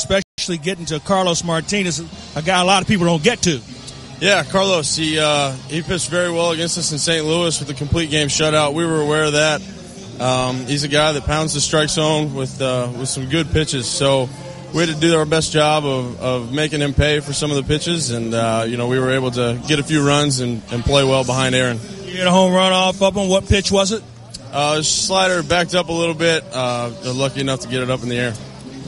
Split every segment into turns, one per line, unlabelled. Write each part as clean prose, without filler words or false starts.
especially getting to Carlos Martinez, a guy a lot of people don't get to.
Yeah, Carlos, he pitched very well against us in St. Louis with a complete game shutout. We were aware of that. He's a guy that pounds the strike zone with some good pitches. So we had to do our best job of making him pay for some of the pitches, and we were able to get a few runs and play well behind Aaron.
You get a home run off of him. What pitch was it?
Slider backed up a little bit. Lucky enough to get it up in the air.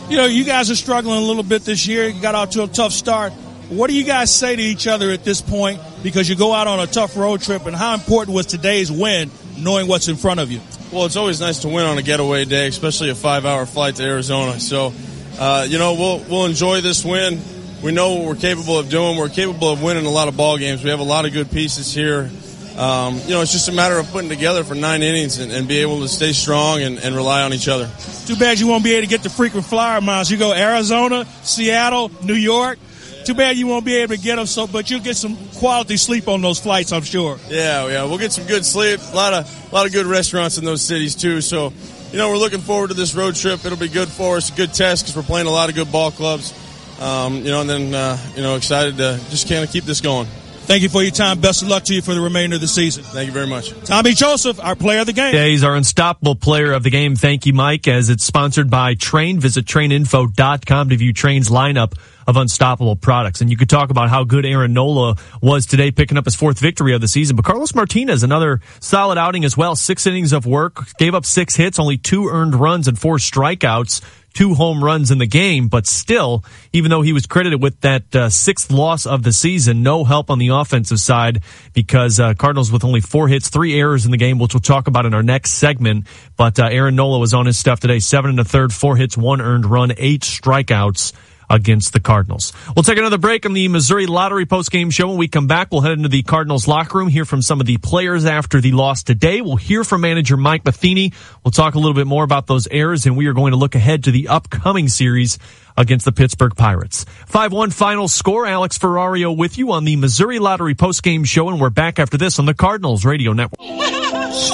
You guys are struggling a little bit this year. You got out to a tough start. What do you guys say to each other at this point? Because you go out on a tough road trip, and how important was today's win, knowing what's in front of you?
Well, it's always nice to win on a getaway day, especially a 5-hour flight to Arizona. So, we'll enjoy this win. We know what we're capable of doing. We're capable of winning a lot of ball games. We have a lot of good pieces here. It's just a matter of putting together for 9 innings and be able to stay strong and rely on each other.
Too bad you won't be able to get the frequent flyer miles. You go Arizona, Seattle, New York. Too bad you won't be able to get them, but you'll get some quality sleep on those flights, I'm sure.
Yeah, we'll get some good sleep. A lot of good restaurants in those cities too. So, we're looking forward to this road trip. It'll be good for us, a good test because we're playing a lot of good ball clubs. Excited to just kind of keep this going.
Thank you for your time. Best of luck to you for the remainder of the season.
Thank you very much.
Tommy Joseph, our player of the game.
Yeah, he's our unstoppable player of the game. Thank you, Mike, as it's sponsored by Train. Visit traininfo.com to view Train's lineup of unstoppable products. And you could talk about how good Aaron Nola was today, picking up his 4th victory of the season. But Carlos Martinez, another solid outing as well. 6 innings of work, gave up 6 hits, only 2 earned runs and 4 strikeouts. 2 home runs in the game, but still, even though he was credited with that 6th loss of the season, no help on the offensive side because Cardinals with only 4 hits, 3 errors in the game, which we'll talk about in our next segment. But Aaron Nola was on his stuff today, 7 1/3, 4 hits, 1 earned run, 8 strikeouts against the Cardinals. We'll take another break on the Missouri Lottery postgame show. When we come back, we'll head into the Cardinals locker room, hear from some of the players after the loss today. We'll hear from manager Mike Matheny. We'll talk a little bit more about those errors, and we are going to look ahead to the upcoming series against the Pittsburgh Pirates. 5-1 final score. Alex Ferrario with you on the Missouri Lottery postgame show, and we're back after this on the Cardinals Radio Network.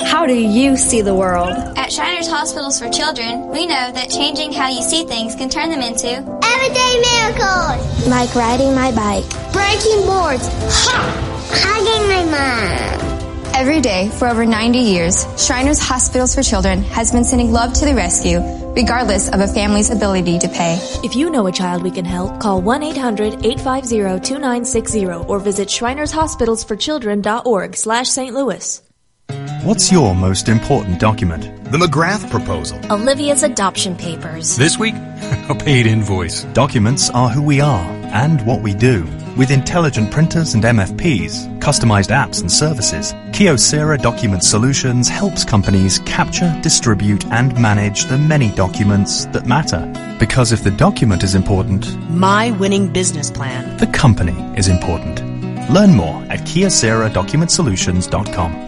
How do you see the world?
At Shriners Hospitals for Children, we know that changing how you see things can turn them into
everyday miracles.
Like riding my bike,
breaking boards, hugging my mom.
Every day for over 90 years, Shriners Hospitals for Children has been sending love to the rescue, regardless of a family's ability to pay.
If you know a child we can help, call 1-800-850-2960 or visit shrinershospitalsforchildren.org/St. Louis.
What's your most important document?
The McGrath proposal.
Olivia's adoption papers.
This week, a paid invoice.
Documents are who we are and what we do. With intelligent printers and MFPs, customized apps and services, Kyocera Document Solutions helps companies capture, distribute, and manage the many documents that matter. Because if the document is important,
my winning business plan,
the company is important. Learn more at KyoceraDocumentSolutions.com.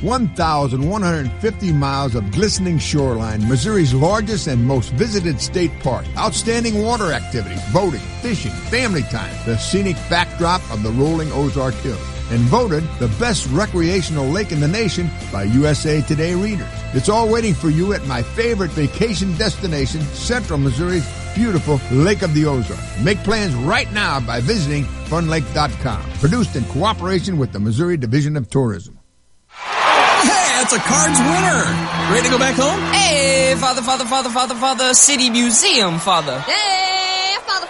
1,150 miles of glistening shoreline, Missouri's largest and most visited state park. Outstanding water activities, boating, fishing, family time. The scenic backdrop of the rolling Ozark Hills. And voted the best recreational lake in the nation by USA Today readers. It's all waiting for you at my favorite vacation destination, Central Missouri's beautiful Lake of the Ozarks. Make plans right now by visiting funlake.com. Produced in cooperation with the Missouri Division of Tourism.
That's a Cards winner. Ready to go back home? Hey, Father, City Museum, Father.
Hey, Father,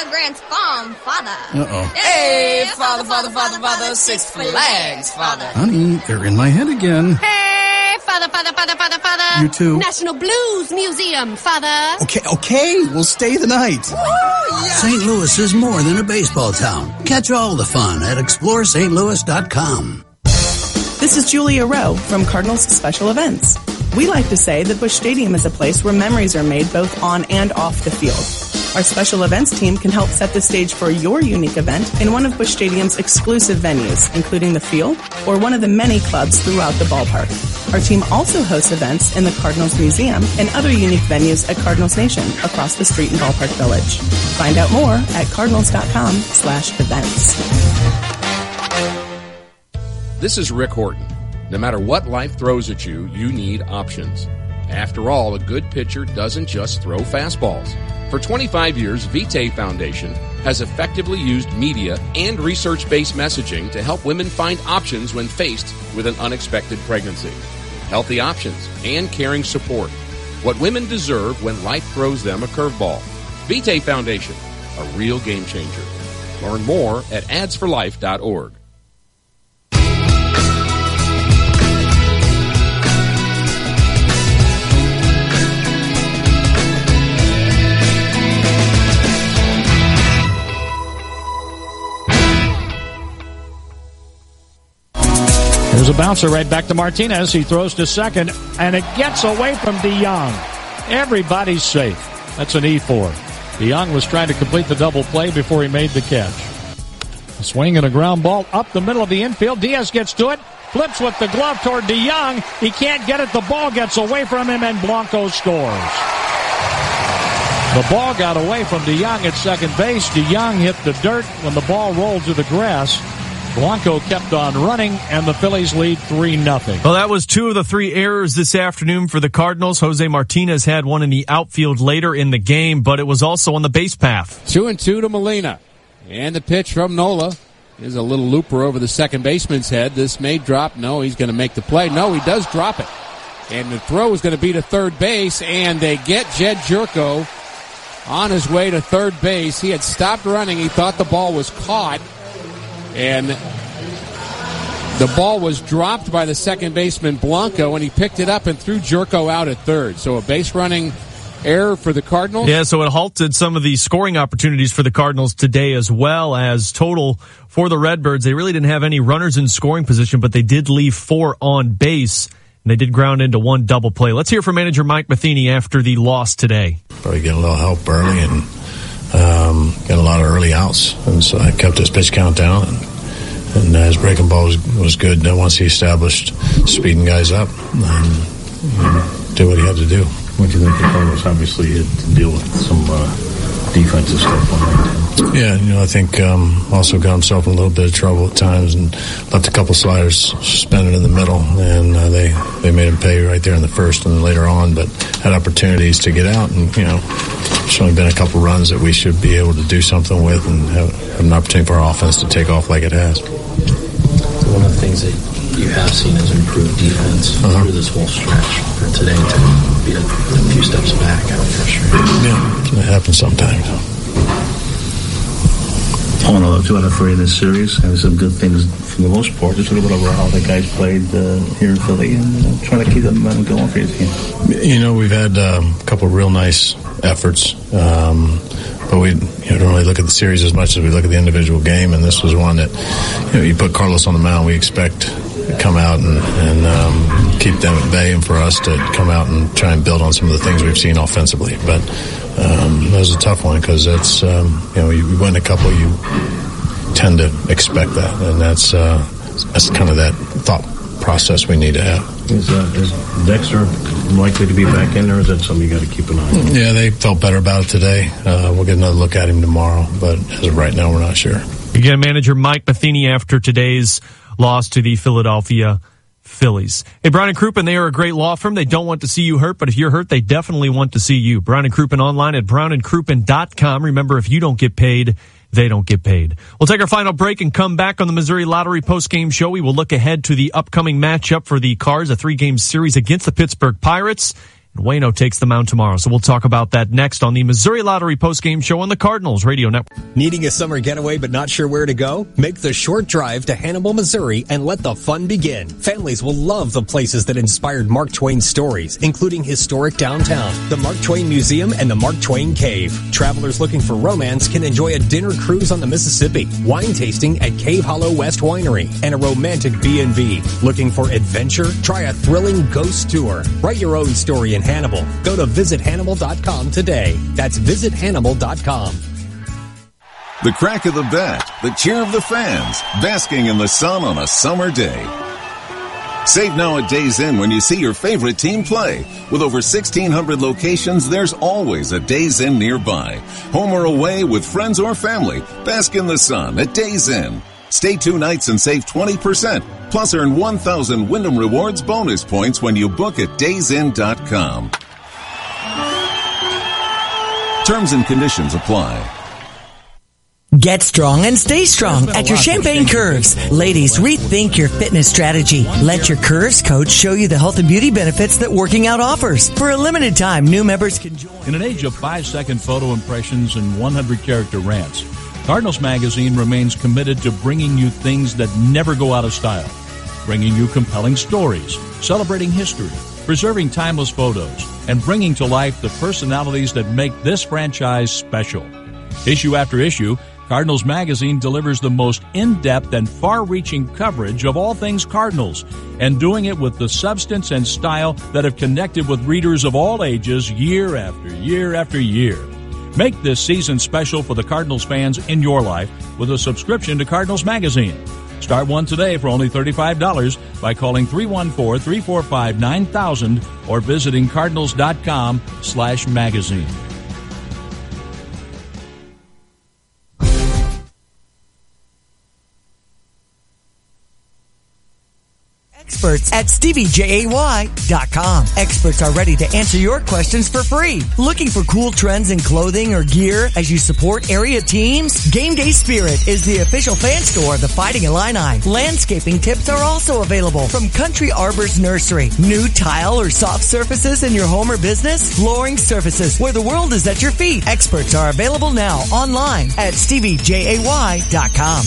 Grand Farm, Father.
Uh-oh.
Hey, Father, Six Flags, Father.
Honey, they're in my head again.
Hey, Father.
You too.
National Blues Museum, Father.
Okay, we'll stay the night.
Woo, yeah.
St. Louis is more than a baseball town. Catch all the fun at ExploreStLouis.com.
This is Julia Rowe from Cardinals Special Events. We like to say that Busch Stadium is a place where memories are made both on and off the field. Our special events team can help set the stage for your unique event in one of Busch Stadium's exclusive venues, including the field or one of the many clubs throughout the ballpark. Our team also hosts events in the Cardinals Museum and other unique venues at Cardinals Nation across the street in Ballpark Village. Find out more at cardinals.com/events.
This is Rick Horton. No matter what life throws at you, you need options.
After all, a good pitcher doesn't just throw fastballs. For 25 years, Vitae Foundation has effectively used media and research-based messaging to help women find options when faced with an unexpected pregnancy. Healthy options and caring support. What women deserve when life throws them a curveball. Vitae Foundation, a real game changer. Learn more at adsforlife.org.
There's a bouncer right back to Martinez. He throws to second, and it gets away from DeYoung. Everybody's safe. That's an E4. DeYoung was trying to complete the double play before he made the catch. A swing and a ground ball up the middle of the infield. Diaz gets to it, flips with the glove toward DeYoung. He can't get it. The ball gets away from him, and Blanco scores. The ball got away from DeYoung at second base. DeYoung hit the dirt when the ball rolled to the grass. Blanco kept on running, and the Phillies lead 3-0.
Well, that was 2 of the 3 errors this afternoon for the Cardinals. Jose Martinez had one in the outfield later in the game, but it was also on the base path.
2-2 to Molina. And the pitch from Nola is a little looper over the second baseman's head. This may drop. No, he's going to make the play. No, he does drop it. And the throw is going to be to third base, and they get Jed Jerko on his way to third base. He had stopped running. He thought the ball was caught. And the ball was dropped by the second baseman, Blanco, and he picked it up and threw Jerko out at third. So a base running error for the Cardinals.
Yeah, so it halted some of the scoring opportunities for the Cardinals today, as well as total for the Redbirds. They really didn't have any runners in scoring position, but they did leave 4 on base, and they did ground into 1 double play. Let's hear from manager Mike Matheny after the loss today.
Probably get a little help early and got a lot of early outs, and so I kept his pitch count down, and his breaking ball was good. Then once he established speeding guys up, did what he had to do.
What do you think the Cardinals obviously had to deal with some defensive stuff on that team?
Yeah, I think also got himself in a little bit of trouble at times and left a couple sliders suspended in the middle, and they made him pay right there in the first and then later on, but had opportunities to get out, and there's only been a couple runs that we should be able to do something with and have an opportunity for our offense to take off like it has.
One of the things that you have seen is improved defense through this whole stretch. For today to be a few steps back, I'm frustrated.
Yeah, it happens sometimes.
All in all, 2 out of 3 in this series, and some good things for the most part. Just a little bit about how the guys played here in Philly and trying to keep the momentum going for your team.
We've had a couple of real nice efforts, but we don't really look at the series as much as we look at the individual game, and this was one that you put Carlos on the mound, we expect to come out and keep them at bay, and for us to come out and try and build on some of the things we've seen offensively. But that was a tough one because that's you win a couple, you tend to expect that, and that's kind of that thought process we need to have.
Is Dexter likely to be back in there, or is that something you got to keep an eye on?
Yeah, they felt better about it today. We'll get another look at him tomorrow, but as of right now, we're not sure.
Again, manager Mike Matheny after today's loss to the Philadelphia Phillies. Hey, Brown & Crouppen, they are a great law firm. They don't want to see you hurt, but if you're hurt, they definitely want to see you. Brown & Crouppen online at brownandcrouppen.com. Remember, if you don't get paid, they don't get paid. We'll take our final break and come back on the Missouri Lottery postgame show. We will look ahead to the upcoming matchup for the Cards, a 3-game series against the Pittsburgh Pirates. And Waino takes the mound tomorrow. So we'll talk about that next on the Missouri Lottery postgame show on the Cardinals Radio Network.
Needing a summer getaway but not sure where to go? Make the short drive to Hannibal, Missouri, and let the fun begin. Families will love the places that inspired Mark Twain's stories, including historic downtown, the Mark Twain Museum, and the Mark Twain Cave. Travelers looking for romance can enjoy a dinner cruise on the Mississippi, wine tasting at Cave Hollow West Winery, and a romantic B&B. Looking for adventure? Try a thrilling ghost tour. Write your own story in Hannibal. Go to visithannibal.com today. That's visithannibal.com.
The crack of the bat, the cheer of the fans, basking in the sun on a summer day. Save now at Days Inn when you see your favorite team play. With over 1,600 locations, there's always a Days Inn nearby. Home or away with friends or family, bask in the sun at Days Inn. Stay 2 nights and save 20%. Plus earn 1,000 Wyndham Rewards bonus points when you book at daysin.com. Terms and conditions apply.
Get strong and stay strong at your Champagne Curves. Ladies, rethink your fitness strategy. Let your Curves coach show you the health and beauty benefits that working out offers. For a limited time, new members can join.
In an age of 5-second photo impressions and 100-character rants, Cardinals Magazine remains committed to bringing you things that never go out of style. Bringing you compelling stories, celebrating history, preserving timeless photos, and bringing to life the personalities that make this franchise special. Issue after issue, Cardinals Magazine delivers the most in-depth and far-reaching coverage of all things Cardinals, and doing it with the substance and style that have connected with readers of all ages year after year after year. Make this season special for the Cardinals fans in your life with a subscription to Cardinals Magazine. Start one today for only $35 by calling 314-345-9000 or visiting cardinals.com/magazine.
Experts at StevieJay.com. Experts are ready to answer your questions for free. Looking for cool trends in clothing or gear as you support area teams? Game Day Spirit is the official fan store of the Fighting Illini. Landscaping tips are also available from Country Arbor's Nursery. New tile or soft surfaces in your home or business? Flooring surfaces where the world is at your feet. Experts are available now online at StevieJay.com.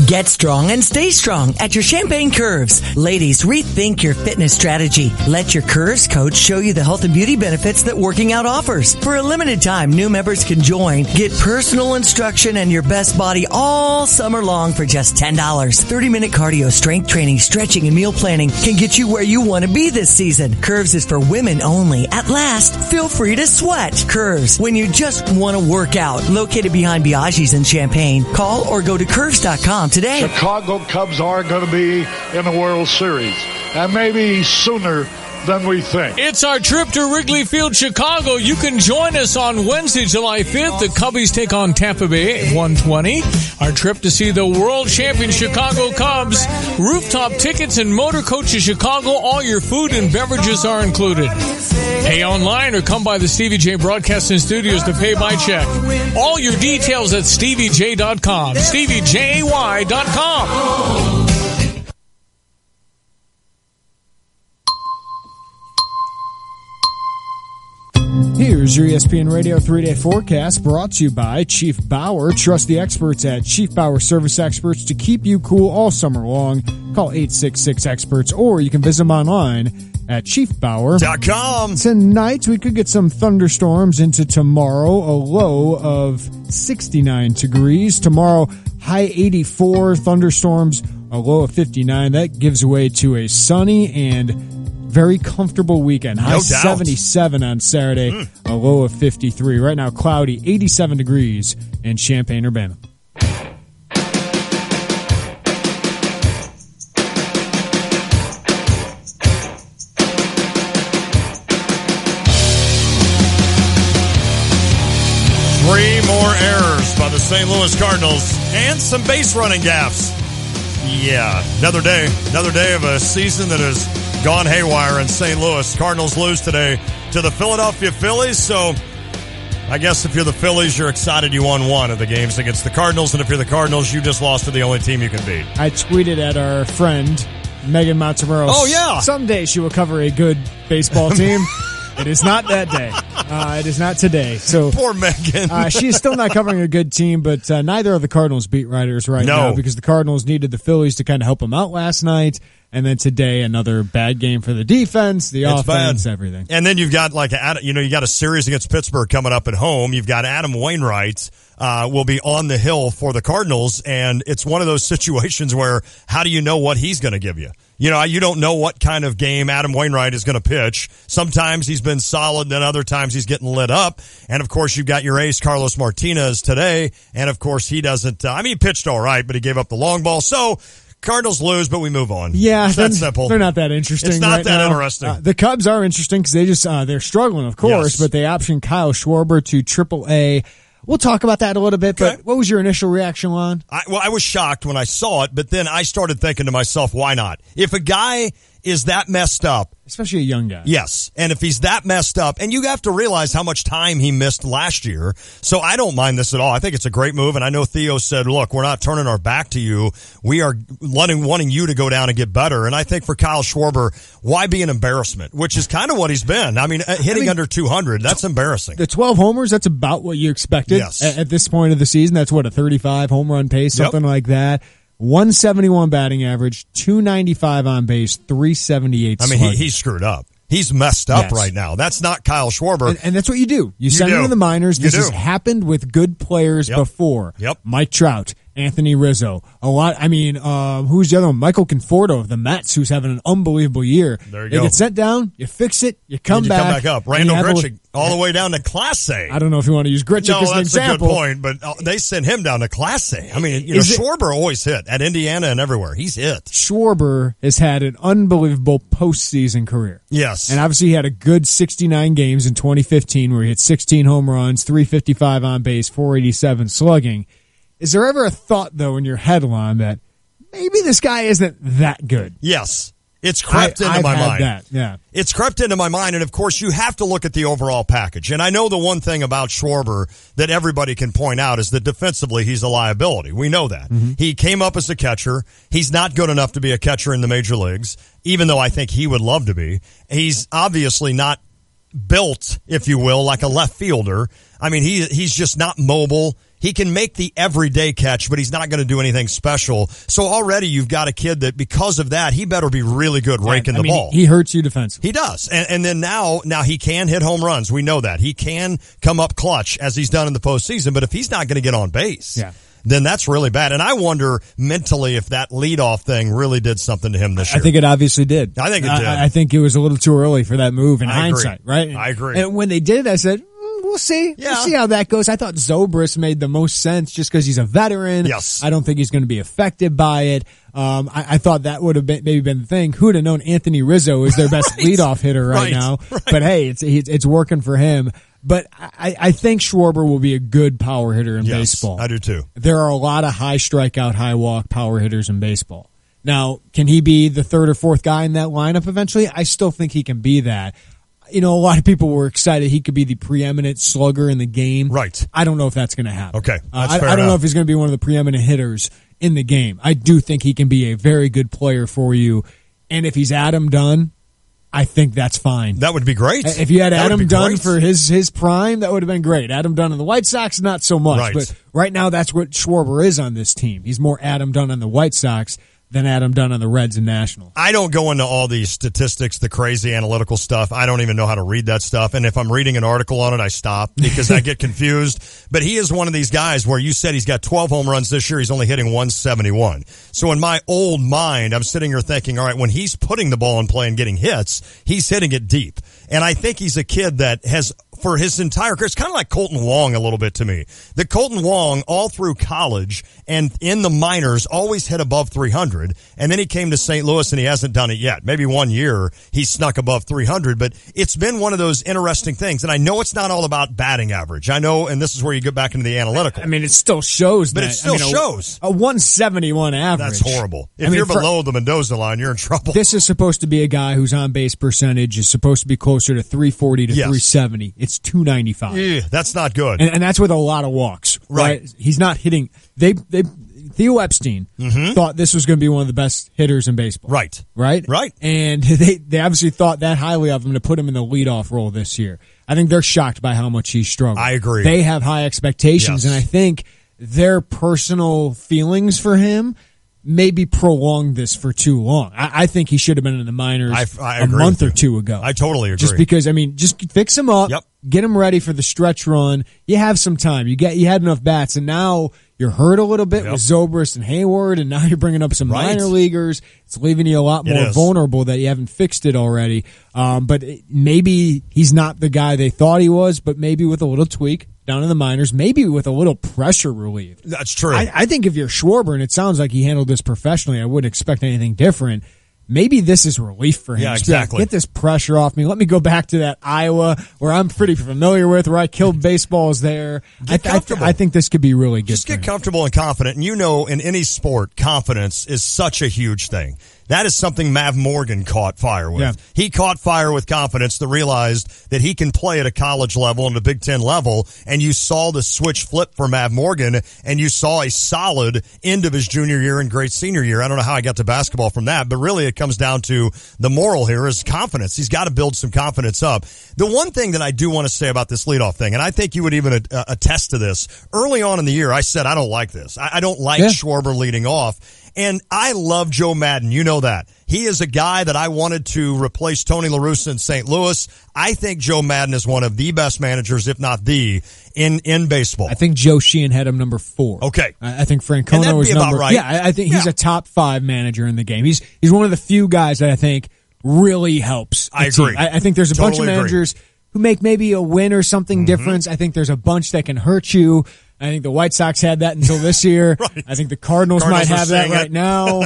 Get strong and stay strong at your Champagne Curves. Ladies, rethink your fitness strategy. Let your Curves coach show you the health and beauty benefits that working out offers. For a limited time, new members can join. Get personal instruction and your best body all summer long for just $10. 30-minute cardio, strength training, stretching, and meal planning can get you where you want to be this season. Curves is for women only. At last, feel free to sweat. Curves, when you just want to work out. Located behind Biaggi's in Champaign. Call or go to curves.com today.
Chicago Cubs are going to be in the World Series, and maybe sooner than we think.
It's our trip to Wrigley Field, Chicago. You can join us on Wednesday, July 5th. The Cubbies take on Tampa Bay at 1:20. Our trip to see the world champion Chicago Cubs. Rooftop tickets and motor coach to Chicago. All your food and beverages are included. Pay online or come by the Stevie J Broadcasting Studios to pay by check. All your details at StevieJ.com. StevieJay.com.
Here's your ESPN Radio 3-day forecast brought to you by Chief Bauer. Trust the experts at Chief Bauer Service Experts to keep you cool all summer long. Call 866-EXPERTS or you can visit them online at chiefbauer.com. Tonight, we could get some thunderstorms into tomorrow, a low of 69 degrees. Tomorrow, high 84, thunderstorms, a low of 59. That gives way to a sunny and very comfortable weekend. High 77 on Saturday, a low of 53. Right now, cloudy, 87 degrees in Champaign-Urbana.
Three more errors by the St. Louis Cardinals and some base running gaffes. Yeah, another day of a season that has gone haywire in St. Louis. Cardinals lose today to the Philadelphia Phillies, so I guess if you're the Phillies, you're excited you won one of the games against the Cardinals, and if you're the Cardinals, you just lost to the only team you can beat.
I tweeted at our friend, Megan Montemurro.
Oh, yeah.
Someday she will cover a good baseball team. It is not that day. It is not today. So
poor Megan.
She's still not covering a good team, but neither are the Cardinals beat writers now because the Cardinals needed the Phillies to kind of help them out last night. And then today, another bad game for the defense, the offense, everything.
And then you've got you got a series against Pittsburgh coming up at home. You've got Adam Wainwright will be on the hill for the Cardinals, and it's one of those situations where how do you know what he's going to give you? You know, you don't know what kind of game Adam Wainwright is going to pitch. Sometimes he's been solid, and other times he's getting lit up. And, of course, you've got your ace, Carlos Martinez, today. And, of course, he doesn't he pitched all right, but he gave up the long ball. So Cardinals lose, but we move on.
Yeah,
that's simple.
They're not that interesting.
It's not that interesting.
The Cubs are interesting because they just they're struggling, of course, but they optioned Kyle Schwarber to AAA. We'll talk about that a little bit, but what was your initial reaction, Lon?
I was shocked when I saw it, but then I started thinking to myself, why not? If a guy is that messed up,
especially a young guy.
Yes. And if he's that messed up, and you have to realize how much time he missed last year. So I don't mind this at all. I think it's a great move. And I know Theo said, look, we're not turning our back to you. We are wanting you to go down and get better. And I think for Kyle Schwarber, why be an embarrassment? Which is kind of what he's been. I mean, hitting under 200, that's embarrassing.
The 12 homers, that's about what you expected at this point of the season. That's what, a 35 home run pace, something like that. 171 batting average, 295 on base, 378
I mean, he's screwed up. He's messed up right now. That's not Kyle Schwarber.
And that's what you do. You send him to the minors. This has happened with good players before. Mike Trout, Anthony Rizzo. A lot. I mean, who's the other one? Michael Conforto of the Mets, who's having an unbelievable year.
There you
go.
go.
Get sent down, you fix it, you come
and
back.
Come back up. Randall Grichuk all the way down to Class A.
I don't know if you want to use Grichuk as an example.
No, that's a good point, but they sent him down to Class A. I mean, Schwarber always hit at Indiana and everywhere. He's hit.
Schwarber has had an unbelievable postseason career.
Yes.
And obviously he had a good 69 games in 2015 where he hit 16 home runs, 355 on base, 487 slugging. Is there ever a thought, though, in your head, Lon, that maybe this guy isn't that good?
Yes. It's crept into my mind.
Yeah.
It's crept into my mind, and of course, you have to look at the overall package. And I know the one thing about Schwarber that everybody can point out is that defensively, he's a liability. We know that. Mm-hmm. He came up as a catcher. He's not good enough to be a catcher in the major leagues, even though I think he would love to be. He's obviously not built, if you will, like a left fielder. I mean, he's just not mobile. He can make the everyday catch, but he's not going to do anything special. So already you've got a kid that because of that, he better be really good raking the ball.
He hurts you defensively.
He does. And then now he can hit home runs. We know that. He can come up clutch as he's done in the postseason, but if he's not going to get on base, then that's really bad. And I wonder mentally if that leadoff thing really did something to him this year.
I think it obviously did.
I think it did.
I think it was a little too early for that move in hindsight, right?
I agree.
And when they did it, I said, we'll see. Yeah. We'll see how that goes. I thought Zobrist made the most sense just because he's a veteran.
Yes.
I don't think he's going to be affected by it. I thought that would have maybe been the thing. Who would have known Anthony Rizzo is their best leadoff hitter right now? Right. But hey, it's working for him. But I think Schwarber will be a good power hitter in baseball.
I do too.
There are a lot of high strikeout, high walk power hitters in baseball. Now, can he be the third or fourth guy in that lineup eventually? I still think he can be that. You know, a lot of people were excited he could be the preeminent slugger in the game.
Right.
I don't know if that's going to happen.
Okay.
I don't know if he's going to be one of the preeminent hitters in the game. I do think he can be a very good player for you. And if he's Adam Dunn, I think that's fine.
That would be great.
If you had Adam Dunn for his prime, that would have been great. Adam Dunn on the White Sox, not so much.
Right.
But right now, that's what Schwarber is on this team. He's more Adam Dunn on the White Sox than Adam Dunn on the Reds and Nationals.
I don't go into all these statistics, the crazy analytical stuff. I don't even know how to read that stuff. And if I'm reading an article on it, I stop because I get confused. But he is one of these guys where you said he's got 12 home runs this year. He's only hitting 171. So in my old mind, I'm sitting here thinking, all right, when he's putting the ball in play and getting hits, he's hitting it deep. And I think he's a kid that has, for his entire career, it's kind of like Colton Wong a little bit to me. That Colton Wong, all through college and in the minors, always hit above 300. And then he came to St. Louis and he hasn't done it yet. Maybe 1 year he snuck above 300, but it's been one of those interesting things. And I know it's not all about batting average. I know, and this is where you get back into the analytical.
I mean, it still shows
but
that.
It still shows.
A 171 average.
That's horrible. If you're below the Mendoza line, you're in trouble.
This is supposed to be a guy whose on-base percentage is supposed to be closer to 340 to 370. It's 295.
Yeah, that's not good.
And that's with a lot of walks. Right. He's not hitting. Theo Epstein thought this was going to be one of the best hitters in baseball.
Right.
And they obviously thought that highly of him to put him in the leadoff role this year. I think they're shocked by how much he's struggled.
I agree.
They have high expectations, and I think their personal feelings for him maybe prolonged this for too long. I think he should have been in the minors a month or two ago.
I totally agree.
Just because, I mean, just fix him up, get him ready for the stretch run. You have some time. You had enough bats, and now you're hurt a little bit with Zobrist and Hayward, and now you're bringing up some minor leaguers. It's leaving you a lot more vulnerable that you haven't fixed it already. But maybe he's not the guy they thought he was, but maybe with a little tweak down in the minors, maybe with a little pressure relieved.
That's true.
I think if you're Schwarber, and it sounds like he handled this professionally, I wouldn't expect anything different. maybe this is relief for him.
Yeah,
Just be like,
exactly.
get this pressure off me. Let me go back to that Iowa where I'm pretty familiar with, where I killed baseballs there. I think this could be really good.
Just get comfortable and confident. And you know, in any sport, confidence is such a huge thing. That is something Mav Morgan caught fire with.
Yeah.
He caught fire with confidence that realized that he can play at a college level and a Big Ten level, and you saw the switch flip for Mav Morgan, and you saw a solid end of his junior year and great senior year. I don't know how I got to basketball from that, but really it comes down to the moral here is confidence. He's got to build some confidence up. The one thing that I do want to say about this leadoff thing, and I think you would even attest to this, early on in the year I said I don't like this. I don't like Schwarber leading off. And I love Joe Madden. You know that. He is a guy that I wanted to replace Tony La Russa in St. Louis. I think Joe Madden is one of the best managers, if not the, in baseball.
I think Joe Sheehan had him number 4.
Okay.
I think Francona was number...
right.
Yeah, I think he's a top 5 manager in the game. He's one of the few guys that I think really helps.
I agree.
I think there's a bunch of managers who make maybe a win or something difference. I think there's a bunch that can hurt you. I think the White Sox had that until this year.
Right.
I think the Cardinals might have that right now.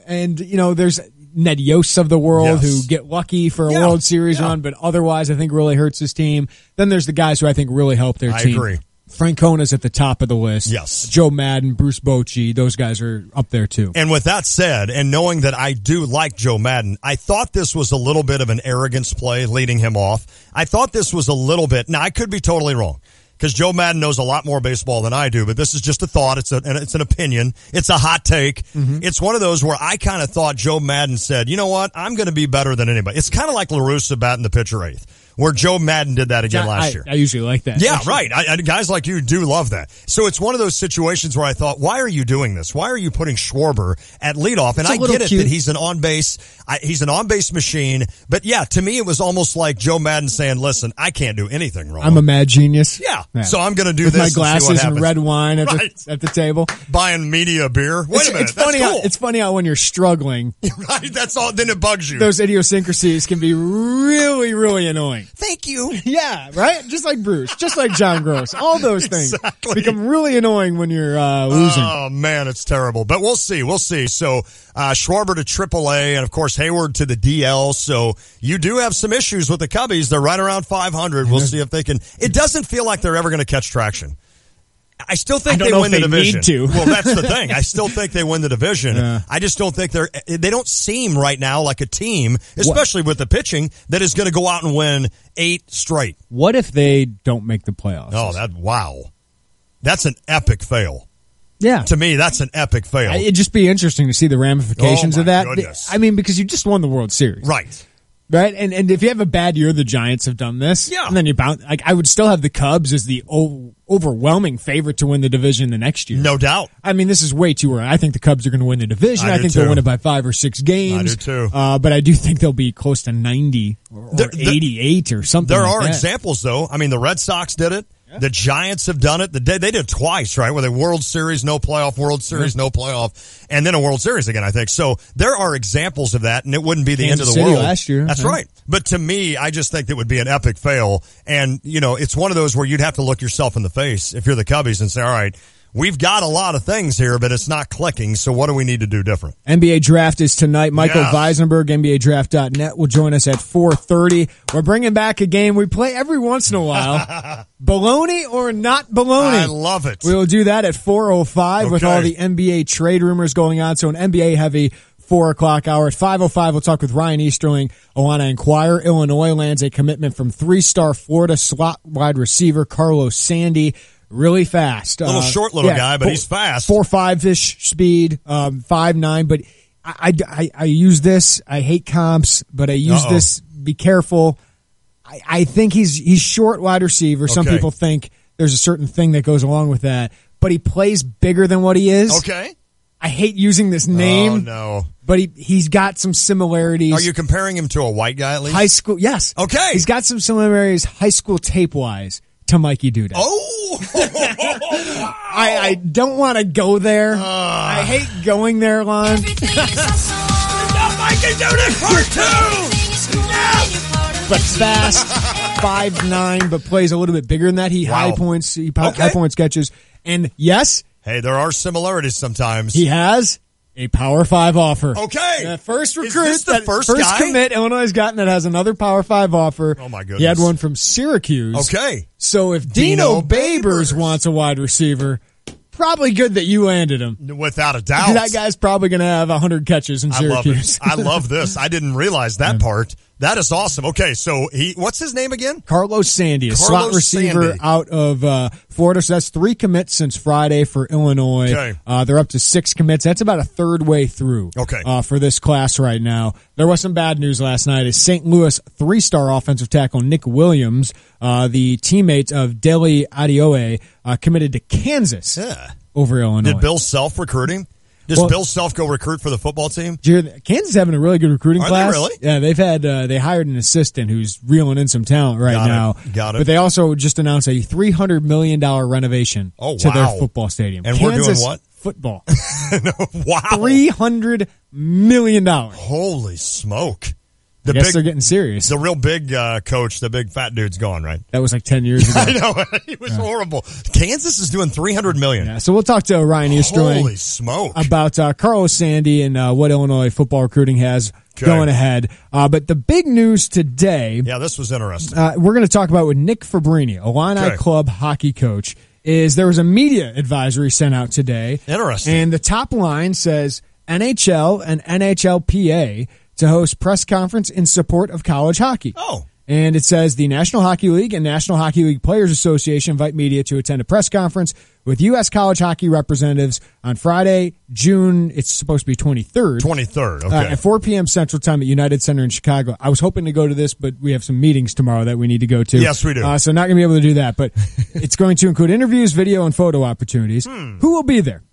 And, you know, there's Ned Yost of the world who get lucky for a World Series run, but otherwise I think really hurts his team. Then there's the guys who I think really help their team.
I agree.
Francona's at the top of the list.
Yes.
Joe Madden, Bruce Bochy, those guys are up there too.
And with that said, and knowing that I do like Joe Madden, I thought this was a little bit of an arrogance play leading him off. I thought this was a little bit, now I could be totally wrong, because Joe Madden knows a lot more baseball than I do, but this is just a thought. It's an opinion. It's a hot take. Mm-hmm. It's one of those where I kind of thought Joe Madden said, you know what, I'm going to be better than anybody. It's kind of like La Russa batting the pitcher eighth, where Joe Madden did that again last year.
I usually like that.
Yeah, right. Guys like you do love that. So it's one of those situations where I thought, why are you doing this? Why are you putting Schwarber at leadoff? And I get it that he's an on-base machine. But yeah, to me, it was almost like Joe Madden saying, listen, I can't do anything wrong.
I'm a mad genius.
Yeah. So I'm going to do
with
this
my glasses and red wine at,
right.
at the table.
Buying media beer. Wait a minute.
It's funny how when you're struggling.
Right. That's all. Then it bugs you.
Those idiosyncrasies can be really, really annoying.
Thank you.
Yeah, right? Just like Bruce, just like John Gross. All those things become really annoying when you're losing.
Oh, man, it's terrible. But we'll see. We'll see. So Schwarber to AAA and, of course, Hayward to the DL. So you do have some issues with the Cubbies. They're right around 500. We'll see if they can. It doesn't feel like they're ever going to catch traction. I still think they win the division.
Need to.
Well, that's the thing. I still think they win the division.
Yeah.
I just don't think they don't seem right now like a team, especially with the pitching, that is going to go out and win 8 straight.
What if they don't make the playoffs?
Oh, wow. That's an epic fail.
Yeah.
To me, that's an epic fail.
It'd just be interesting to see the ramifications of that.
Goodness.
I mean, because you just won the World Series.
Right.
Right? And if you have a bad year, the Giants have done this.
Yeah.
And then you bounce. Like, I would still have the Cubs as the overwhelming favorite to win the division the next year.
No doubt.
I mean, this is way too early. I think the Cubs are going to win the division. I think they'll win it by 5 or 6 games.
I do too.
But I do think they'll be close to 90 or 88 or something.
There
like
are
that.
examples, though. I mean, the Red Sox did it. Yeah. The Giants have done it. They did it twice, right? Where they World Series, no playoff, World Series, no playoff, and then a World Series again, I think. So there are examples of that, and it wouldn't be the end of the
City
world.
Last year.
That's right. But to me, I just think it would be an epic fail. And, you know, it's one of those where you'd have to look yourself in the face if you're the Cubbies and say, all right, we've got a lot of things here, but it's not clicking, so what do we need to do different?
NBA Draft is tonight. Michael Weisenberg, NBADraft.net, will join us at 4:30. We're bringing back a game we play every once in a while. Baloney or not baloney?
I love it.
We will do that at 4:05 with all the NBA trade rumors going on, so an NBA-heavy 4 o'clock hour. At 5:05, we'll talk with Ryan Easterling. Awana Inquire. Illinois lands a commitment from 3-star Florida slot wide receiver Carlos Sandy. Really fast.
Little short guy, but he's fast.
4.5-ish speed, 5'9", but I use this. I hate comps, but I use this. Be careful. I think he's short wide receiver. Some people think there's a certain thing that goes along with that, but he plays bigger than what he is.
Okay.
I hate using this name.
Oh, no.
But he's got some similarities.
Are you comparing him to a white guy at least?
High school, yes.
Okay.
He's got some similarities high school tape-wise to Mikey Duda.
Oh!
I don't want to go there. I hate going there, Lon.
Mikey Duda part 2!
But fast, 5'9", but plays a little bit bigger than that. High points catches. And yes.
Hey, there are similarities sometimes.
He has a Power 5 offer.
Okay.
The first recruit,
Is this the first guy?
commit Illinois has gotten that has another Power 5 offer.
Oh, my goodness.
He had one from Syracuse.
Okay.
So if Dino Babers wants a wide receiver, probably good that you landed him.
Without a doubt.
That guy's probably going to have 100 catches in Syracuse.
I love this. I didn't realize that part. That is awesome. Okay, so what's his name again?
Carlos Sandy, a slot receiver out of Florida. So that's 3 commits since Friday for Illinois.
Okay.
They're up to 6 commits. That's about a third way through for this class right now. There was some bad news last night. As St. Louis 3-star offensive tackle Nick Williams, the teammate of Dele Adeoye, committed to Kansas over Illinois.
Did Bill Self recruit him? Does Bill Self go recruit for the football team?
Kansas is having a really good recruiting class.
They really?
Yeah, they've had they hired an assistant who's reeling in some talent now.
Got it.
But they also just announced a $300 million renovation to their football stadium.
And
Kansas
we're doing what?
Football.
Wow.
$300 million.
Holy smoke.
I guess they're getting serious.
The real big coach, the big fat dude's gone, right?
That was like 10 years ago.
I know. It was horrible. Kansas is doing $300 million.
Yeah, so we'll talk to Ryan Easterling.
Holy smoke.
About Carlos Sandy and what Illinois football recruiting has going ahead. But the big news today.
Yeah, this was interesting.
We're going to talk about with Nick Fabrini, Illini Club hockey coach, is there was a media advisory sent out today.
Interesting.
And the top line says NHL and NHLPA to host press conference in support of college hockey.
Oh.
And it says the National Hockey League and National Hockey League Players Association invite media to attend a press conference with U.S. college hockey representatives on Friday, June, it's supposed to be 23rd.
23rd, okay.
At 4 p.m. Central Time at United Center in Chicago. I was hoping to go to this, but we have some meetings tomorrow that we need to go to.
Yes, we do.
So not going to be able to do that, but it's going to include interviews, video, and photo opportunities. Who will be there?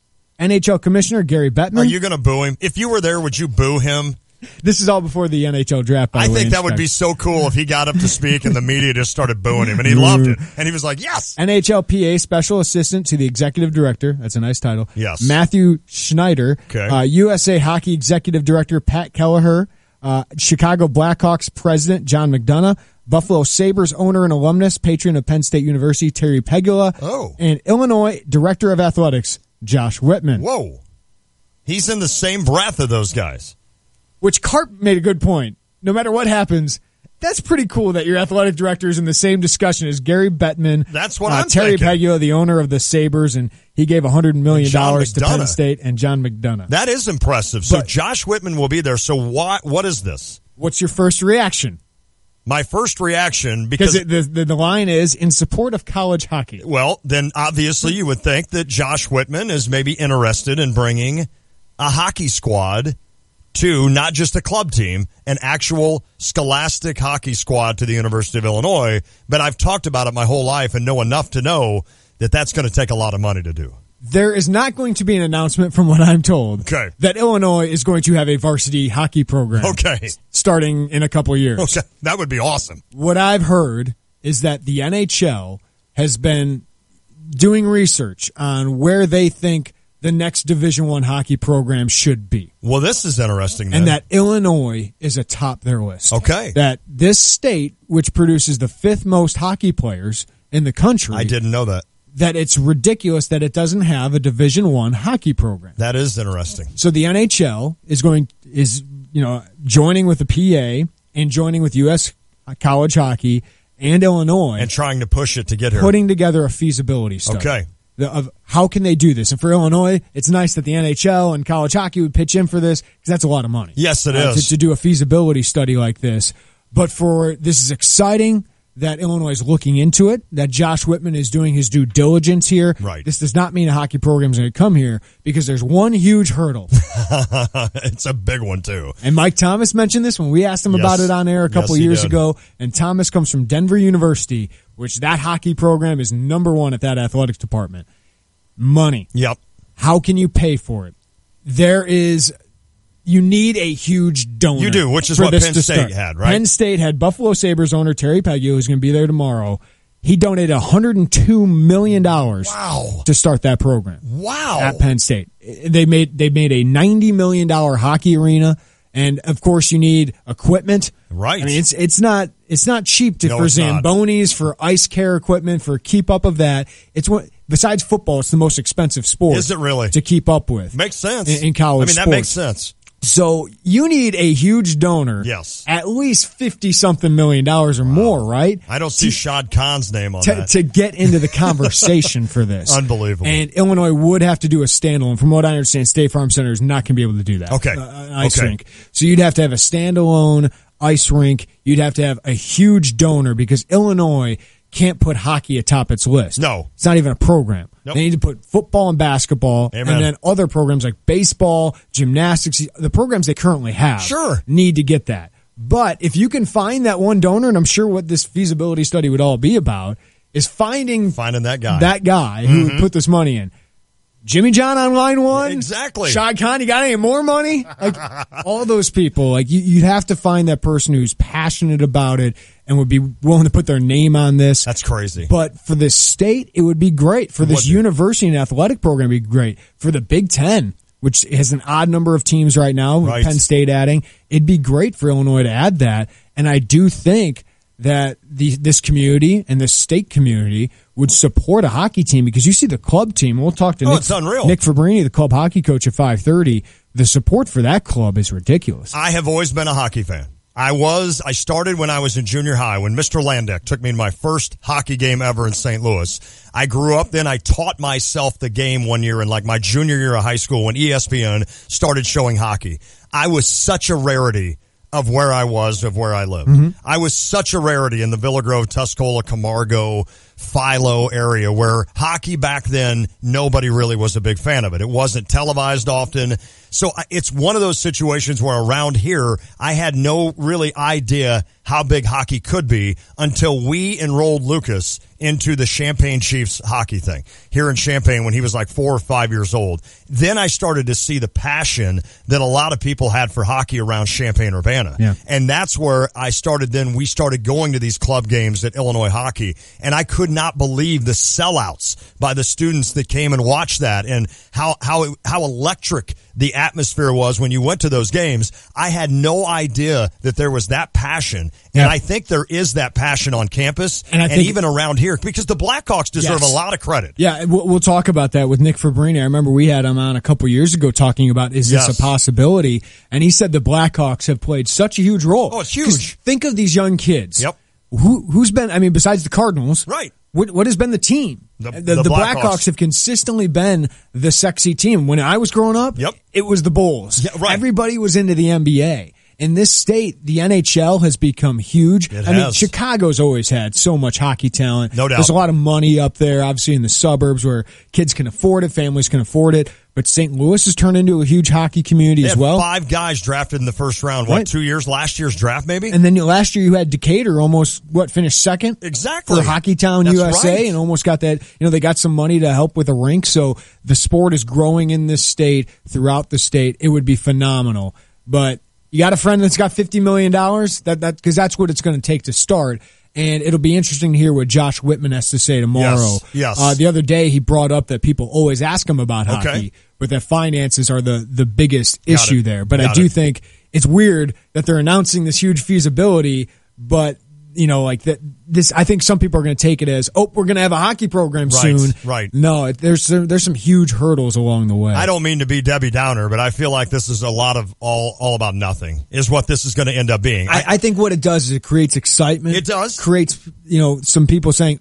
NHL Commissioner Gary Bettman.
Are you going to boo him? If you were there, would you boo him?
This is all before the NHL draft, by the way.
I think that would be so cool if he got up to speak and the media just started booing him, and he loved it. And he was like, yes!
NHLPA Special Assistant to the Executive Director, that's a nice title.
Yes.
Matthew Schneider.
Okay.
USA Hockey Executive Director Pat Kelleher. Chicago Blackhawks President John McDonough. Buffalo Sabres owner and alumnus, patron of Penn State University Terry Pegula.
Oh.
And Illinois Director of Athletics Josh Whitman.
Whoa. He's in the same breath of those guys.
Which Carp made a good point. No matter what happens, that's pretty cool that your athletic director is in the same discussion as Gary Bettman.
That's what I'm
Terry
thinking.
Pegula, the owner of the Sabres, and he gave $100 million to Penn State, and John McDonough.
That is impressive. So Josh Whitman will be there. So what is this?
What's your first reaction?
My first reaction, because
the line is in support of college hockey.
Well, then obviously you would think that Josh Whitman is maybe interested in bringing a hockey squad to not just a club team, an actual scholastic hockey squad to the University of Illinois. But I've talked about it my whole life and know enough to know that that's going to take a lot of money to do.
There is not going to be an announcement, from what I'm told, that Illinois is going to have a varsity hockey program. Starting in a couple of years.
Okay, that would be awesome.
What I've heard is that the NHL has been doing research on where they think the next Division I hockey program should be.
Well, this is interesting, then.
And that Illinois is atop their list.
Okay.
That this state, which produces the 5th most hockey players in the country.
I didn't know that.
That it's ridiculous that it doesn't have a Division I hockey program.
That is interesting.
So the NHL is joining with the PA and joining with U.S. college hockey and Illinois.
And trying to push it to get here.
Putting together a feasibility study.
Okay.
Of how can they do this? And for Illinois, it's nice that the NHL and college hockey would pitch in for this because that's a lot of money.
Yes, it is.
To do a feasibility study like this. But this is exciting that Illinois is looking into it, that Josh Whitman is doing his due diligence here.
Right.
This does not mean a hockey program is going to come here because there's one huge hurdle.
It's a big one, too.
And Mike Thomas mentioned this when we asked him about it on air a couple years ago. And Thomas comes from Denver University, which that hockey program is number 1 at that athletics department. Money.
Yep.
How can you pay for it? You need a huge donor.
You do, which is what Penn State had, right?
Penn State had Buffalo Sabres owner Terry Pegula, who's going to be there tomorrow. He donated $102 million to start that program.
Wow.
At Penn State. They made a $90 million hockey arena, And of course, you need equipment.
Right.
I mean, it's not cheap for Zambonis, for ice care equipment, for keep up of that. Besides football, it's the most expensive sport.
Is it really?
To keep up with.
Makes sense.
In college sports.
That makes sense.
So you need a huge donor.
Yes.
At least $50-something million or more, right?
I don't see Shad Khan's name on that.
To get into the conversation for this.
Unbelievable.
And Illinois would have to do a standalone. From what I understand, State Farm Center is not going to be able to do that.
Okay.
An ice rink. So you'd have to have a standalone ice rink. You'd have to have a huge donor because Illinois can't put hockey atop its list.
No.
It's not even a program.
Nope.
They need to put football and basketball.
Amen.
And then other programs like baseball, gymnastics, the programs they currently have need to get that. But if you can find that one donor, and I'm sure what this feasibility study would all be about, is finding
that guy.
That guy who would put this money in. Jimmy John on line one?
Exactly.
Shad Khan, you got any more money? Like, all those people, like, you'd have to find that person who's passionate about it and would be willing to put their name on this.
That's crazy.
But for this state, it would be great. For this university and athletic program, it would be great. For the Big Ten, which has an odd number of teams right now, with Penn State adding, it'd be great for Illinois to add that. And I do think that this community and this state community would support a hockey team because you see the club team. We'll talk to
it's unreal.
Nick Fabrini, the club hockey coach at 5:30. The support for that club is ridiculous.
I have always been a hockey fan. I started when I was in junior high when Mr. Landeck took me to my first hockey game ever in St. Louis. I grew up then. I taught myself the game one year in like my junior year of high school when ESPN started showing hockey. I was such a rarity of where I lived. I was such a rarity in the Villa Grove, Tuscola, Camargo, Philo area where hockey back then, nobody really was a big fan of it. It wasn't televised often. So it's one of those situations where around here, I had no really idea how big hockey could be until we enrolled Lucas into the Champaign Chiefs hockey thing here in Champaign when he was like 4 or 5 years old. Then I started to see the passion that a lot of people had for hockey around Champaign-Urbana.
Yeah.
And that's where we started going to these club games at Illinois hockey. And I could not believe the sellouts by the students that came and watched that and how electric the atmosphere was when you went to those games. I had no idea that there was that passion. And I think there is that passion on campus and even around here because the Blackhawks deserve a lot of credit.
Yeah, we'll talk about that with Nick Fabrini. I remember we had him on a couple years ago talking about is this a possibility? And he said the Blackhawks have played such a huge role.
Oh, it's huge.
Think of these young kids.
Yep.
Who's been, I mean, besides the Cardinals.
Right.
What has been the team?
The
Blackhawks have consistently been the sexy team. When I was growing up, it was the Bulls. Yeah, right. Everybody was into the NBA. In this state, the NHL has become huge. I mean, Chicago's always had so much hockey talent.
No doubt.
There's a lot of money up there, obviously in the suburbs where kids can afford it, families can afford it. But St. Louis has turned into a huge hockey community as well.
5 guys drafted in the first round. What, 2 years? Last year's draft, maybe?
And then last year you had Decatur almost, finished second?
Exactly.
For Hockey Town USA and almost got that, they got some money to help with a rink. So the sport is growing in this state, throughout the state. It would be phenomenal. But you got a friend that's got $50 million? Because that's what it's going to take to start. And it'll be interesting to hear what Josh Whitman has to say tomorrow.
Yes.
The other day he brought up that people always ask him about hockey, but that finances are the biggest issue there. But I do think it's weird that they're announcing this huge feasibility, but I think some people are going to take it as, we're going to have a hockey program soon.
Right.
No, there's some huge hurdles along the way.
I don't mean to be Debbie Downer, but I feel like this is a lot of all about nothing is what this is going to end up being.
I think what it does is it creates excitement.
It does.
Creates, some people saying,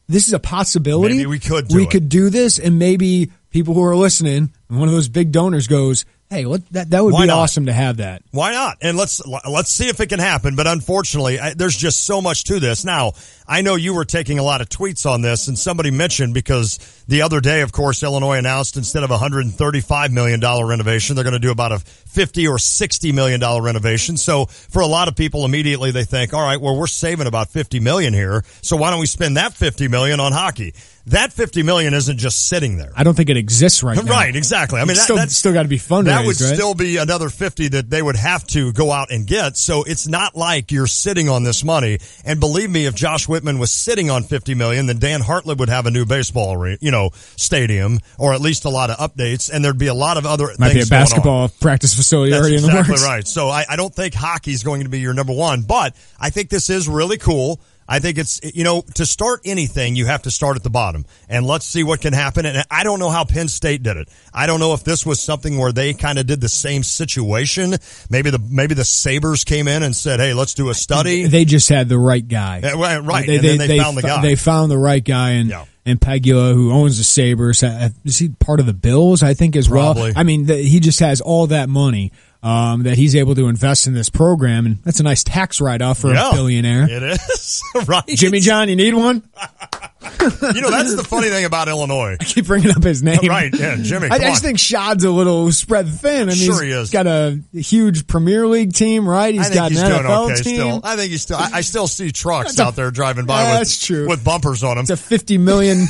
this is a possibility.
Maybe we could
do this, and maybe people who are listening, and one of those big donors goes, hey, that would be awesome to have that.
Why not? And let's see if it can happen. But unfortunately, there's just so much to this. Now, I know you were taking a lot of tweets on this, and somebody mentioned because the other day, of course, Illinois announced instead of a $135 million renovation, they're going to do about a $50 or $60 million renovation. So for a lot of people, immediately they think, all right, well, we're saving about $50 million here, so why don't we spend that $50 million on hockey? that $50 million isn't just sitting there.
I don't think it exists right now.
Right, exactly. I mean,
that's still got to be fundraised.
That would
right?
still be another 50 that they would have to go out and get. So it's not like you're sitting on this money. And believe me, if Josh Whitman was sitting on $50 million, then Dan Hartlett would have a new baseball, stadium, or at least a lot of updates, and there'd be a lot of other things.
Might be a basketball practice facility already in the works.
Exactly right. So I don't think hockey's going to be your number one, but I think this is really cool. I think it's, to start anything, you have to start at the bottom. And let's see what can happen. And I don't know how Penn State did it. I don't know if this was something where they kind of did the same situation. Maybe the Sabres came in and said, hey, let's do a study.
They just had the right guy.
Right. And then they found the guy.
They found the right guy. And Pegula, who owns the Sabres, is he part of the Bills, I think, as
Probably.
well? I mean, he just has all that money that he's able to invest in this program, and that's a nice tax write-off for a billionaire.
It is, right?
Jimmy John, you need one?
That's the funny thing about Illinois.
I keep bringing up his name.
Right, yeah, Jimmy.
I just think Shad's a little spread thin. I mean,
sure he is.
He's got a huge Premier League team, right? He's got an NFL team.
Still. I think he's still. I still see trucks out there driving by
that's true.
with bumpers on them.
It's a $50 million.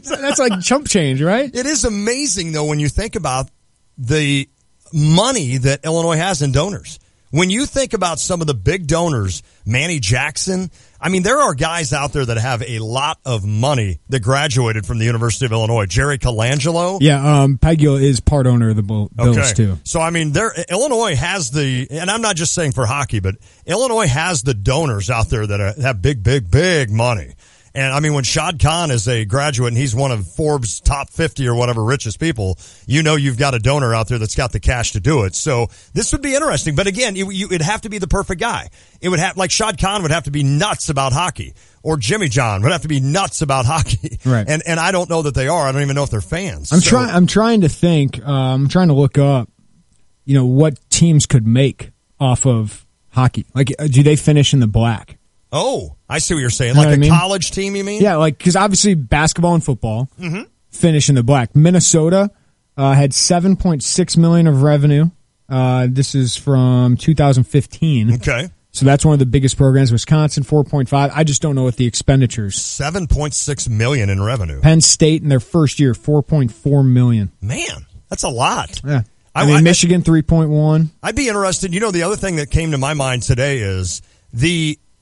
That's like chump change, right?
It is amazing, though, when you think about the money that Illinois has in donors. When you think about some of the big donors, Manny Jackson, I mean, there are guys out there that have a lot of money that graduated from the University of Illinois. Jerry Colangelo.
Yeah, Pegula is part owner of the Bills, too.
So, I mean, Illinois has and I'm not just saying for hockey, but Illinois has the donors out there that have big, big, big money. And, I mean, when Shad Khan is a graduate and he's one of Forbes' top 50 or whatever richest people, you've got a donor out there that's got the cash to do it. So this would be interesting. But, again, it'd have to be the perfect guy. It would have, like Shad Khan would have to be nuts about hockey. Or Jimmy John would have to be nuts about hockey.
Right.
And I don't know that they are. I don't even know if they're fans.
I'm trying to think. I'm trying to look up, what teams could make off of hockey. Like, do they finish in the black?
Oh, I see what you're saying. Like a college team, you mean?
Yeah, because obviously basketball and football finish in the black. Minnesota had $7.6 million of revenue. This is from 2015.
Okay.
So that's one of the biggest programs. Wisconsin, 4.5. I just don't know what the expenditures.
$7.6 million in revenue.
Penn State in their first year, $4.4 million.
Man, that's a lot.
Yeah. I mean, Michigan, 3.1.
I'd be interested. The other thing that came to my mind today is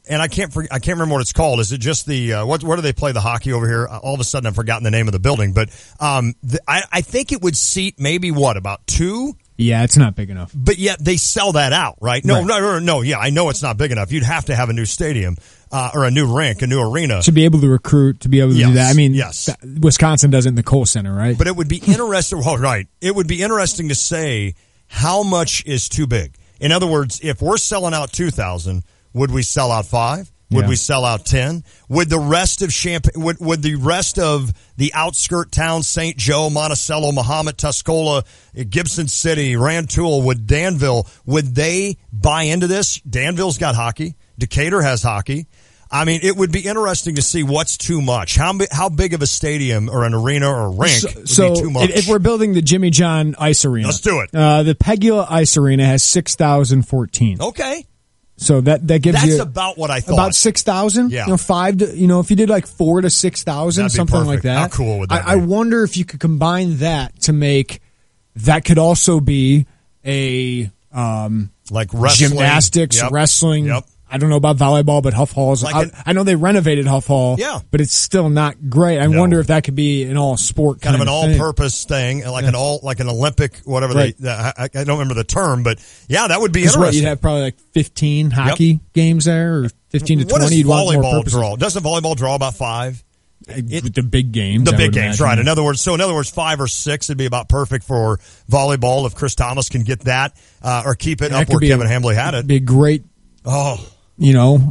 and I can't remember what it's called. Is it just where do they play the hockey over here? All of a sudden, I've forgotten the name of the building. But I think it would seat maybe about 2.
Yeah, it's not big enough.
But yet they sell that out, right? No. Yeah, I know it's not big enough. You'd have to have a new stadium or a new rink, a new arena
to be able to recruit, to be able to do that. I mean,
yes.
Wisconsin does it in the Kohl Center, right?
But it would be interesting. Oh, right. It would be interesting to say how much is too big. In other words, if we're selling out 2,000. Would we sell out 5? Would we sell out 10? Would the rest of would the rest of the outskirt towns, St. Joe, Monticello, Mahomet, Tuscola, Gibson City, Rantoul, Danville, would they buy into this? Danville's got hockey. Decatur has hockey. I mean, it would be interesting to see what's too much. How big of a stadium or an arena or a rink would be too much?
If we're building the Jimmy John Ice Arena.
Let's do it.
The Pegula Ice Arena has 6,014.
Okay.
So that gives you.
That's about what I thought.
About 6,000.
Yeah.
5 to, if you did like 4 to 6,000, something
perfect.
like that.
How cool would that be?
I wonder if you could combine that to make that could also be a
like wrestling,
gymnastics, wrestling.
Yep.
I don't know about volleyball, but Huff Hall's. I know they renovated Huff Hall, but it's still not great. I wonder if that could be an all sport
kind of an
thing.
all-purpose thing, like an Olympic, whatever I don't remember the term, but yeah, that would be interesting.
You'd have probably like 15 hockey games there, or 15 to 20.
What does volleyball
draw?
Doesn't volleyball draw about 5?
The big games.
The big games, right. In other words, 5 or 6 would be about perfect for volleyball if Chris Thomas can get that or keep it up where Kevin Hambly had it.
It'd be a great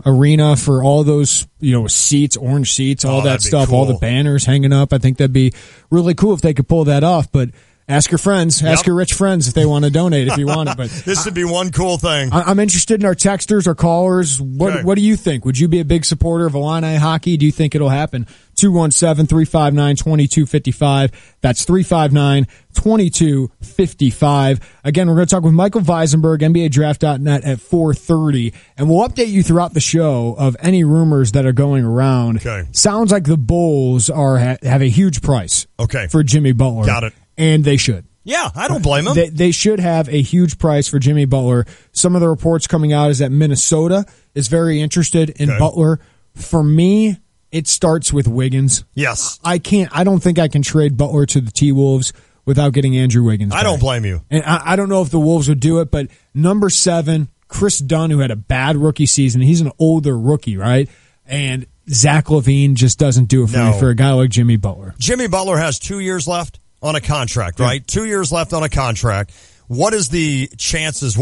arena for all those, seats, orange seats, all that stuff, all the banners hanging up. I think that'd be really cool if they could pull that off. But ask your friends, ask your rich friends if they want to donate if you want it. But
this would be one cool thing.
I'm interested in our texters, our callers. What do you think? Would you be a big supporter of Illini hockey? Do you think it'll happen? 217-359-2255. That's 359-2255. Again, we're going to talk with Michael Weisenberg, NBADraft.net at 4:30, and we'll update you throughout the show of any rumors that are going around.
Okay.
Sounds like the Bulls have a huge price for Jimmy Butler.
Got it.
And they should.
Yeah, I don't blame them.
They should have a huge price for Jimmy Butler. Some of the reports coming out is that Minnesota is very interested in Butler. For me, it starts with Wiggins.
Yes.
I don't think I can trade Butler to the T-Wolves without getting Andrew Wiggins back.
I don't blame you.
And I don't know if the Wolves would do it, but number 7, Chris Dunn, who had a bad rookie season, he's an older rookie, right? And Zach LaVine just doesn't do it for me for a guy like Jimmy Butler.
Jimmy Butler has 2 years left on a contract, right? 2 years left on a contract. What would the chances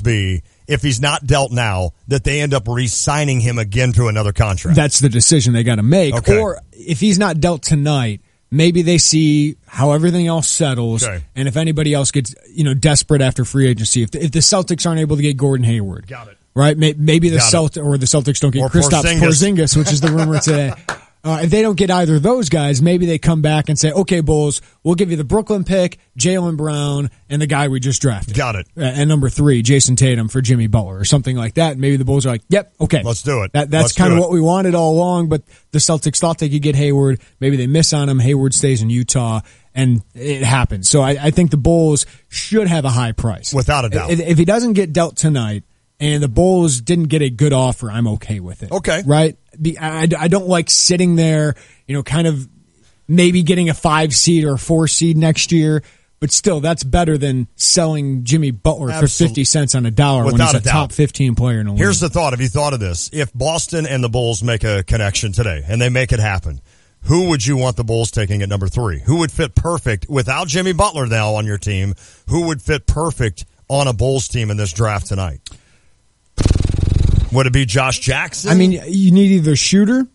be if he's not dealt now that they end up re-signing him again to another contract?
That's the decision they got to make.
Okay.
Or if he's not dealt tonight, maybe they see how everything else settles, and if anybody else gets desperate after free agency, if the Celtics aren't able to get Gordon Hayward,
got it.
Right? Maybe the Celtics don't get Kristaps Porzingis, which is the rumor today. If they don't get either of those guys, maybe they come back and say, okay, Bulls, we'll give you the Brooklyn pick, Jaylen Brown, and the guy we just drafted.
Got it.
And number 3, Jason Tatum for Jimmy Butler or something like that. And maybe the Bulls are like, yep, okay.
Let's do it.
That's kind of what we wanted all along, but the Celtics thought they could get Hayward. Maybe they miss on him. Hayward stays in Utah, and it happens. So I think the Bulls should have a high price.
Without a doubt.
If he doesn't get dealt tonight, and the Bulls didn't get a good offer, I'm okay with it.
Okay.
Right? I don't like sitting there, kind of maybe getting a 5 seed or a 4 seed next year, but still, that's better than selling Jimmy Butler for 50 cents on a dollar when he's a top 15 player in the league.
Here's the thought. Have you thought of this? If Boston and the Bulls make a connection today and they make it happen, who would you want the Bulls taking at number 3? Who would fit perfect without Jimmy Butler now on your team? Who would fit perfect on a Bulls team in this draft tonight? Would it be Josh Jackson?
I mean, you need either a shooter.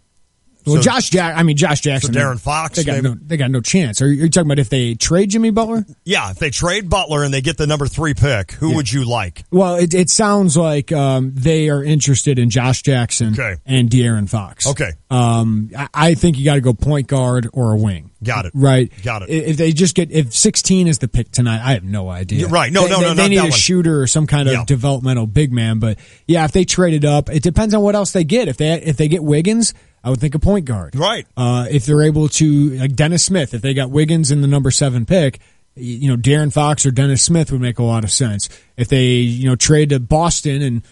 Well, Josh Jackson.
So Darren Fox.
They got no chance. Are you talking about if they trade Jimmy Butler?
Yeah, if they trade Butler and they get the number 3 pick, who would you like?
Well, it sounds like they are interested in Josh Jackson and De'Aaron Fox.
Okay.
I think you got to go point guard or a wing.
Got it.
Right.
Got it.
If 16 is the pick tonight, I have no idea.
Right. No,
they need
a
shooter or some kind of developmental big man. But yeah, if they trade it up, it depends on what else they get. If they get Wiggins, I would think a point guard.
Right.
If they're able to, like Dennis Smith, if they got Wiggins in the number 7 pick, De'Aaron Fox or Dennis Smith would make a lot of sense. If they, trade to Boston and,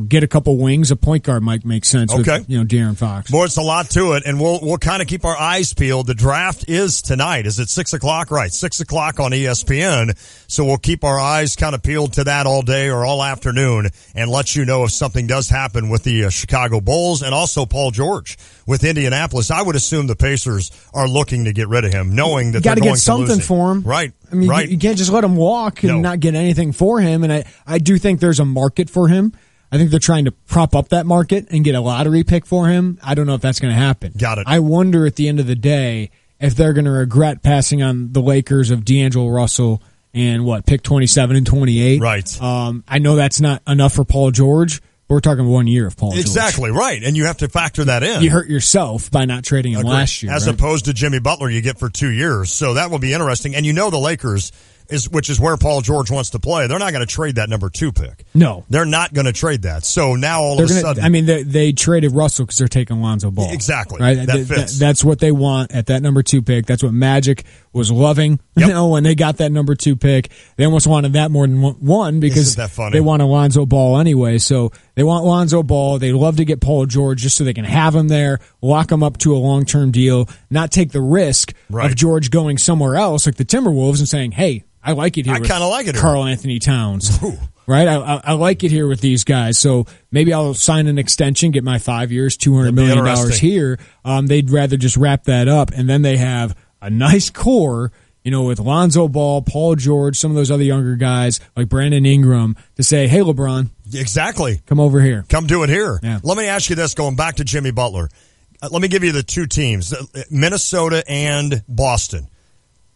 get a couple wings, a point guard might make sense with, De'Aaron Fox.
Boy, it's a lot to it, and we'll kind of keep our eyes peeled. The draft is tonight. Is it 6:00? Right, 6:00 on ESPN. So we'll keep our eyes kind of peeled to that all day or all afternoon and let you know if something does happen with the Chicago Bulls and also Paul George with Indianapolis. I would assume the Pacers are looking to get rid of him, knowing that they're going to lose him.
You got to get something for him.
Right.
I mean, you can't just let him walk and not get anything for him. And I do think there's a market for him. I think they're trying to prop up that market and get a lottery pick for him. I don't know if that's going to happen.
Got it.
I wonder at the end of the day if they're going to regret passing on the Lakers of D'Angelo Russell and pick 27 and 28.
Right.
I know that's not enough for Paul George. But we're talking 1 year of Paul George.
Exactly, right. And you have to factor that in.
You hurt yourself by not trading him last year.
As opposed to Jimmy Butler you get for 2 years. So that will be interesting. And the Lakers, which is where Paul George wants to play, they're not going to trade that number 2 pick.
No.
They're not going to trade that. So now all of a sudden.
I mean, they traded Russell because they're taking Lonzo Ball.
Exactly.
Right?
That fits.
That's what they want at that number 2 pick. That's what Magic was loving, when they got that number 2 pick. They almost wanted that more than one because they want a Lonzo Ball anyway. So they want Lonzo Ball. They love to get Paul George just so they can have him there, lock him up to a long-term deal, not take the risk of George going somewhere else like the Timberwolves and saying, hey, I like it here.
I kind of like it here.
Karl Anthony Towns. Right? I like it here with these guys. So maybe I'll sign an extension, get my 5 years, $200 million here. They'd rather just wrap that up. And then they have a nice core, with Lonzo Ball, Paul George, some of those other younger guys like Brandon Ingram to say, hey, LeBron.
Exactly.
Come over here.
Come do it here.
Yeah.
Let me ask you this, going back to Jimmy Butler. Let me give you the 2 teams, Minnesota and Boston.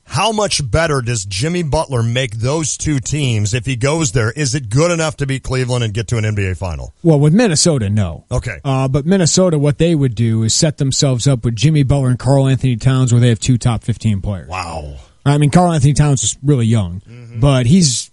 How much better does Jimmy Butler make those two teams if he goes there? Is it good enough to beat Cleveland and get to an NBA final?
Well, with Minnesota, no.
Okay.
But Minnesota, what they would do is set themselves up with Jimmy Butler and Karl Anthony Towns, where they have 2 top 15 players.
Wow.
I mean, Karl Anthony Towns is really young, but he's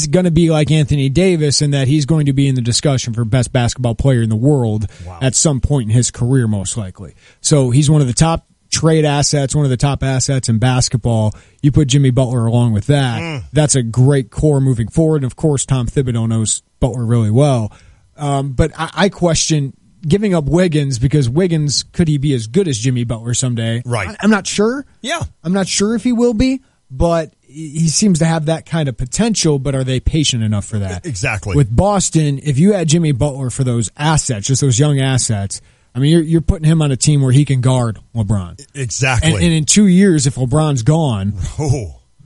going to be like Anthony Davis in that he's going to be in the discussion for best basketball player in the world at some point in his career, most likely. So he's one of the top trade assets, one of the top assets in basketball. You put Jimmy Butler along with that. That's a great core moving forward. And of course, Tom Thibodeau knows Butler really well. But I question giving up Wiggins, because Wiggins, could he be as good as Jimmy Butler someday?
Right.
I'm not sure.
Yeah.
I'm not sure if he will be, but he seems to have that kind of potential, but are they patient enough for that?
Exactly.
With Boston, if you had Jimmy Butler for those assets, just those young assets, I mean, you're putting him on a team where he can guard LeBron.
Exactly.
And in 2 years, if LeBron's gone,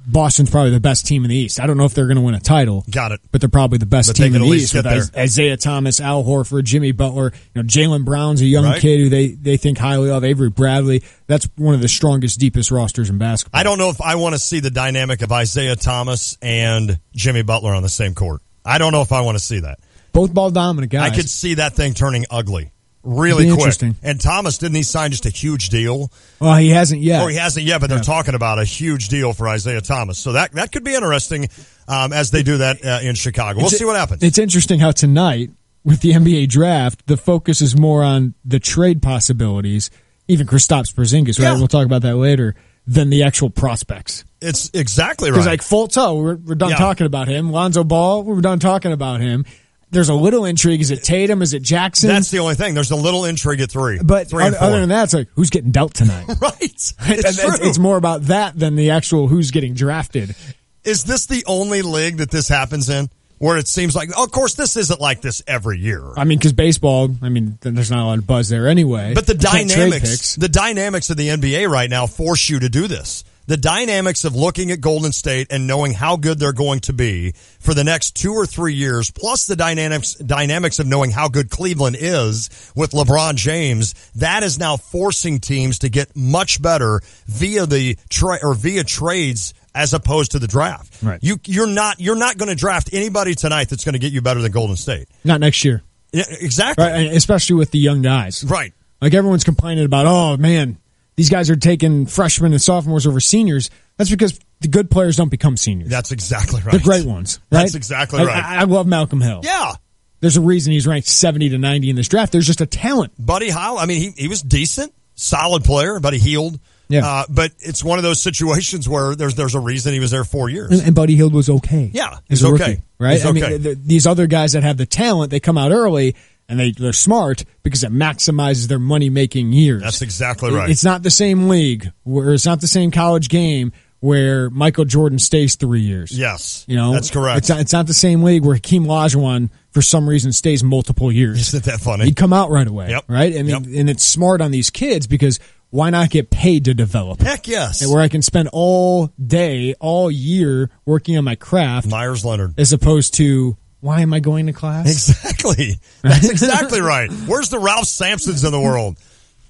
Boston's probably the best team in the East. I don't know if they're going to win a title.
Got it.
But they're probably the best team in the East with
there.
Isaiah Thomas, Al Horford, Jimmy Butler. Jalen Brown's a young kid who they think highly of. Avery Bradley. That's one of the strongest, deepest rosters in basketball.
I don't know if I want to see the dynamic of Isaiah Thomas and Jimmy Butler on the same court. I don't know if I want to see that.
Both ball dominant guys.
I could see that thing turning ugly really quick.
Interesting.
And Thomas, didn't he sign just a huge deal?
Well, he hasn't yet.
Or he hasn't yet, but they're talking about a huge deal for Isaiah Thomas. So that could be interesting as they do that in Chicago. We'll see what happens.
It's interesting how tonight, with the NBA draft, the focus is more on the trade possibilities, even Kristaps Porzingis, right? We'll talk about that later, than the actual prospects.
It's exactly right.
Because like Fultz, we're done talking about him. Lonzo Ball, we're done talking about him. There's a little intrigue. Is it Tatum? Is it Jackson?
That's the only thing. There's a little intrigue at 3.
But
3 and 4.
Other than that, it's like, who's getting dealt tonight?
Right.
It's more about that than the actual who's getting drafted.
Is this the only league that this happens in? Where it seems like, of course, this isn't like this every year.
I mean, because baseball, there's not a lot of buzz there anyway.
But the dynamics of the NBA right now force you to do this. The dynamics of looking at Golden State and knowing how good they're going to be for the next 2 or 3 years, plus the dynamics of knowing how good Cleveland is with LeBron James, that is now forcing teams to get much better via via trades as opposed to the draft.
Right.
You're not going to draft anybody tonight that's going to get you better than Golden State.
Not next year.
Yeah, exactly.
Right, especially with the young guys.
Right.
Like everyone's complaining about, oh man, these guys are taking freshmen and sophomores over seniors. That's because the good players don't become seniors.
That's exactly right.
The great ones, right?
That's exactly right.
I love Malcolm Hill.
Yeah.
There's a reason he's ranked 70 to 90 in this draft. There's just a talent.
Buddy Hield, he was decent, solid player, but he healed.
Yeah.
But it's one of those situations where there's a reason he was there 4 years.
And Buddy Hield was okay.
Yeah,
he's
okay.
Rookie, right?
He's okay.
These other guys that have the talent, they come out early. And they're smart because it maximizes their money-making years.
That's exactly right.
It's not the same league, where it's not the same college game where Michael Jordan stays 3 years.
Yes, that's correct.
It's not the same league where Hakeem Olajuwon, for some reason, stays multiple years.
Isn't that funny?
He'd come out right away,
yep.
right? And it's smart on these kids because why not get paid to develop?
Heck yes.
And where I can spend all day, all year working on my craft.
Myers Leonard.
As opposed to, why am I going to class?
Exactly. That's exactly right. Where's the Ralph Sampsons in the world?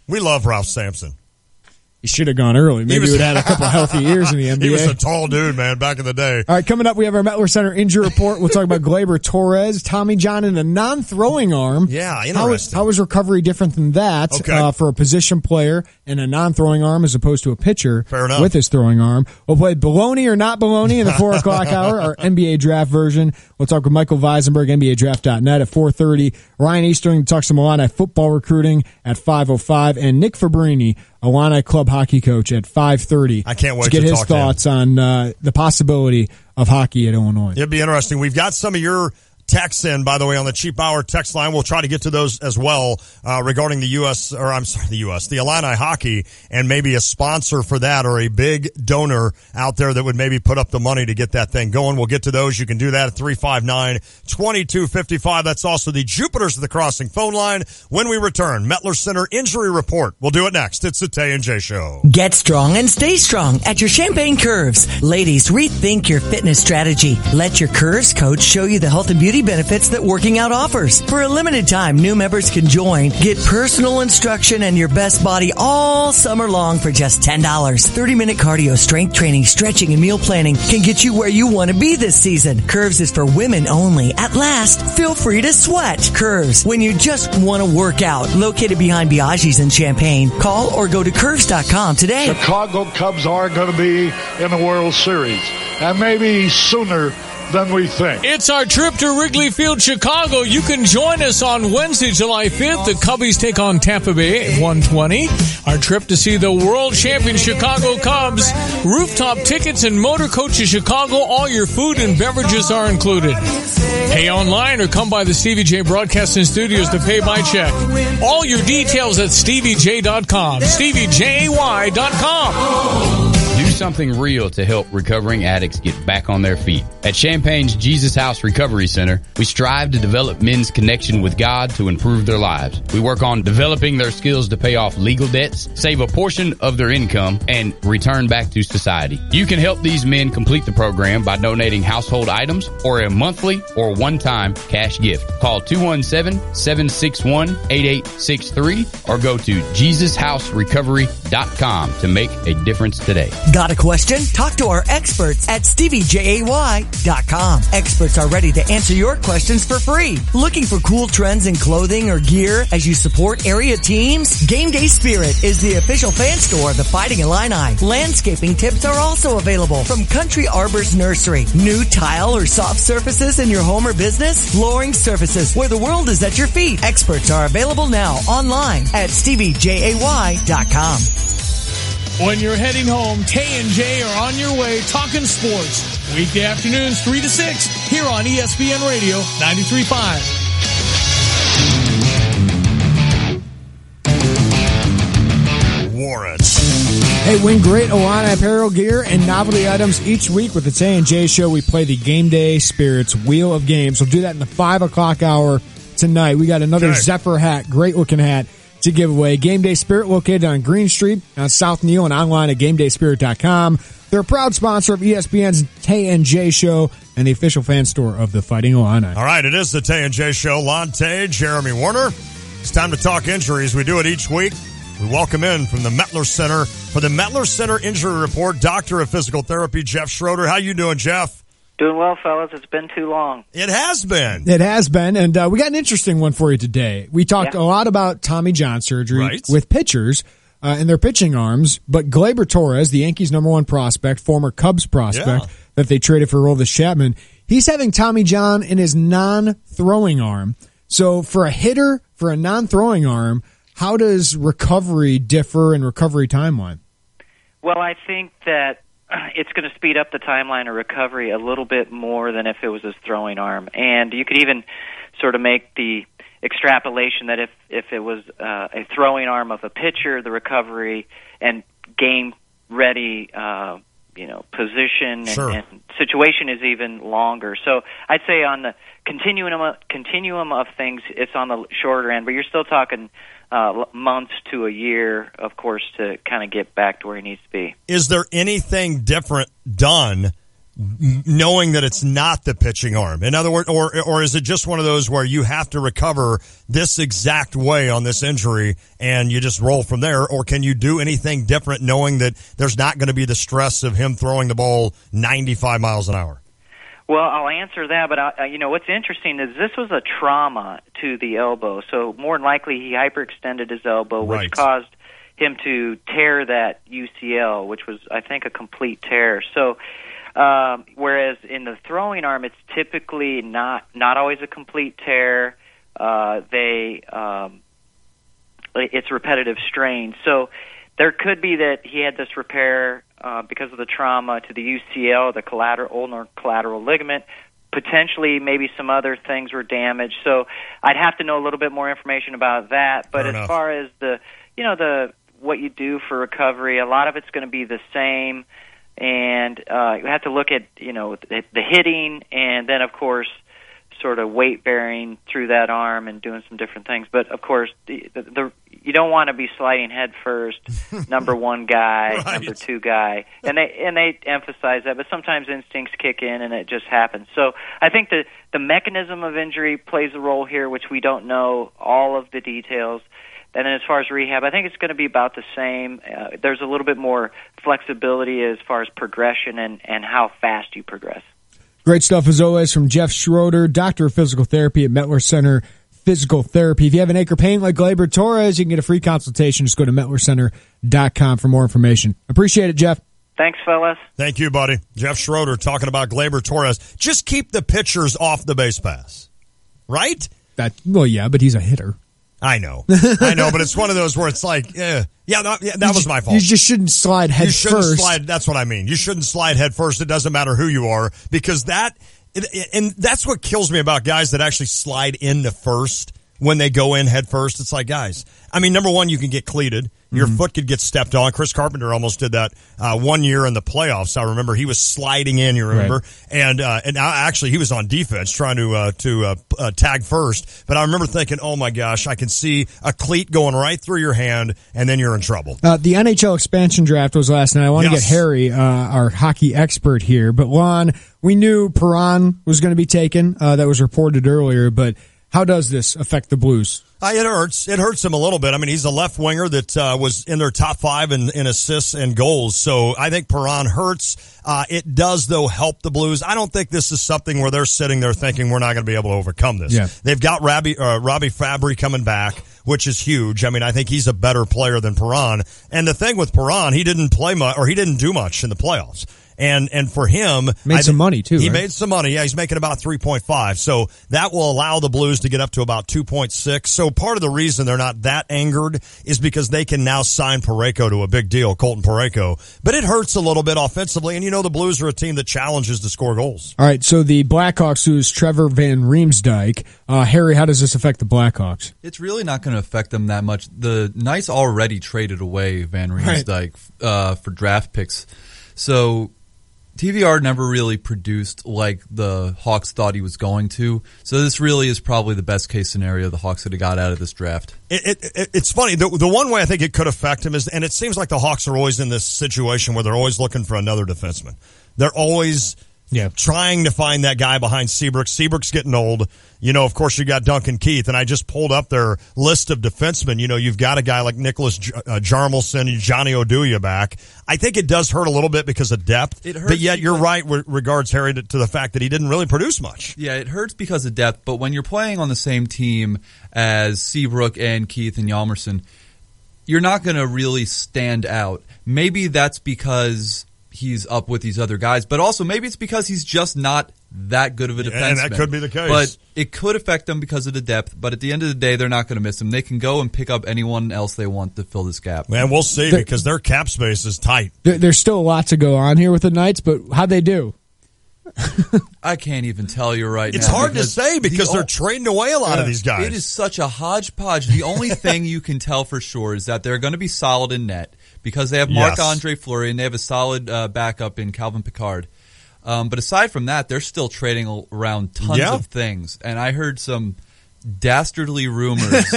We love Ralph Sampson.
He should have gone early. Maybe he would have had a couple healthy years in the NBA.
He was a tall dude, man, back in the day.
All right, coming up, we have our Mettler Center injury report. We'll talk about Gleyber Torres, Tommy John, and a non-throwing arm.
Yeah, interesting.
How is recovery different than that for a position player and a non-throwing arm as opposed to a pitcher with his throwing arm? We'll play baloney or not baloney in the 4 o'clock hour, our NBA draft version. We'll talk with Michael Weisenberg, NBADraft.net at 4:30. Ryan Easterling talks some Illini football recruiting at 5:05, and Nick Fabrini, Illini club hockey coach, at 5:30.
I can't wait to
get his
talk to
thoughts on the possibility of hockey at Illinois.
It'd be interesting. We've got some of your texts in, by the way, on the Cheap Hour text line. We'll try to get to those as well regarding the Illini hockey, and maybe a sponsor for that or a big donor out there that would maybe put up the money to get that thing going. We'll get to those. You can do that at 359-2255. That's also the Jupiters of the Crossing phone line. When we return, Mettler Center injury report. We'll do it next. It's the Tay and J Show.
Get strong and stay strong at your Champagne Curves. Ladies, rethink your fitness strategy. Let your Curves coach show you the health and beauty safety benefits that working out offers. For a limited time, new members can join, get personal instruction and your best body all summer long for just $10. 30-minute cardio, strength training, stretching, and meal planning can get you where you want to be this season. Curves is for women only. At last, feel free to sweat. Curves, when you just want to work out. Located behind Biaggi's in Champaign. Call or go to curves.com today.
Chicago Cubs are going to be in the World Series, and maybe sooner than we think.
It's our trip to Wrigley Field, Chicago. You can join us on Wednesday, July 5th. The Cubbies take on Tampa Bay at 1:20. Our trip to see the world champion Chicago Cubs. Rooftop tickets and motor coach to Chicago. All your food and beverages are included. Pay online or come by the Stevie J Broadcasting Studios to pay by check. All your details at StevieJ.com. StevieJay.com.
Do something real to help recovering addicts get back on their feet. At Champagne's Jesus House Recovery Center, we strive to develop men's connection with God to improve their lives. We work on developing their skills to pay off legal debts, save a portion of their income, and return back to society. You can help these men complete the program by donating household items or a monthly or one-time cash gift. Call 217-761-8863 or go to JesusHouseRecovery.com to make a difference today.
Got a question? Talk to our experts at StevieJay.com. Experts are ready to answer your questions for free. Looking for cool trends in clothing or gear as you support area teams? Game Day Spirit is the official fan store of the Fighting Illini. Landscaping tips are also available from Country Arbor's Nursery. New tile or soft surfaces in your home or business? Flooring Surfaces, where the world is at your feet. Experts are available now online at StevieJay.com.
When you're heading home, Tay and J are on your way talking sports. Weekday afternoons 3 to 6 here on ESPN Radio 93.5.
Warren.
Hey, win great Illini apparel gear and novelty items each week with the Tay and J Show. We play the Game Day Spirits Wheel of Games. We'll do that in the 5 o'clock hour tonight. We got another Zephyr hat, great looking hat to give away. Game Day Spirit located on Green Street on South Neal and online at GameDaySpirit.com. They're a proud sponsor of ESPN's Tay and J Show and the official fan store of the Fighting Illini.
All right, it is the Tay and J Show. Lon Tay, Jeremy Warner. It's time to talk injuries. We do it each week. We welcome in from the Mettler Center for the Mettler Center Injury Report, Doctor of Physical Therapy, Jeff Schroeder. How you doing, Jeff?
Doing well, fellas. It's been too long.
It has been.
It has been, and we got an interesting one for you today. We talked a lot about Tommy John surgery with pitchers and their pitching arms, but Gleyber Torres, the Yankees' #1 prospect, former Cubs prospect that they traded for Aroldis Chapman, he's having Tommy John in his non-throwing arm. So for a hitter, for a non-throwing arm, how does recovery differ in recovery timeline?
Well, I think that it's going to speed up the timeline of recovery a little bit more than if it was his throwing arm. And you could even sort of make the extrapolation that if it was a throwing arm of a pitcher, the recovery and game-ready position and situation is even longer. So I'd say on the continuum of things, it's on the shorter end, but you're still talking months to a year, of course, to kind of get back to where he needs to be.
Is there anything different done knowing that it's not the pitching arm? In other words, or is it just one of those where you have to recover this exact way on this injury and you just roll from there? Or can you do anything different knowing that there's not going to be the stress of him throwing the ball 95 miles an hour?
Well, I'll answer that, but what's interesting is this was a trauma to the elbow, so more than likely he hyperextended his elbow, which caused him to tear that UCL, which was, I think, a complete tear. So, whereas in the throwing arm, it's typically not always a complete tear. It's repetitive strain. So there could be that he had this repair because of the trauma to the UCL, the ulnar collateral ligament. Potentially, maybe some other things were damaged. So I'd have to know a little bit more information about that. But as far as the what you do for recovery, a lot of it's going to be the same. And you have to look at the hitting, and then of course sort of weight bearing through that arm and doing some different things. But of course, you don't want to be sliding head first, number one guy,
Right.
number two guy, and they emphasize that. But sometimes instincts kick in, and it just happens. So I think the mechanism of injury plays a role here, which we don't know all of the details. And then as far as rehab, I think it's going to be about the same. There's a little bit more flexibility as far as progression and how fast you progress.
Great stuff as always from Jeff Schroeder, Doctor of Physical Therapy at Mettler Center Physical Therapy. If you have an ache or pain like Gleyber Torres, you can get a free consultation. Just go to MettlerCenter.com for more information. Appreciate it, Jeff.
Thanks, fellas.
Thank you, buddy. Jeff Schroeder talking about Gleyber Torres. Just keep the pitchers off the base pass, right?
Well, yeah, but he's a hitter.
I know, but it's one of those where it's like, that was my fault.
You just shouldn't slide head first.
That's what I mean. You shouldn't slide head first. It doesn't matter who you are, because and that's what kills me about guys that actually slide into first when they go in head first. It's like, guys, I mean, number one, you can get cleated. Your foot could get stepped on. Chris Carpenter almost did that 1 year in the playoffs. I remember he was sliding in. You remember, right. and actually he was on defense trying to tag first. But I remember thinking, oh my gosh, I can see a cleat going right through your hand, and then you're in trouble.
The NHL expansion draft was last night. I want to get Harry, our hockey expert here, but Juan, we knew Perron was going to be taken. That was reported earlier, but how does this affect the Blues?
It hurts. It hurts him a little bit. I mean, he's a left winger that was in their top 5 in assists and goals. So I think Perron hurts. It does, though, help the Blues. I don't think this is something where they're sitting there thinking we're not going to be able to overcome this. Yeah. They've got Robbie Fabry coming back, which is huge. I mean, I think he's a better player than Perron. And the thing with Perron, he didn't play much, or he didn't do much in the playoffs. And for him,
made some money too.
He
right?
made some money. Yeah, he's making about 3.5. So that will allow the Blues to get up to about 2.6. So part of the reason they're not that angered is because they can now sign Parayko to a big deal, Colton Parayko. But it hurts a little bit offensively, and the Blues are a team that challenges to score goals.
All right, so the Blackhawks lose Trevor Van Riemsdyk. Harry, how does this affect the Blackhawks?
It's really not going to affect them that much. The Knights already traded away Van Riemsdyk for draft picks. So TVR never really produced like the Hawks thought he was going to. So this really is probably the best case scenario the Hawks could have got out of this draft.
It's funny. The one way I think it could affect him is, and it seems like the Hawks are always in this situation where they're always looking for another defenseman. They're always trying to find that guy behind Seabrook. Seabrook's getting old. Of course, you got Duncan Keith, and I just pulled up their list of defensemen. You've got a guy like Nicholas Jarmelson, Johnny Oduya back. I think it does hurt a little bit because of depth, but yet you're right with regards, Harry, to the fact that he didn't really produce much.
Yeah, it hurts because of depth, but when you're playing on the same team as Seabrook and Keith and Hjalmarsson, you're not going to really stand out. Maybe that's because he's up with these other guys, but also maybe it's because he's just not that good of a defenseman.
And that could be the case.
But it could affect them because of the depth, but at the end of the day, they're not going to miss him. They can go and pick up anyone else they want to fill this gap.
Man, we'll see, because their cap space is tight.
There's still a lot to go on here with the Knights, but how'd they do?
I can't even tell you right now.
It's hard to say because they're trading away a lot of these guys.
It is such a hodgepodge. The only thing you can tell for sure is that they're going to be solid in net because they have Marc-Andre Fleury and they have a solid backup in Calvin Pickard. But aside from that, they're still trading around tons of things. And I heard some dastardly rumors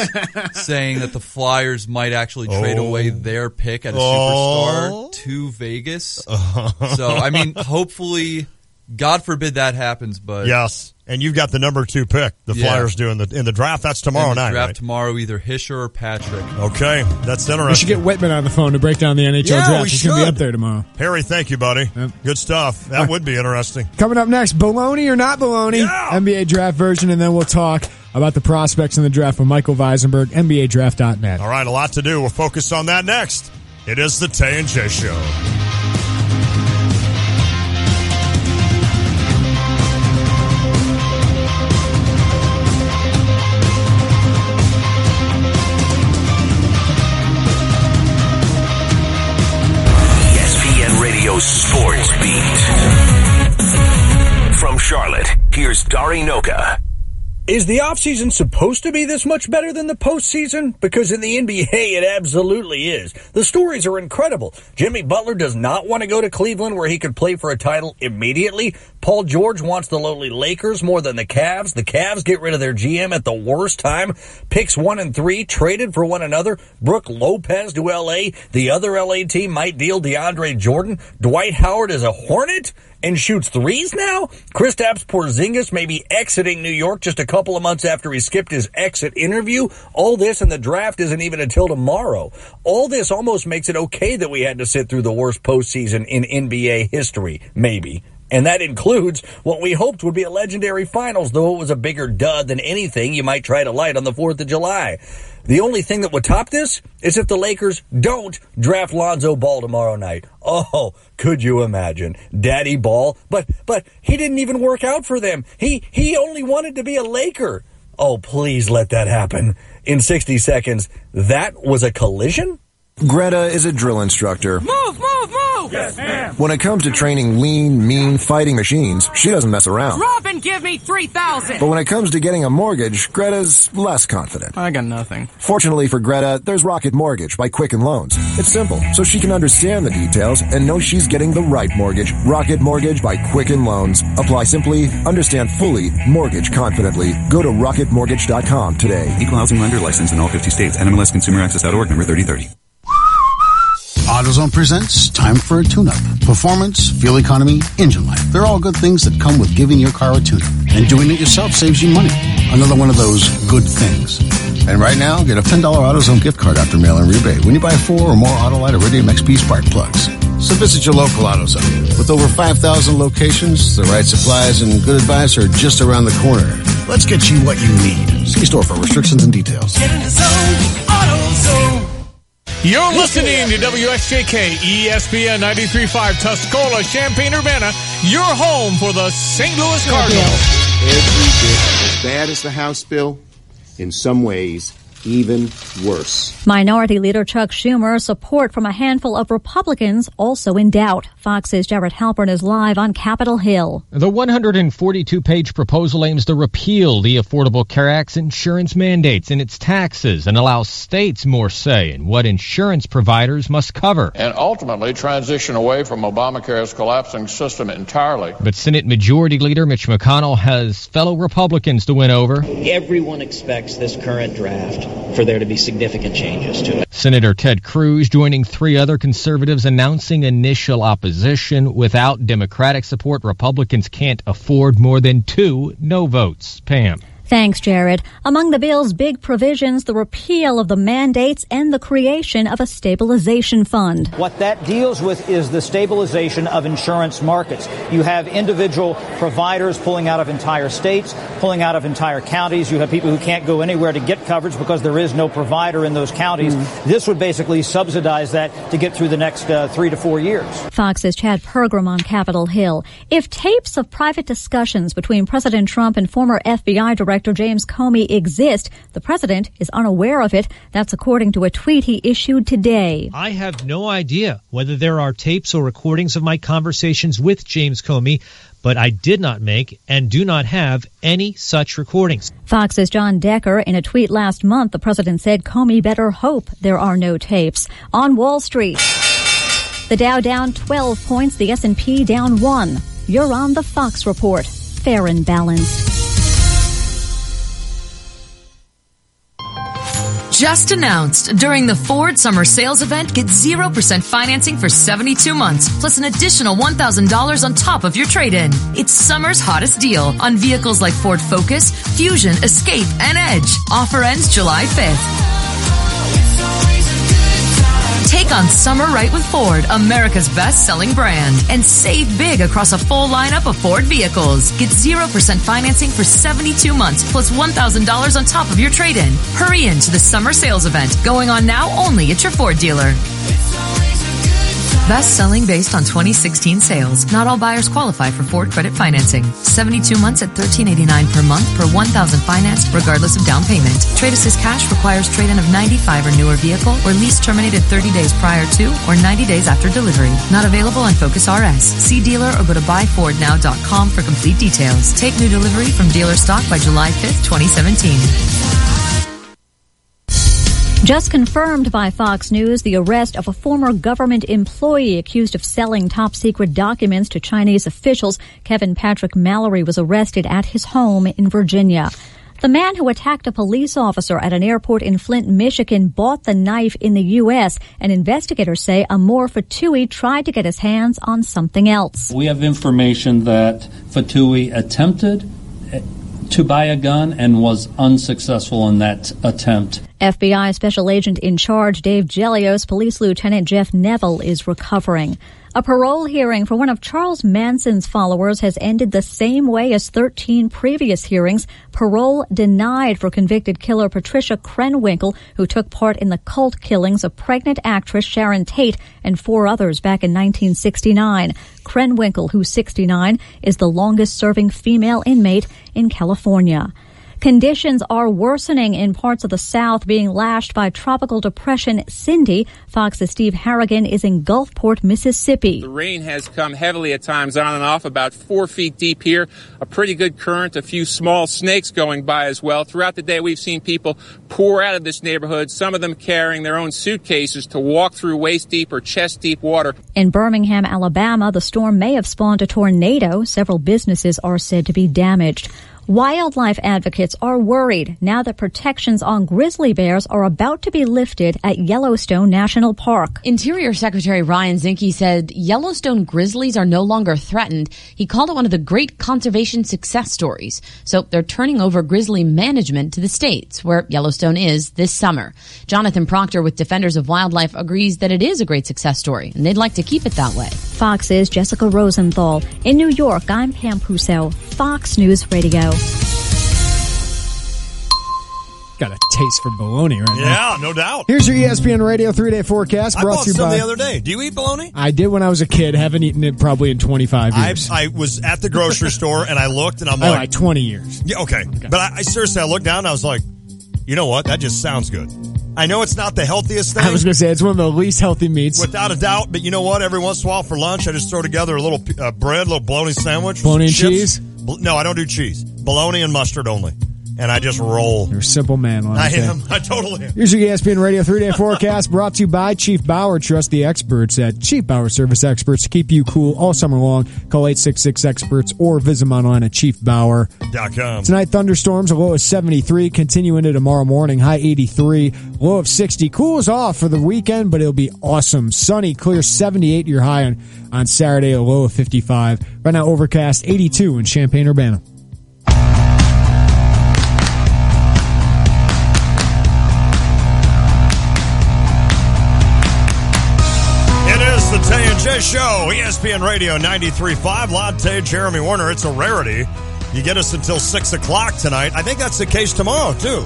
saying that the Flyers might actually trade away their pick at a superstar to Vegas. So, I mean, hopefully, God forbid that happens, but
yes. And you've got the number 2 pick. The Flyers do in the draft. That's tomorrow night.
Draft tomorrow, either Hischer or Patrick.
Okay, that's interesting.
We should get Whitman on the phone to break down the NHL draft. He's going to be up there tomorrow.
Harry, thank you, buddy. Yep. Good stuff. That would be interesting.
Coming up next, baloney or not baloney, NBA draft version, and then we'll talk about the prospects in the draft with Michael Weisenberg, NBADraft.net.
All right, a lot to do. We'll focus on that next. It is the Tay and J Show.
Sports Beat. From Charlotte, here's Dari Noka.
Is the offseason supposed to be this much better than the postseason? Because in the NBA, it absolutely is. The stories are incredible. Jimmy Butler does not want to go to Cleveland where he could play for a title immediately. Paul George wants the lowly Lakers more than the Cavs. The Cavs get rid of their GM at the worst time. Picks 1 and 3 traded for one another. Brooke Lopez to L.A. The other L.A. team might deal DeAndre Jordan. Dwight Howard is a Hornet and shoots threes now? Kristaps Porzingis may be exiting New York just a couple of months after he skipped his exit interview. All this, and the draft isn't even until tomorrow. All this almost makes it okay that we had to sit through the worst postseason in NBA history, maybe. And that includes what we hoped would be a legendary finals, though it was a bigger dud than anything you might try to light on the 4th of July. The only thing that would top this is if the Lakers don't draft Lonzo Ball tomorrow night. Oh, could you imagine? Daddy Ball. But he didn't even work out for them. He only wanted to be a Laker. Oh, please let that happen. In 60 seconds, that was a collision?
Greta is a drill instructor.
Move, move, move! Yes, ma'am.
When it comes to training lean, mean, fighting machines, she doesn't mess around.
Drop and give me $3,000.
But when it comes to getting a mortgage, Greta's less confident.
I got nothing.
Fortunately for Greta, there's Rocket Mortgage by Quicken Loans. It's simple, so she can understand the details and know she's getting the right mortgage. Rocket Mortgage by Quicken Loans. Apply simply, understand fully, mortgage confidently. Go to rocketmortgage.com today.
Equal housing lender license in all 50 states. NMLSconsumeraccess.org number 3030.
AutoZone presents Time for a Tune-Up. Performance, fuel economy, engine life. They're all good things that come with giving your car a tune-up. And doing it yourself saves you money. Another one of those good things. And right now, get a $10 AutoZone gift card after mail-in rebate when you buy 4 or more Autolite Iridium XP spark plugs. So visit your local AutoZone. With over 5,000 locations, the right supplies and good advice are just around the corner. Let's get you what you need. See store for restrictions and details.
Get in the zone, AutoZone.
You're listening to WSJK ESPN 93.5 Tuscola, Champaign-Urbana, your home for the St. Louis Cardinals.
Every bit as bad as the House bill, in some ways, even worse.
Minority Leader Chuck Schumer's support from a handful of Republicans also in doubt. Fox's Jared Halpern is live on Capitol Hill.
The 142-page proposal aims to repeal the Affordable Care Act's insurance mandates and its taxes and allow states more say in what insurance providers must cover.
And ultimately transition away from Obamacare's collapsing system entirely.
But Senate Majority Leader Mitch McConnell has fellow Republicans to win over.
Everyone expects this current draft for there to be significant changes to it.
Senator Ted Cruz joining 3 other conservatives announcing initial opposition. Without Democratic support, Republicans can't afford more than 2 no votes. Pam.
Thanks, Jared. Among the bill's big provisions, the repeal of the mandates and the creation of a stabilization fund.
What that deals with is the stabilization of insurance markets. You have individual providers pulling out of entire states, pulling out of entire counties. You have people who can't go anywhere to get coverage because there is no provider in those counties. This would basically subsidize that to get through the next 3 to 4 years.
Fox's Chad Pergram on Capitol Hill. If tapes of private discussions between President Trump and former FBI Director James Comey exist, the president is unaware of it. That's according to a tweet he issued today.
I have no idea whether there are tapes or recordings of my conversations with James Comey, but I did not make and do not have any such recordings.
Fox's John Decker. In a tweet last month, the president said Comey better hope there are no tapes. On Wall Street, the Dow down 12 points, the S&P down 1. You're on the Fox Report. Fair and balanced.
Just announced, during the Ford Summer Sales Event, get 0% financing for 72 months, plus an additional $1,000 on top of your trade-in. It's summer's hottest deal on vehicles like Ford Focus, Fusion, Escape, and Edge. Offer ends July 5th. Take on summer right with Ford, America's best-selling brand, and save big across a full lineup of Ford vehicles. Get 0% financing for 72 months, plus $1,000 on top of your trade-in. Hurry into the summer sales event, going on now only at your Ford dealer. Best-selling based on 2016 sales. Not all buyers qualify for Ford credit financing. 72 months at $1,389 per month per $1,000 financed, regardless of down payment. Trade assist cash requires trade-in of 95 or newer vehicle, or lease terminated 30 days prior to or 90 days after delivery. Not available on Focus RS. See dealer or go to buyfordnow.com for complete details. Take new delivery from dealer stock by July 5th, 2017.
Just confirmed by Fox News, the arrest of a former government employee accused of selling top-secret documents to Chinese officials. Kevin Patrick Mallory was arrested at his home in Virginia. The man who attacked a police officer at an airport in Flint, Michigan, bought the knife in the U.S., and investigators say Amor Fatui tried to get his hands on something else.
We have information that Fatui attempted to buy a gun and was unsuccessful in that attempt.
FBI Special Agent in Charge Dave Gelios, Police Lieutenant Jeff Neville is recovering. A parole hearing for one of Charles Manson's followers has ended the same way as 13 previous hearings. Parole denied for convicted killer Patricia Krenwinkel, who took part in the cult killings of pregnant actress Sharon Tate and 4 others back in 1969. Krenwinkel, who's 69, is the longest-serving female inmate in California. Conditions are worsening in parts of the South, being lashed by tropical depression Cindy. Fox's Steve Harrigan is in Gulfport, Mississippi.
The rain has come heavily at times on and off, about 4 feet deep here. A pretty good current, a few small snakes going by as well. Throughout the day, we've seen people pour out of this neighborhood, some of them carrying their own suitcases to walk through waist-deep or chest-deep water.
In Birmingham, Alabama, the storm may have spawned a tornado. Several businesses are said to be damaged. Wildlife advocates are worried now that protections on grizzly bears are about to be lifted at Yellowstone National Park.
Interior Secretary Ryan Zinke said Yellowstone grizzlies are no longer threatened. He called it one of the great conservation success stories. So they're turning over grizzly management to the states, where Yellowstone is this summer. Jonathan Proctor with Defenders of Wildlife agrees that it is a great success story, and they'd like to keep it that way.
Fox's Jessica Rosenthal. In New York, I'm Pam Puso, Fox News Radio.
Got a taste for bologna right now.
Yeah, no doubt.
Here's your ESPN Radio 3-day forecast
I
brought
bought
to you
some
by...
the other day. Do you eat bologna?
I did when I was a kid. Haven't eaten it probably in 25 years.
I was at the grocery store and I looked and I'm like...
20 years.
Yeah, okay. But I seriously, I looked down and I was like, you know what? That just sounds good. I know it's not the healthiest thing.
I was going to say, it's one of the least healthy meats.
Without a doubt. But you know what? Every once in a while for lunch, I just throw together a little bread, a little bologna sandwich.
Bologna and cheese?
No, I don't do cheese. Bologna and mustard only. And I just roll.
You're a simple man, Lon.
I am. I totally am.
Here's your ESPN Radio 3-day forecast brought to you by Chief Bauer. Trust the experts at Chief Bauer Service Experts to keep you cool all summer long. Call 866-EXPERTS or visit them online at chiefbauer.com. Tonight, thunderstorms, a low of 73. Continue into tomorrow morning, high 83. Low of 60. Cools off for the weekend, but it'll be awesome. Sunny, clear 78 your high on Saturday, a low of 55. Right now, overcast 82 in Champaign-Urbana.
The Tay and J Show, ESPN Radio 93.5. Latte, Jeremy Warner. It's a rarity. You get us until 6 o'clock tonight. I think that's the case tomorrow, too.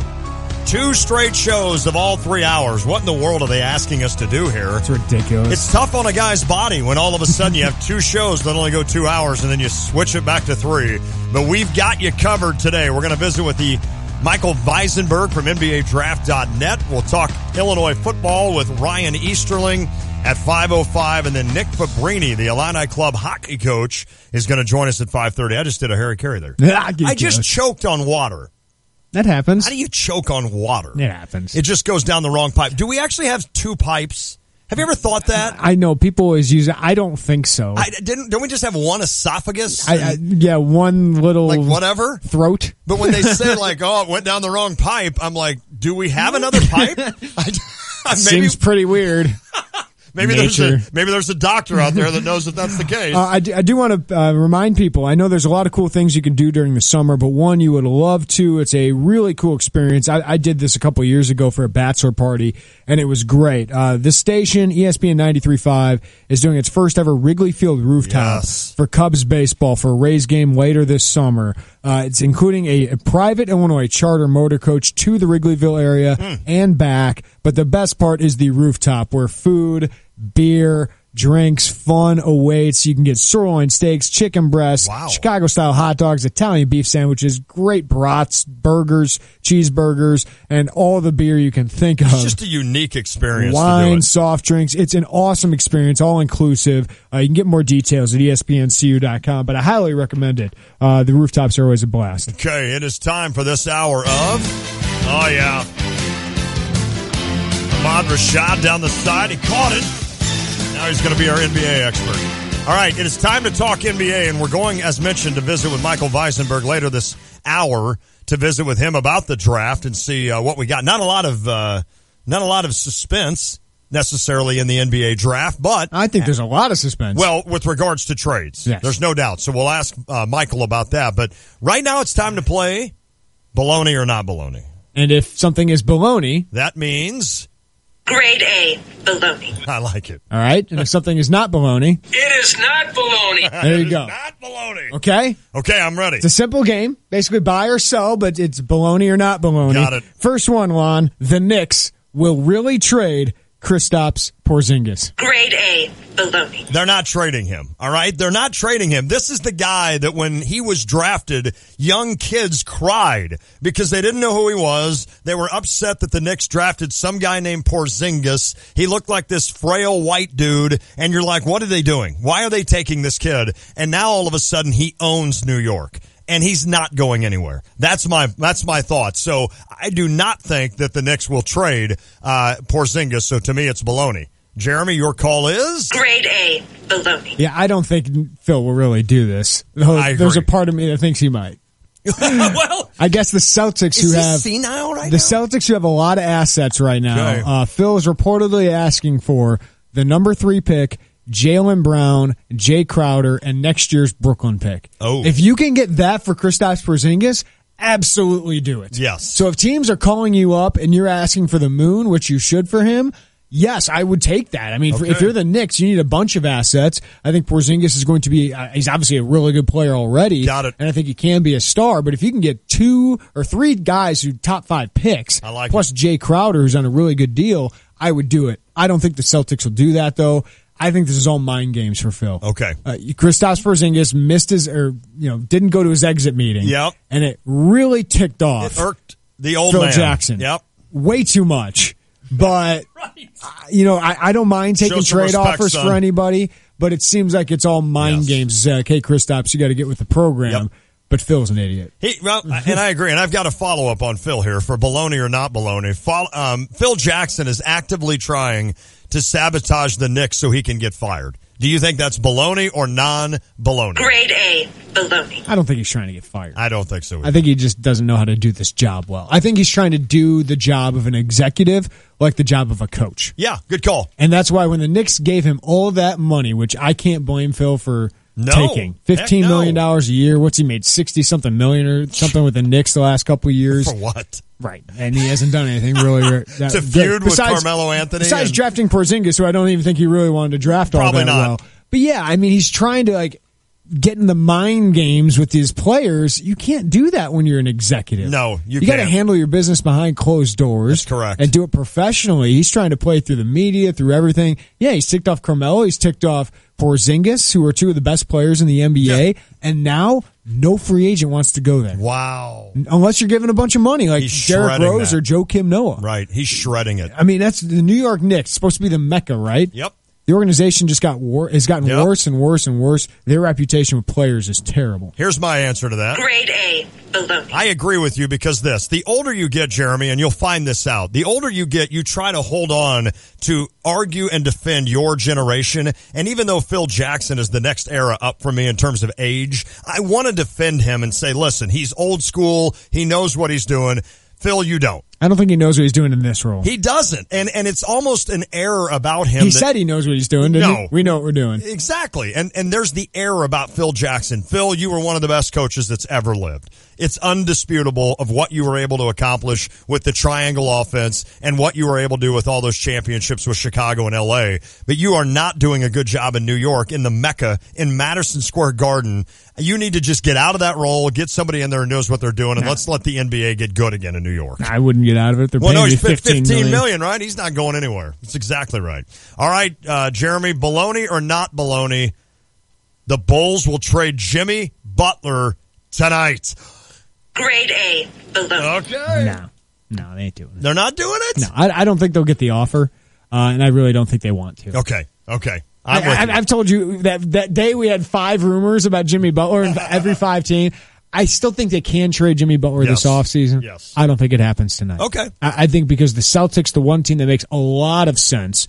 2 straight shows of all 3 hours. What in the world are they asking us to do here?
It's ridiculous.
It's tough on a guy's body when all of a sudden you have 2 shows that only go 2 hours and then you switch it back to 3. But we've got you covered today. We're going to visit with the Michael Weisenberg from NBADraft.net. We'll talk Illinois football with Ryan Easterling at 5:05, and then Nick Fabrini, the Illini Club hockey coach, is going to join us at 5:30. I just did a Harry Carey there. I just choked on water.
That happens.
How do you choke on water?
It happens.
It just goes down the wrong pipe. Do we actually have 2 pipes? Have you ever thought that?
I know people always use it. I don't think so.
Don't we just have one esophagus?
Yeah, one little
like whatever
throat.
But when they say like, "Oh, it went down the wrong pipe," I'm like, "Do we have another pipe?"
Seems pretty weird.
Maybe there's a doctor out there that knows that that's the case.
I do want to remind people, I know there's a lot of cool things you can do during the summer, but one you would love to. It's a really cool experience. I did this a couple of years ago for a bachelor party, and it was great. This station, ESPN 93.5, is doing its first ever Wrigley Field rooftop for Cubs baseball for a Rays game later this summer. It's including a private Illinois charter motor coach to the Wrigleyville area and back. But the best part is the rooftop where food, beer, drinks, fun awaits. You can get sirloin steaks, chicken breasts, Chicago-style hot dogs, Italian beef sandwiches, great brats, burgers, cheeseburgers, and all the beer you can think of.
It's just a unique experience.
Wine, soft drinks. It's an awesome experience, all-inclusive. You can get more details at ESPNCU.com, but I highly recommend it. The rooftops are always a blast.
Okay, it is time for this hour of... Oh, yeah. Ahmad Rashad down the side. He caught it. Now he's going to be our NBA expert. All right, it is time to talk NBA, and we're going, as mentioned, to visit with Michael Weisenberg later this hour to visit with him about the draft and see what we got. Not a lot of suspense necessarily in the NBA draft, but
I think there's a lot of suspense.
Well, with regards to trades,
yes.
There's no doubt. So we'll ask Michael about that. But right now, it's time to play baloney or not baloney.
And if something is baloney,
that means
grade A baloney.
I like it.
All right. And if something is not baloney,
it is not baloney.
There you go.
Not baloney.
Okay.
Okay, I'm ready.
It's a simple game. Basically, buy or sell, but it's baloney or not baloney.
Got it.
First one, Lon. The Knicks will really trade Kristaps Porzingis.
Grade A baloney.
They're not trading him, all right? They're not trading him. This is the guy that when he was drafted, young kids cried because they didn't know who he was. They were upset that the Knicks drafted some guy named Porzingis. He looked like this frail white dude, and you're like, what are they doing? Why are they taking this kid? And now all of a sudden he owns New York. And he's not going anywhere. That's my thought. So I do not think that the Knicks will trade Porzingis. So to me, it's baloney. Jeremy, your call is
grade A baloney.
Yeah, I don't think Phil will really do this. There's a part of me that thinks he might.
Well,
I guess the Celtics who have
senile right
the
now?
Celtics who have a lot of assets right now.
Okay.
Phil is reportedly asking for the number 3 pick, Jaylen Brown, Jay Crowder, and next year's Brooklyn pick.
Oh.
If you can get that for Kristaps Porzingis, absolutely do it.
Yes.
So if teams are calling you up and you're asking for the moon, which you should for him, yes, I would take that. I mean, if you're the Knicks, you need a bunch of assets. I think Porzingis is going to be, he's obviously a really good player already.
Got it.
And I think he can be a star. But if you can get 2 or 3 guys who top 5 picks, plus Jay Crowder, who's on a really good deal, I would do it. I don't think the Celtics will do that, though. I think this is all mind games for Phil.
Okay.
Kristaps Porzingis missed didn't go to his exit meeting.
Yep.
And it really ticked off.
It irked the old
Phil
man.
Jackson.
Yep.
Way too much. But, I don't mind taking trade offers for anybody, but it seems like it's all mind games. Okay, Kristaps, you got to get with the program.
Yep.
But Phil's an idiot.
And I agree. And I've got a follow-up on Phil here for baloney or not baloney. Phil Jackson is actively trying to sabotage the Knicks so he can get fired. Do you think that's baloney or non-baloney?
Grade A baloney.
I don't think he's trying to get fired.
I don't think so either.
I think he just doesn't know how to do this job well. I think he's trying to do the job of an executive like the job of a coach.
Yeah, good call.
And that's why when the Knicks gave him all that money, which I can't blame Phil for taking, $15 million a year. What's he made? 60-something million or something with the Knicks the last couple of years.
For what?
Right. And he hasn't done anything really.
To feud with Carmelo Anthony?
Besides drafting Porzingis, who I don't even think he really wanted to draft all that well. But yeah, I mean, he's trying to get in the mind games with these players. You can't do that when you're an executive.
No, you
got to handle your business behind closed doors.
That's correct.
And do it professionally. He's trying to play through the media, through everything. Yeah, he's ticked off Carmelo. He's ticked off Porzingis, who are 2 of the best players in the NBA. Yeah. And now no free agent wants to go there.
Wow.
Unless you're giving a bunch of money like Derrick Rose or Joakim Noah.
Right. He's shredding it.
I mean, that's the New York Knicks. Supposed to be the Mecca, right?
Yep.
The organization just has gotten worse and worse and worse. Their reputation with players is terrible.
Here's my answer to that.
Grade A baloney.
I agree with you because the older you get, Jeremy, and you'll find this out, the older you get, you try to hold on to argue and defend your generation. And even though Phil Jackson is the next era up for me in terms of age, I want to defend him and say, listen, he's old school. He knows what he's doing. Phil, you don't.
I don't think he knows what he's doing in this role.
He doesn't. And it's almost an error about him.
He said he knows what he's doing, didn't he? We know what we're doing.
Exactly. And there's the error about Phil Jackson. Phil, you were one of the best coaches that's ever lived. It's undisputable of what you were able to accomplish with the triangle offense and what you were able to do with all those championships with Chicago and L.A. But you are not doing a good job in New York, in the Mecca, in Madison Square Garden. You need to just get out of that role, get somebody in there who knows what they're doing, and let's let the NBA get good again in New York.
I wouldn't get out of it. They're paying me $15
million, right? He's not going anywhere. That's exactly right. All right, Jeremy, baloney or not baloney, the Bulls will trade Jimmy Butler tonight.
Grade A baloney.
Okay.
No, they ain't doing it.
They're not doing it?
No, I don't think they'll get the offer, and I really don't think they want to.
Okay.
I've told you that day we had 5 rumors about Jimmy Butler in every 5 team. I still think they can trade Jimmy Butler this offseason.
Yes.
I don't think it happens tonight.
Okay.
I think because the Celtics, the one team that makes a lot of sense,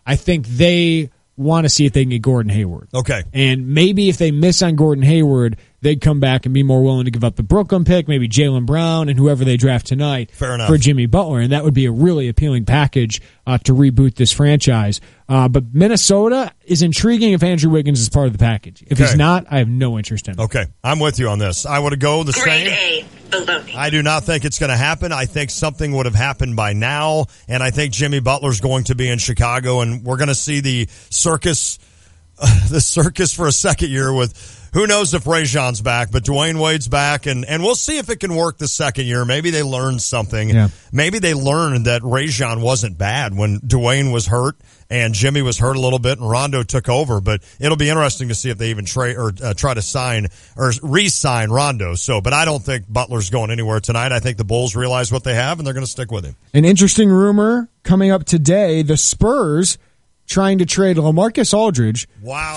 I think they want to see if they can get Gordon Hayward.
Okay.
And maybe if they miss on Gordon Hayward, they'd come back and be more willing to give up the Brooklyn pick, maybe Jaylen Brown and whoever they draft tonight for Jimmy Butler. And that would be a really appealing package to reboot this franchise. But Minnesota is intriguing if Andrew Wiggins is part of the package. If he's not, I have no interest in it.
Okay. I'm with you on this. I would go the
Grade
same.
A, baloney.
I do not think it's going to happen. I think something would have happened by now, and I think Jimmy Butler's going to be in Chicago, and we're going to see the circus for a second year with who knows if Rajon's back, but Dwayne Wade's back, and we'll see if it can work the second year. Maybe they learned something. Yeah. Maybe they learned that Rajon wasn't bad when Dwayne was hurt and Jimmy was hurt a little bit and Rondo took over, but it'll be interesting to see if they even try to sign or re-sign Rondo. But I don't think Butler's going anywhere tonight. I think the Bulls realize what they have and they're going to stick with him.
An interesting rumor coming up today, the Spurs trying to trade LaMarcus Aldridge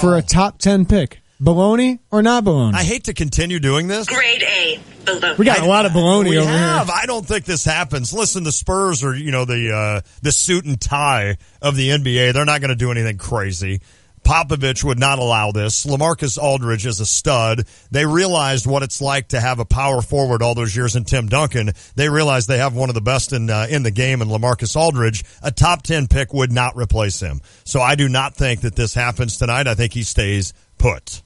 for a top 10 pick. Baloney or not baloney?
I hate to continue doing this.
Grade A, baloney.
We got a lot of baloney over here.
I don't think this happens. Listen, the Spurs are, the suit and tie of the NBA. They're not going to do anything crazy. Popovich would not allow this. LaMarcus Aldridge is a stud. They realized what it's like to have a power forward all those years in Tim Duncan. They realized they have one of the best in the game in LaMarcus Aldridge. A top 10 pick would not replace him. So I do not think that this happens tonight. I think he stays put.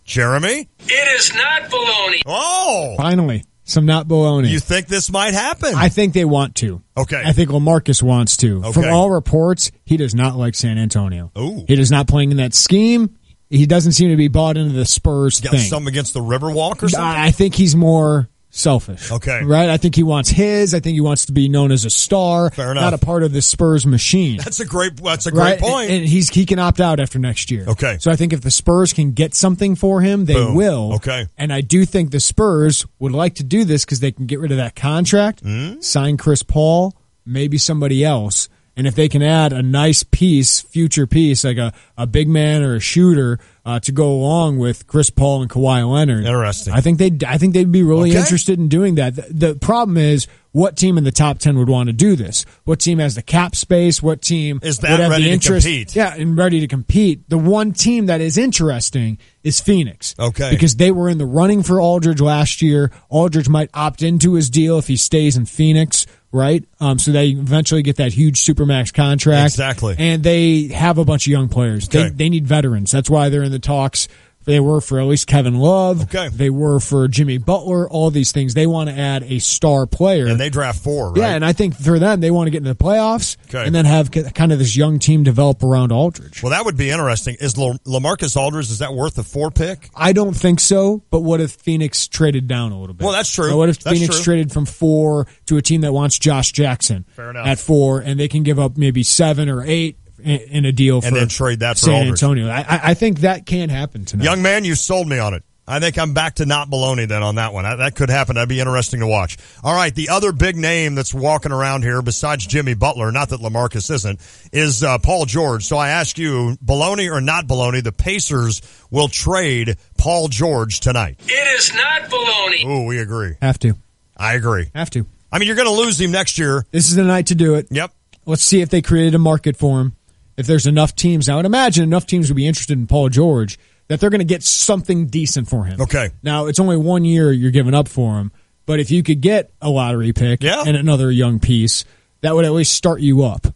Jeremy?
It is not baloney.
Oh!
Finally, some not baloney.
You think this might happen?
I think they want to.
Okay.
I think LaMarcus wants to.
Okay.
From all reports, he does not like San Antonio.
Ooh.
He does not playing in that scheme. He doesn't seem to be bought into the Spurs
Got
thing.
something against the Riverwalk or something?
I think he's more selfish.
Okay.
Right? I think he wants his. I think he wants to be known as a star.
Fair enough.
Not a part of the Spurs machine.
That's a great point.
And he can opt out after next year.
Okay.
So I think if the Spurs can get something for him, they will.
Okay.
And I do think the Spurs would like to do this because they can get rid of that contract, sign Chris Paul, maybe somebody else. And if they can add a nice piece, future piece, like a big man or a shooter to go along with Chris Paul and Kawhi Leonard.
Interesting.
I think they'd be really interested in doing that. The problem is, what team in the top 10 would want to do this? What team has the cap space? What team
is that
would have
ready
the interest?
to compete?
Yeah, and ready to compete. The one team that is interesting is Phoenix.
Okay.
Because they were in the running for Aldridge last year. Aldridge might opt into his deal if he stays in Phoenix. Right? So they eventually get that huge Supermax contract.
Exactly.
And they have a bunch of young players.
Okay.
They need veterans. That's why they're in the talks. They were for at least Kevin Love.
Okay.
They were for Jimmy Butler, all these things. They want to add a star player.
And they draft 4, right?
Yeah, and I think for them, they want to get into the playoffs
Okay.
and then have kind of this young team develop around Aldridge.
Well, that would be interesting. Is LaMarcus Aldridge, is that worth a 4 pick?
I don't think so, but what if Phoenix traded down a little bit?
Well, that's true.
What if
That's
Phoenix
true.
traded from 4 to a team that wants Josh Jackson
Fair enough.
at 4, and they can give up maybe 7 or 8 in a deal for
And then trade that for
San
Aldridge.
Antonio? I think that can happen tonight.
Young man, you sold me on it. I think I'm back to not baloney then on that one. That could happen. That'd be interesting to watch. All right, the other big name that's walking around here besides Jimmy Butler, not that LaMarcus isn't, is Paul George. So I ask you, baloney or not baloney, the Pacers will trade Paul George tonight.
It is not baloney.
Ooh, we agree.
Have to.
I agree.
Have to.
I mean, you're going to lose him next year.
This is the night to do it.
Yep.
Let's see if they created a market for him. If there's enough teams, I would imagine enough teams would be interested in Paul George that they're going to get something decent for him.
Okay.
Now, it's only 1 year you're giving up for him, but if you could get a lottery pick and another young piece, that would at least start you up.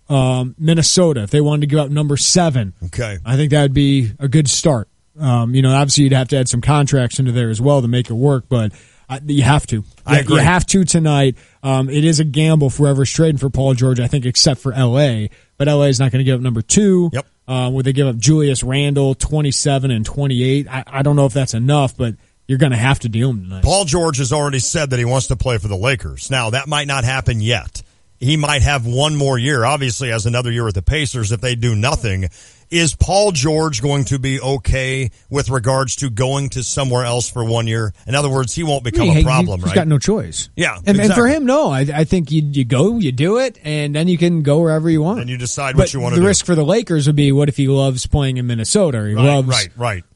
Minnesota, if they wanted to give up number 7,
okay,
I think that would be a good start. Obviously you'd have to add some contracts into there as well to make it work, but you have to.
I agree.
You have to tonight. It is a gamble for whoever's trading for Paul George, I think, except for L.A., but L.A. is not going to give up number 2.
Yep.
Would they give up Julius Randle, 27 and 28? I don't know if that's enough, but you're going to have to deal him tonight.
Paul George has already said that he wants to play for the Lakers. Now, that might not happen yet. He might have one more year, obviously has another year with the Pacers if they do nothing. Is Paul George going to be okay with regards to going to somewhere else for 1 year? In other words, he won't become a problem,
He's
right?
got no choice.
Yeah,
and for him, no. I think you go, you do it, and then you can go wherever you want.
And you decide what you want to do.
The risk for the Lakers would be, what if he loves playing in Minnesota, or he loves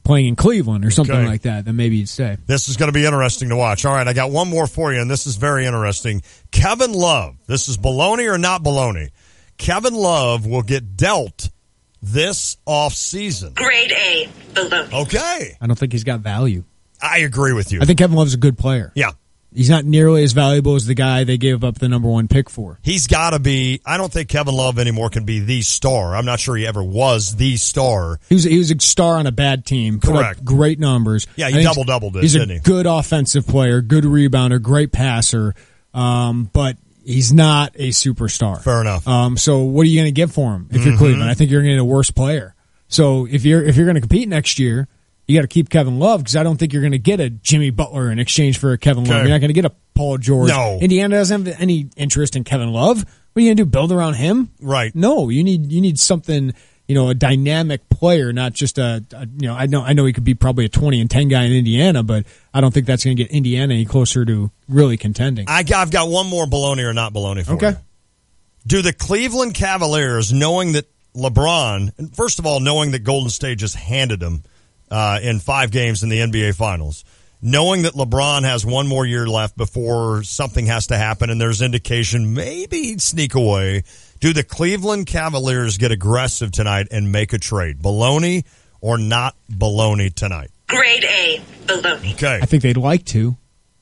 playing in Cleveland or something like that? Then maybe you'd stay.
This is going to be interesting to watch. All right, I got one more for you, and this is very interesting. Kevin Love. This is baloney or not baloney? Kevin Love will get dealt this offseason.
Grade A, baloney.
Okay.
I don't think he's got value.
I agree with you.
I think Kevin Love's a good player.
Yeah.
He's not nearly as valuable as the guy they gave up the number 1 pick for.
He's got to be. I don't think Kevin Love anymore can be the star. I'm not sure he ever was the star.
He was a star on a bad team.
Correct.
Great numbers.
Yeah, he double-doubled it, didn't he?
He's a good offensive player, good rebounder, great passer, but he's not a superstar.
Fair enough.
So what are you going to get for him if you're Cleveland? I think you're going to get a worse player. So if you're going to compete next year, you got to keep Kevin Love, because I don't think you're going to get a Jimmy Butler in exchange for a Kevin Love. You're not going to get a Paul George.
No.
Indiana doesn't have any interest in Kevin Love. What are you going to do? Build around him?
Right.
No, you need something, a dynamic player, not just I know he could be probably a 20-10 guy in Indiana, but I don't think that's going to get Indiana any closer to really contending.
I've got one more baloney or not baloney for you. Do the Cleveland Cavaliers, knowing that LeBron, and first of all, knowing that Golden State just handed them in 5 games in the NBA Finals, knowing that LeBron has 1 more year left before something has to happen and there's indication maybe he'd sneak away, do the Cleveland Cavaliers get aggressive tonight and make a trade? Baloney or not baloney tonight?
Grade A, baloney.
Okay.
I think they'd like to.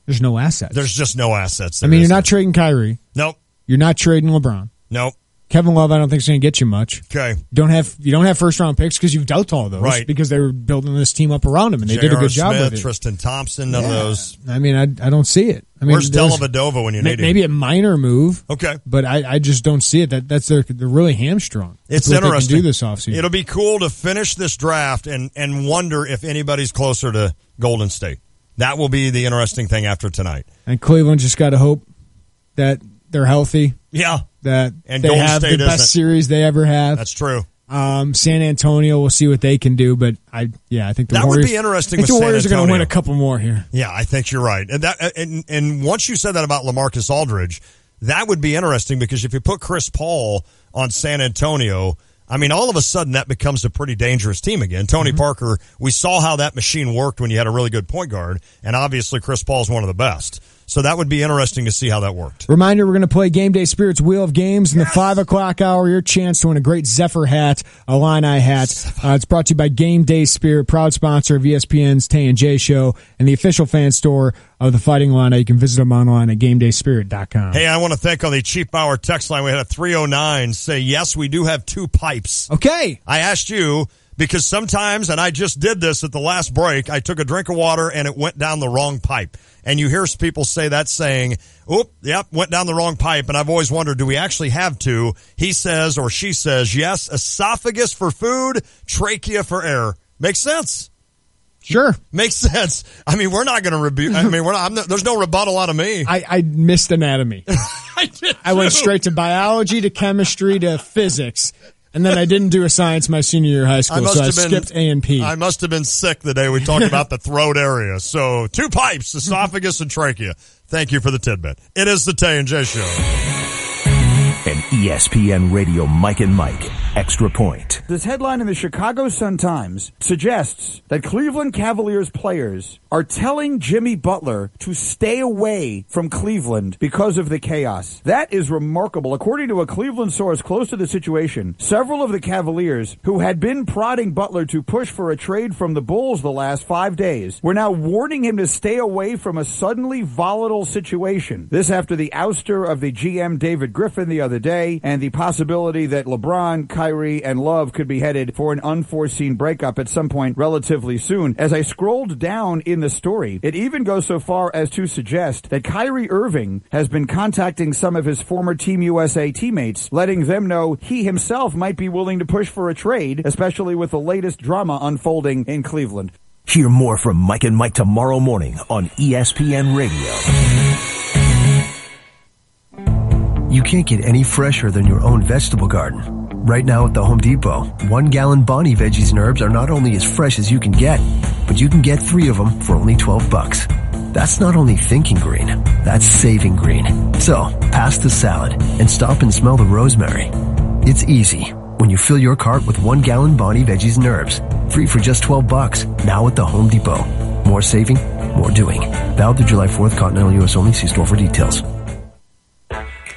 There's no assets.
There's just no assets there.
I mean, you're not trading Kyrie.
Nope.
You're not trading LeBron.
Nope.
Kevin Love, I don't think is going to get you much.
Okay.
You don't have first round picks because you've dealt all those,
right?
Because they were building this team up around him, and they did a good job with it.
Tristan Thompson, none of those.
I mean, I don't see it. I mean,
where's Dellavedova when you need him?
Maybe a minor move.
Okay,
but I just don't see it. They're really hamstrung.
It's
interesting.
They can
do this offseason.
It'll be cool to finish this draft and wonder if anybody's closer to Golden State. That will be the interesting thing after tonight.
And Cleveland just got to hope that they're healthy.
Yeah.
That
and
they
Golden
have
State
the best series they ever have.
That's true.
San Antonio, we'll see what they can do, but I think the
that
Warriors
would be interesting.
I think the Warriors
are
going to win a couple more here.
Yeah, I think you're right. And once you said that about LaMarcus Aldridge, that would be interesting, because if you put Chris Paul on San Antonio, I mean, all of a sudden that becomes a pretty dangerous team again. Tony Parker, we saw how that machine worked when you had a really good point guard, and obviously Chris Paul's one of the best. So that would be interesting to see how that worked.
Reminder, we're going to play Game Day Spirits Wheel of Games in the 5 o'clock hour. Your chance to win a great Zephyr hat, a Illini hat. It's brought to you by Game Day Spirit, proud sponsor of ESPN's Tay and J Show, and the official fan store of the Fighting Illini. You can visit them online at GameDaySpirit.com.
Hey, I want to thank on the Chief Bauer text line. We had a 309 say, yes, we do have 2 pipes.
Okay.
I asked you, because sometimes, and I just did this at the last break, I took a drink of water and it went down the wrong pipe. And you hear people say that saying, oop, yep, went down the wrong pipe. And I've always wondered, do we actually have 2? He says, or she says, yes, esophagus for food, trachea for air. Makes sense.
Sure.
Makes sense. I mean, we're not going to rebuke. I mean, there's no rebuttal out of me.
I missed anatomy. I went straight to biology, to chemistry, to physics. And then I didn't do a science my senior year of high school, so I skipped A and P.
I must have been sick the day we talked about the throat area. So 2 pipes, esophagus and trachea. Thank you for the tidbit. It is the Tay and J Show.
An ESPN Radio Mike and Mike Extra Point.
This headline in the Chicago Sun-Times suggests that Cleveland Cavaliers players are telling Jimmy Butler to stay away from Cleveland because of the chaos. That is remarkable. According to a Cleveland source close to the situation, several of the Cavaliers who had been prodding Butler to push for a trade from the Bulls the last 5 days were now warning him to stay away from a suddenly volatile situation. This after the ouster of the GM David Griffin the other day and the possibility that LeBron, Kyrie, and Love could be headed for an unforeseen breakup at some point relatively soon. As I scrolled down in the story, it even goes so far as to suggest that Kyrie Irving has been contacting some of his former Team USA teammates, letting them know he himself might be willing to push for a trade, especially with the latest drama unfolding in Cleveland.
Hear more from Mike and Mike tomorrow morning on ESPN Radio.
You can't get any fresher than your own vegetable garden. Right now at the Home Depot, 1 gallon Bonnie veggies and herbs are not only as fresh as you can get, but you can get 3 of them for only $12. That's not only thinking green, that's saving green. So, pass the salad and stop and smell the rosemary. It's easy when you fill your cart with 1 gallon Bonnie veggies and herbs. Free for just $12 now at the Home Depot. More saving, more doing. Valid through July 4th, Continental U.S. only. See store for details.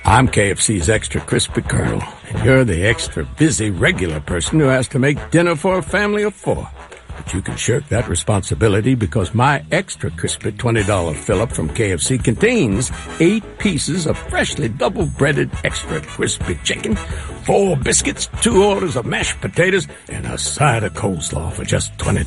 I'm KFC's Extra Crispy Colonel, and you're the extra busy regular person who has to make dinner for a family of 4. But you can shirk that responsibility because my Extra Crispy $20 fill-up from KFC contains 8 pieces of freshly double-breaded extra crispy chicken, 4 biscuits, 2 orders of mashed potatoes, and a side of coleslaw for just $20.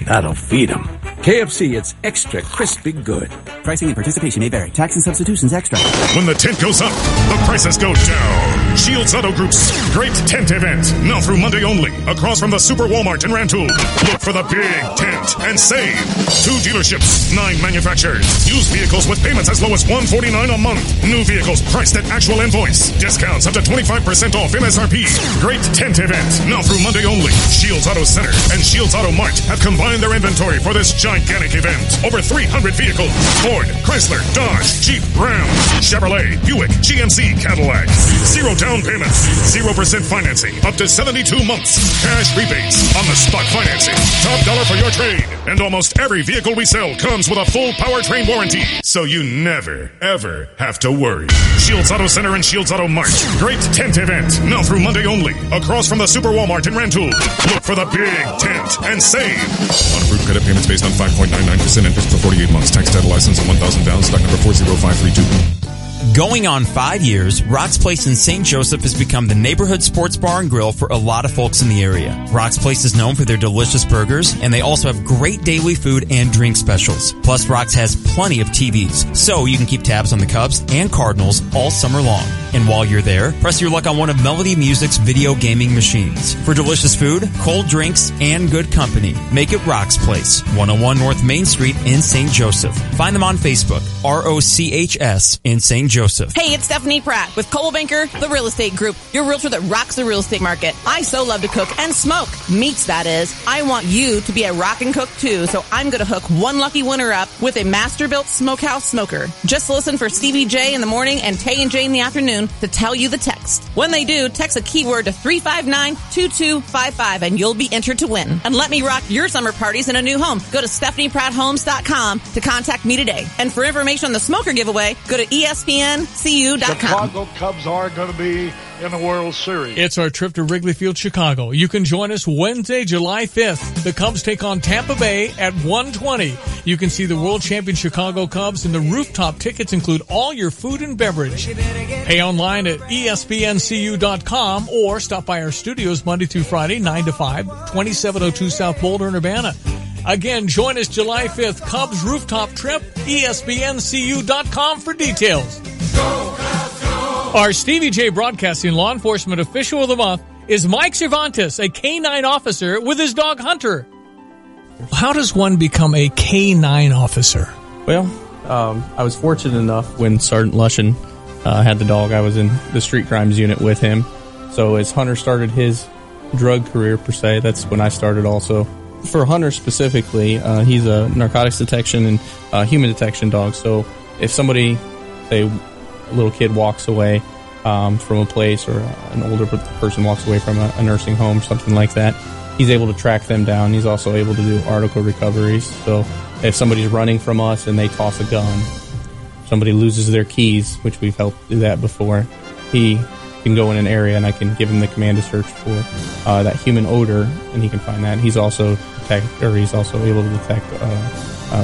That'll feed 'em. KFC, it's extra crispy good.
Pricing and participation may vary. Tax and substitutions extra.
When the tent goes up, the prices go down. Shields Auto Group's Great Tent Event. Now through Monday only. Across from the Super Walmart in Rantoul. Look for the big tent and save. 2 dealerships, 9 manufacturers. Used vehicles with payments as low as $149 a month. New vehicles priced at actual invoice. Discounts up to 25% off MSRP. Great Tent Event. Now through Monday only. Shields Auto Center and Shields Auto Mart have combined their inventory for this gigantic event. Over 300 vehicles. Ford, Chrysler, Dodge, Jeep, Ram, Chevrolet, Buick, GMC, Cadillac. 0 down payment. 0% financing. Up to 72 months. Cash rebates on the stock financing. Top dollar for your trade. And almost every vehicle we sell comes with a full powertrain warranty. So you never, ever have to worry. Shields Auto Center and Shields Auto Mart. Great tent event. Now through Monday only. Across from the Super Walmart in Rantoul. Look for the big tent and save.
On approved credit payments based on 5.99% interest for 48 months. Tax title license and 1,000 down. Stock number 40532.
Going on 5 years, Rock's Place in St. Joseph has become the neighborhood sports bar and grill for a lot of folks in the area. Rock's Place is known for their delicious burgers, and they also have great daily food and drink specials. Plus, Rock's has plenty of TVs, so you can keep tabs on the Cubs and Cardinals all summer long. And while you're there, press your luck on one of Melody Music's video gaming machines. For delicious food, cold drinks, and good company, make it Rock's Place, 101 North Main Street in St. Joseph. Find them on Facebook, ROCHS in St. Joseph.
Hey, it's Stephanie Pratt with Coldwell Banker, the real estate group, your realtor that rocks the real estate market. I so love to cook and smoke. Meats, that is. I want you to be a rock and cook too, so I'm going to hook one lucky winner up with a master-built smokehouse smoker. Just listen for Stevie J in the morning and Tay and J in the afternoon to tell you the text. When they do, text a keyword to 359-2255 and you'll be entered to win. And let me rock your summer parties in a new home. Go to StephaniePrattHomes.com to contact me today. And for information on the smoker giveaway, go to ESPNCU.com.
Chicago Cubs are going to be in the World Series.
It's our trip to Wrigley Field, Chicago. You can join us Wednesday, July 5th. The Cubs take on Tampa Bay at 1:20. You can see the World Champion Chicago Cubs, and the rooftop tickets include all your food and beverage. Pay online at ESPNCU.com or stop by our studios Monday through Friday, 9 to 5, 2702 South Boulder in Urbana. Again, join us July 5th, Cubs rooftop trip, ESPNCU.com for details. Our Stevie J Broadcasting Law Enforcement Official of the Month is Mike Cervantes, a K-9 officer with his dog Hunter. How does one become a K-9 officer?
Well, I was fortunate enough when Sergeant Lushin had the dog, I was in the street crimes unit with him. So as Hunter started his drug career, per se, that's when I started also. For Hunter specifically, he's a narcotics detection and human detection dog. So if somebody, say, a little kid walks away from a place, or an older person walks away from a nursing home, something like that, he's able to track them down. He's also able to do article recoveries. So if somebody's running from us and they toss a gun, somebody loses their keys, which we've helped do that before, he can go in an area and I can give him the command to search for that human odor, and he can find that. He's also able to detect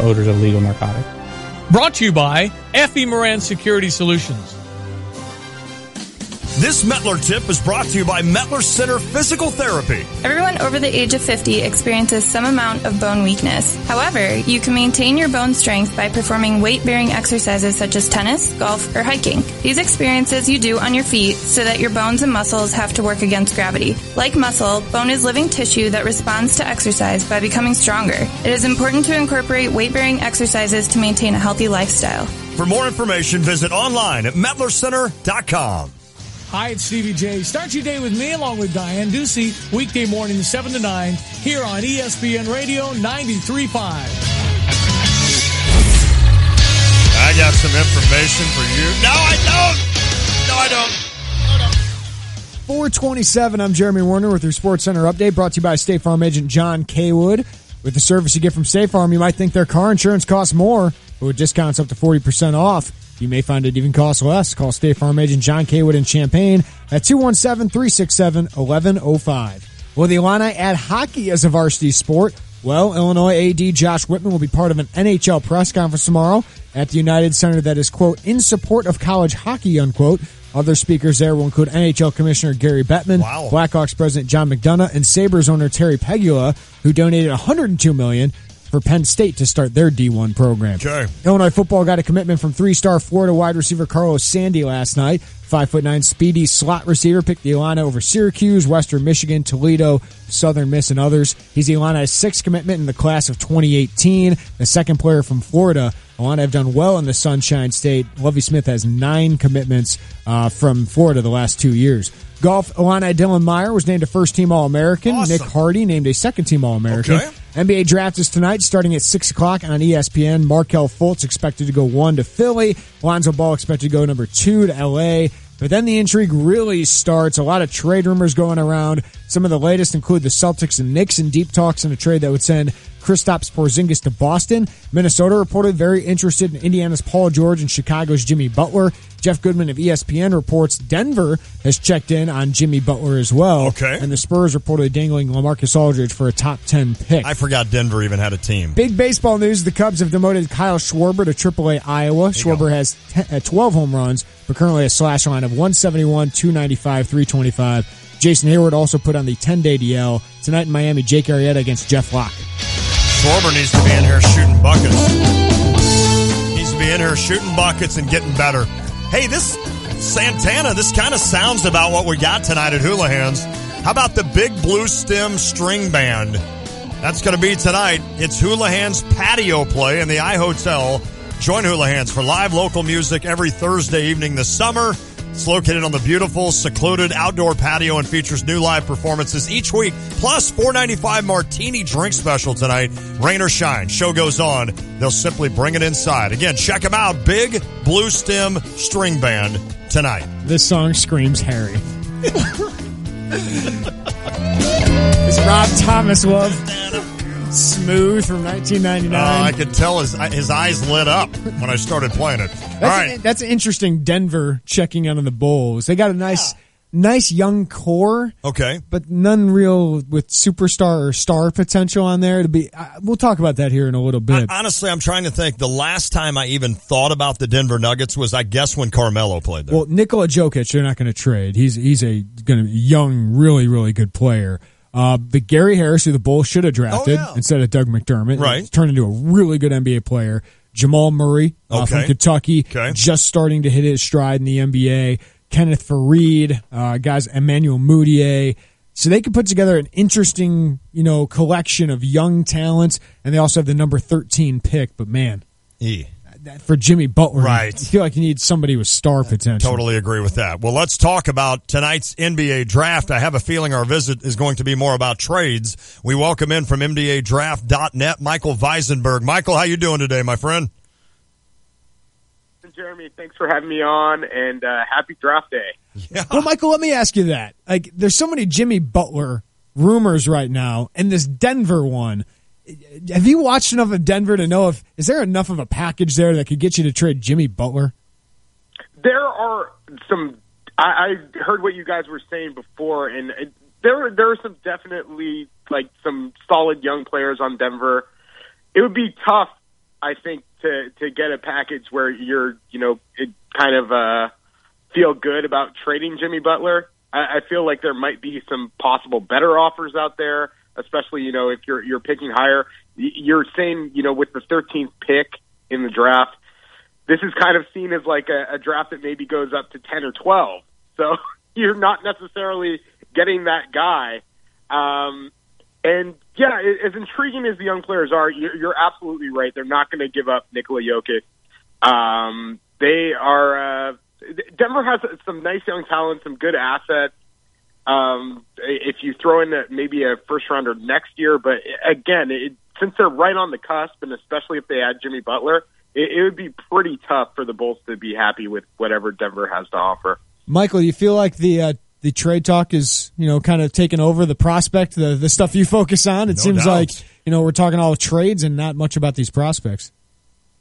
odors of illegal narcotics.
Brought to you by F.E. Moran Security Solutions.
This Metler tip is brought to you by Metler Center Physical Therapy.
Everyone over the age of 50 experiences some amount of bone weakness. However, you can maintain your bone strength by performing weight-bearing exercises such as tennis, golf, or hiking. These experiences you do on your feet so that your bones and muscles have to work against gravity. Like muscle, bone is living tissue that responds to exercise by becoming stronger. It is important to incorporate weight-bearing exercises to maintain a healthy lifestyle.
For more information, visit online at metlercenter.com.
Hi, it's Stevie J. Start your day with me along with Diane Ducey, weekday mornings 7 to 9, here on ESPN Radio 93.5.
I got some information for you. No, I don't.
427, I'm Jeremy Warner with your Sports Center update, brought to you by State Farm agent John Kaywood. With the service you get from State Farm, you might think their car insurance costs more, but with discounts up to 40% off, you may find it even costs less. Call State Farm agent John Kaywood in Champaign at 217-367-1105. Will the Illini add hockey as a varsity sport? Well, Illinois AD Josh Whitman will be part of an NHL press conference tomorrow at the United Center that is, quote, in support of college hockey, unquote. Other speakers there will include NHL Commissioner Gary Bettman, Blackhawks President John McDonough, and Sabres owner Terry Pegula, who donated $102 million for Penn State to start their D1 program.
Okay.
Illinois football got a commitment from three-star Florida wide receiver Carlos Sandy last night. 5'9" speedy slot receiver picked the Illini over Syracuse, Western Michigan, Toledo, Southern Miss, and others. He's the Illini's sixth commitment in the class of 2018. The second player from Florida. Illini have done well in the Sunshine State. Lovie Smith has 9 commitments from Florida the last 2 years. Golf, Illini Dylan Meyer was named a first-team All-American.
Awesome.
Nick Hardy named a second-team All-American.
Okay.
NBA draft is tonight, starting at 6 o'clock on ESPN. Markelle Fultz expected to go 1 to Philly. Lonzo Ball expected to go number 2 to L.A., but then the intrigue really starts. A lot of trade rumors going around. Some of the latest include the Celtics and Knicks in deep talks in a trade that would send Kristaps Porzingis to Boston. Minnesota reported very interested in Indiana's Paul George and Chicago's Jimmy Butler. Jeff Goodman of ESPN reports Denver has checked in on Jimmy Butler as well.
Okay.
And the Spurs reportedly dangling LaMarcus Aldridge for a top 10 pick.
I forgot Denver even had a team.
Big baseball news. The Cubs have demoted Kyle Schwarber to AAA Iowa. Schwarber has 12 home runs, but currently a slash line of 171, 295, 325. Jason Hayward also put on the 10-day DL. Tonight in Miami, Jake Arrieta against Jeff Locke.
Schwarber needs to be in here shooting buckets. Needs to be in here shooting buckets and getting better. Hey, this Santana, this kind of sounds about what we got tonight at Houlihan's. How about the Big Blue Stem String Band? That's going to be tonight. It's Houlihan's patio play in the iHotel. Join Houlihan's for live local music every Thursday evening this summer. It's located on the beautiful, secluded outdoor patio and features new live performances each week, plus $4.95 martini drink special tonight. Rain or shine, show goes on. They'll simply bring it inside. Again, check them out. Big Blue Stem String Band tonight.
This song screams Harry. It's Rob Thomas love. Smooth from 1999.
I could tell his eyes lit up when I started playing it.
That's interesting. Denver checking out on the Bulls. They got a nice young core.
Okay,
but none real with superstar or star potential on there. We'll talk about that here in a little bit.
Honestly, I'm trying to think. The last time I even thought about the Denver Nuggets was, I guess, when Carmelo played there.
Well, Nikola Jokic, they're not going to trade. He's a going to be young, really, really good player. But Gary Harris, who the Bulls should have drafted instead of Doug McDermott,
right,
turned into a really good NBA player. Jamal Murray from Kentucky, just starting to hit his stride in the NBA. Kenneth Faried, guys, Emmanuel Mudiay. So they could put together an interesting, collection of young talents, and they also have the number 13 pick. But man, for Jimmy Butler,
right,
I feel like you need somebody with star potential.
Totally agree with that. Well, let's talk about tonight's NBA draft. I have a feeling our visit is going to be more about trades. We welcome in from MBADraft.net, Michael Weisenberg. Michael, how you doing today, my friend?
Jeremy, thanks for having me on, and happy draft day.
Yeah.
Well, Michael, let me ask you that. There's so many Jimmy Butler rumors right now, and this Denver one. Have you watched enough of Denver to know is there enough of a package there that could get you to trade Jimmy Butler?
There are some. I heard what you guys were saying before, and there are some definitely some solid young players on Denver. It would be tough, I think, to get a package where you're kind of feel good about trading Jimmy Butler. I feel like there might be some possible better offers out there. Especially, if you're picking higher. You're saying, with the 13th pick in the draft, this is kind of seen as like a draft that maybe goes up to 10 or 12. So you're not necessarily getting that guy. And, yeah, as intriguing as the young players are, you're absolutely right. They're not going to give up Nikola Jokic. They are Denver has some nice young talent, some good assets. If you throw in maybe a first rounder next year, but again, since they're right on the cusp, and especially if they add Jimmy Butler, it would be pretty tough for the Bulls to be happy with whatever Denver has to offer.
Michael, do you feel like the trade talk is, kind of taking over the prospect, the stuff you focus on? It seems like, we're talking all trades and not much about these prospects.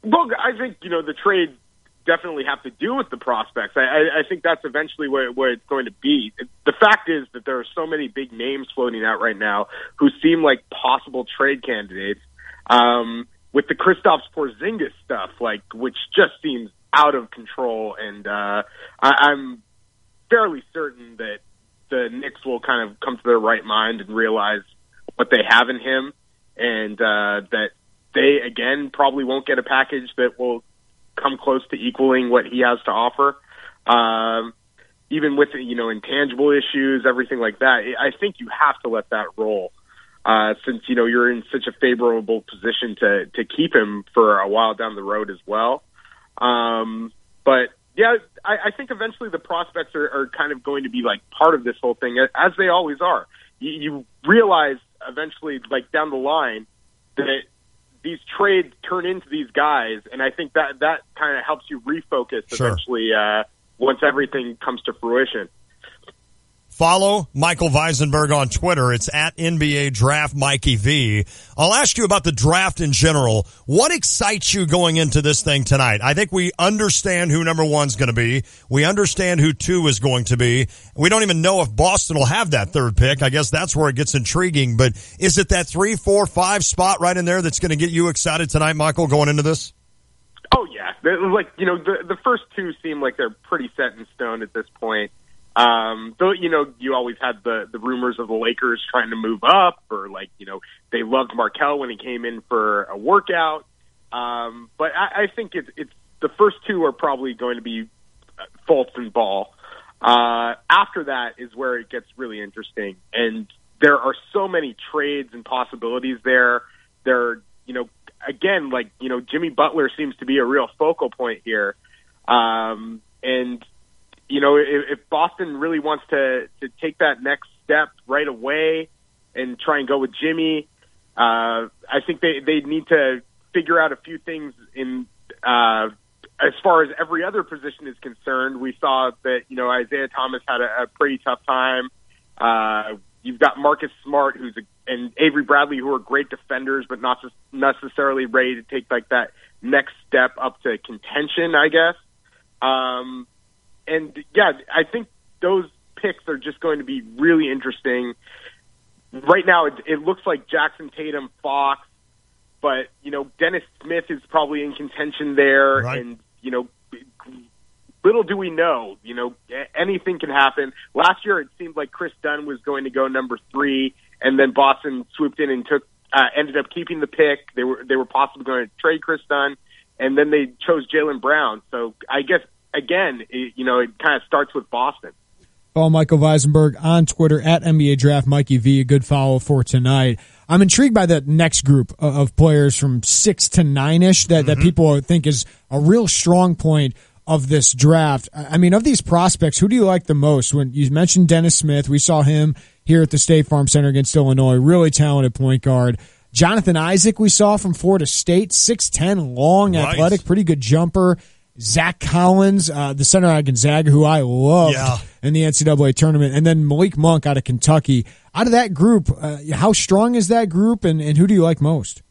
Well, I think, the trade definitely have to do with the prospects. I think that's eventually where it's going to be. The fact is that there are so many big names floating out right now who seem like possible trade candidates. With the Kristaps Porzingis stuff, which just seems out of control, and I'm fairly certain that the Knicks will kind of come to their right mind and realize what they have in him, and that they, again, probably won't get a package that will come close to equaling what he has to offer. Even with, intangible issues, everything like that, I think you have to let that roll. Since, you're in such a favorable position to keep him for a while down the road as well. But yeah, I think eventually the prospects are kind of going to be part of this whole thing, as they always are. You realize eventually, down the line, that these trades turn into these guys, and I think that kind of helps you refocus eventually once everything comes to fruition.
Follow Michael Weisenberg on Twitter. It's at NBA Draft Mikey V. I'll ask you about the draft in general. What excites you going into this thing tonight? I think we understand who number 1's going to be. We understand who 2 is going to be. We don't even know if Boston will have that 3rd pick. I guess that's where it gets intriguing. But is it that 3, 4, 5 spot right in there that's going to get you excited tonight, Michael, going into this?
Oh, yeah. The first 2 seem like they're pretty set in stone at this point. Though, you always had the rumors of the Lakers trying to move up, or they loved Markelle when he came in for a workout. But I think it's the first 2 are probably going to be Fultz and Ball. After that is where it gets really interesting. And there are so many trades and possibilities there. Again, Jimmy Butler seems to be a real focal point here. And if Boston really wants to take that next step right away and try and go with Jimmy, I think they need to figure out a few things in as far as every other position is concerned. We saw that, Isaiah Thomas had a pretty tough time. You've got Marcus Smart and Avery Bradley, who are great defenders, but not necessarily ready to take that next step up to contention, I guess. And yeah, I think those picks are just going to be really interesting. Right now, it looks like Jackson Tatum, Fox, but Dennis Smith is probably in contention there, right. And little do we know, anything can happen. Last year, it seemed like Chris Dunn was going to go number 3, and then Boston swooped in and ended up keeping the pick. They were possibly going to trade Chris Dunn, and then they chose Jaylen Brown. So I guess, again, it kind of starts with Boston.
Follow Michael Weisenberg on Twitter at NBA Draft Mikey V. A good follow for tonight. I'm intrigued by that next group of players from 6 to 9-ish that people think is a real strong point of this draft. I mean, of these prospects, who do you like the most? When you mentioned Dennis Smith, we saw him here at the State Farm Center against Illinois. Really talented point guard. Jonathan Isaac we saw from Florida State, 6'10", long, athletic, pretty good jumper. Zach Collins, the center out of Gonzaga, who I loved in the NCAA tournament, and then Malik Monk out of Kentucky. Out of that group, how strong is that group, and who do you like most?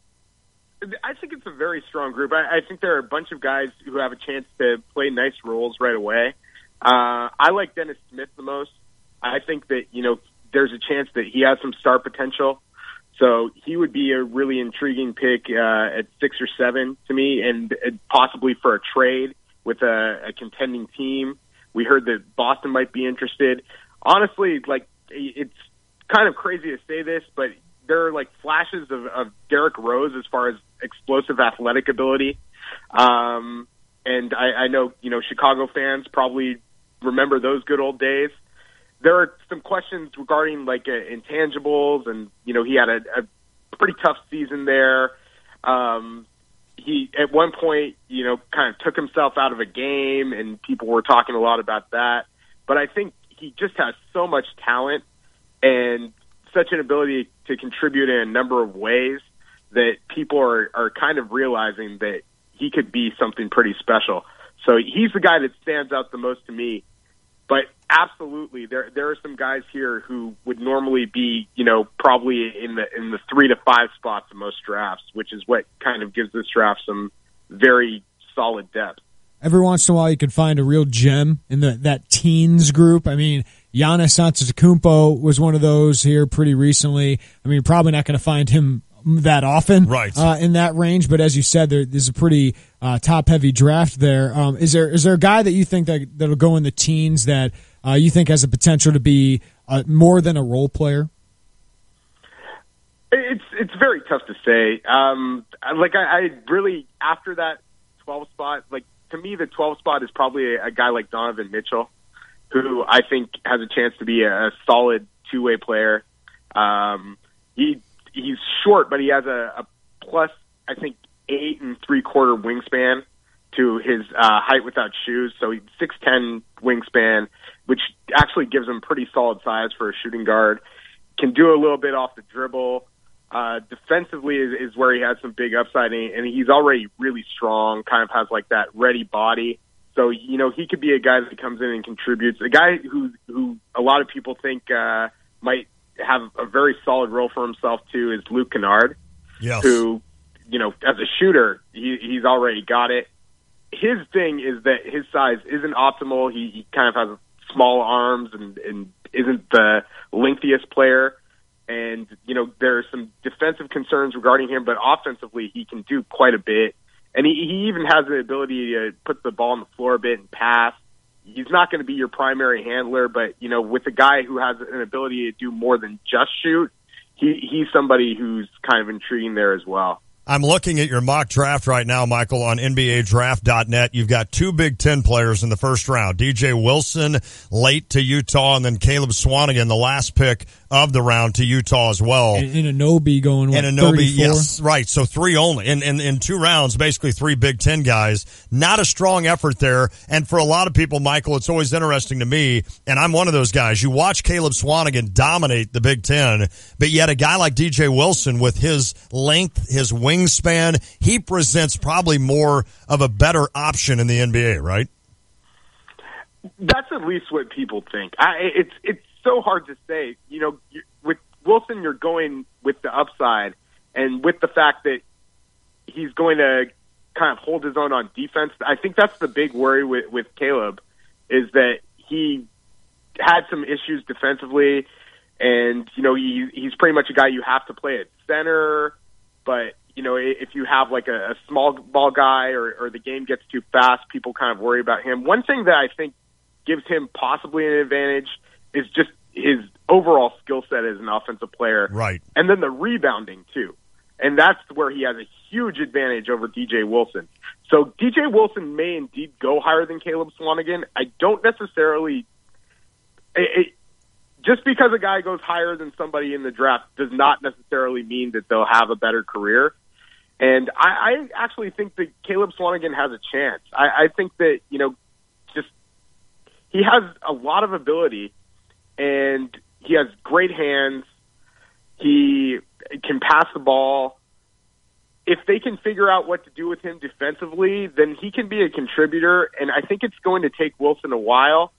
I think it's a very strong group. I think there are a bunch of guys who have a chance to play nice roles right away. I like Dennis Smith the most. I think that, there's a chance that he has some star potential. So he would be a really intriguing pick at 6 or 7 to me, and possibly for a trade with a contending team. We heard that Boston might be interested. Honestly, it's kind of crazy to say this, but there are flashes of Derrick Rose as far as explosive athletic ability. And I know, Chicago fans probably remember those good old days. There are some questions regarding intangibles, and he had a pretty tough season there. he at one point, kind of took himself out of a game, and people were talking a lot about that. But I think he just has so much talent and such an ability to contribute in a number of ways that people are kind of realizing that he could be something pretty special. So he's the guy that stands out the most to me. But absolutely, there are some guys here who would normally be, probably in the 3 to 5 spots in most drafts, which is what kind of gives this draft some very solid depth.
Every once in a while, you can find a real gem in that teens group. I mean, Giannis Antetokounmpo was one of those here pretty recently. I mean, you're probably not going to find him that often,
right,
in that range. But as you said, there's a pretty top-heavy draft there. Is there a guy that you think that'll go in the teens that you think has the potential to be more than a role player?
It's very tough to say. I really, after that 12 spot, to me, the 12 spot is probably a guy like Donovan Mitchell, who I think has a chance to be a solid two-way player. He's short, but he has a plus, I think, 8 3/4 wingspan to his height without shoes. So he's 6'10" wingspan, which actually gives him pretty solid size for a shooting guard. Can do a little bit off the dribble. Defensively is where he has some big upside, and he's already really strong, kind of has that ready body. So, he could be a guy that comes in and contributes. A guy who a lot of people think might have a very solid role for himself, too, is Luke Kennard,
yes,
who, as a shooter, he's already got it. His thing is that his size isn't optimal. He kind of has small arms and isn't the lengthiest player. And, there are some defensive concerns regarding him, but offensively he can do quite a bit. And he even has the ability to put the ball on the floor a bit and pass. He's not going to be your primary handler, but, with a guy who has an ability to do more than just shoot, he's somebody who's kind of intriguing there as well.
I'm looking at your mock draft right now, Michael, on NBADraft.net. You've got 2 Big Ten players in the first round. DJ Wilson, late to Utah, and then Caleb Swanigan, the last pick of the round, to Utah as well.
And Anunoby going, what,
and Anunoby,
34?
yes, right. So 3 only. In 2 rounds, basically 3 Big Ten guys. Not a strong effort there. And for a lot of people, Michael, it's always interesting to me, and I'm one of those guys. You watch Caleb Swanigan dominate the Big Ten, but yet a guy like DJ Wilson with his length, his wingspan, he presents probably more of a better option in the NBA, right?
That's at least what people think. It's so hard to say. With Wilson, you're going with the upside, and with the fact that he's going to kind of hold his own on defense. I think that's the big worry with Caleb, is that he had some issues defensively, and he's pretty much a guy you have to play at center. But if you have a small ball guy or the game gets too fast, people kind of worry about him. One thing that I think gives him possibly an advantage is just his overall skill set as an offensive player.
Right.
And then the rebounding, too. And that's where he has a huge advantage over DJ Wilson. So DJ Wilson may indeed go higher than Caleb Swanigan. I don't necessarily... just because a guy goes higher than somebody in the draft does not necessarily mean that they'll have a better career. And I actually think that Caleb Swanigan has a chance. I think that, he has a lot of ability, and he has great hands. He can pass the ball. If they can figure out what to do with him defensively, then he can be a contributor, and I think it's going to take Wilson a while.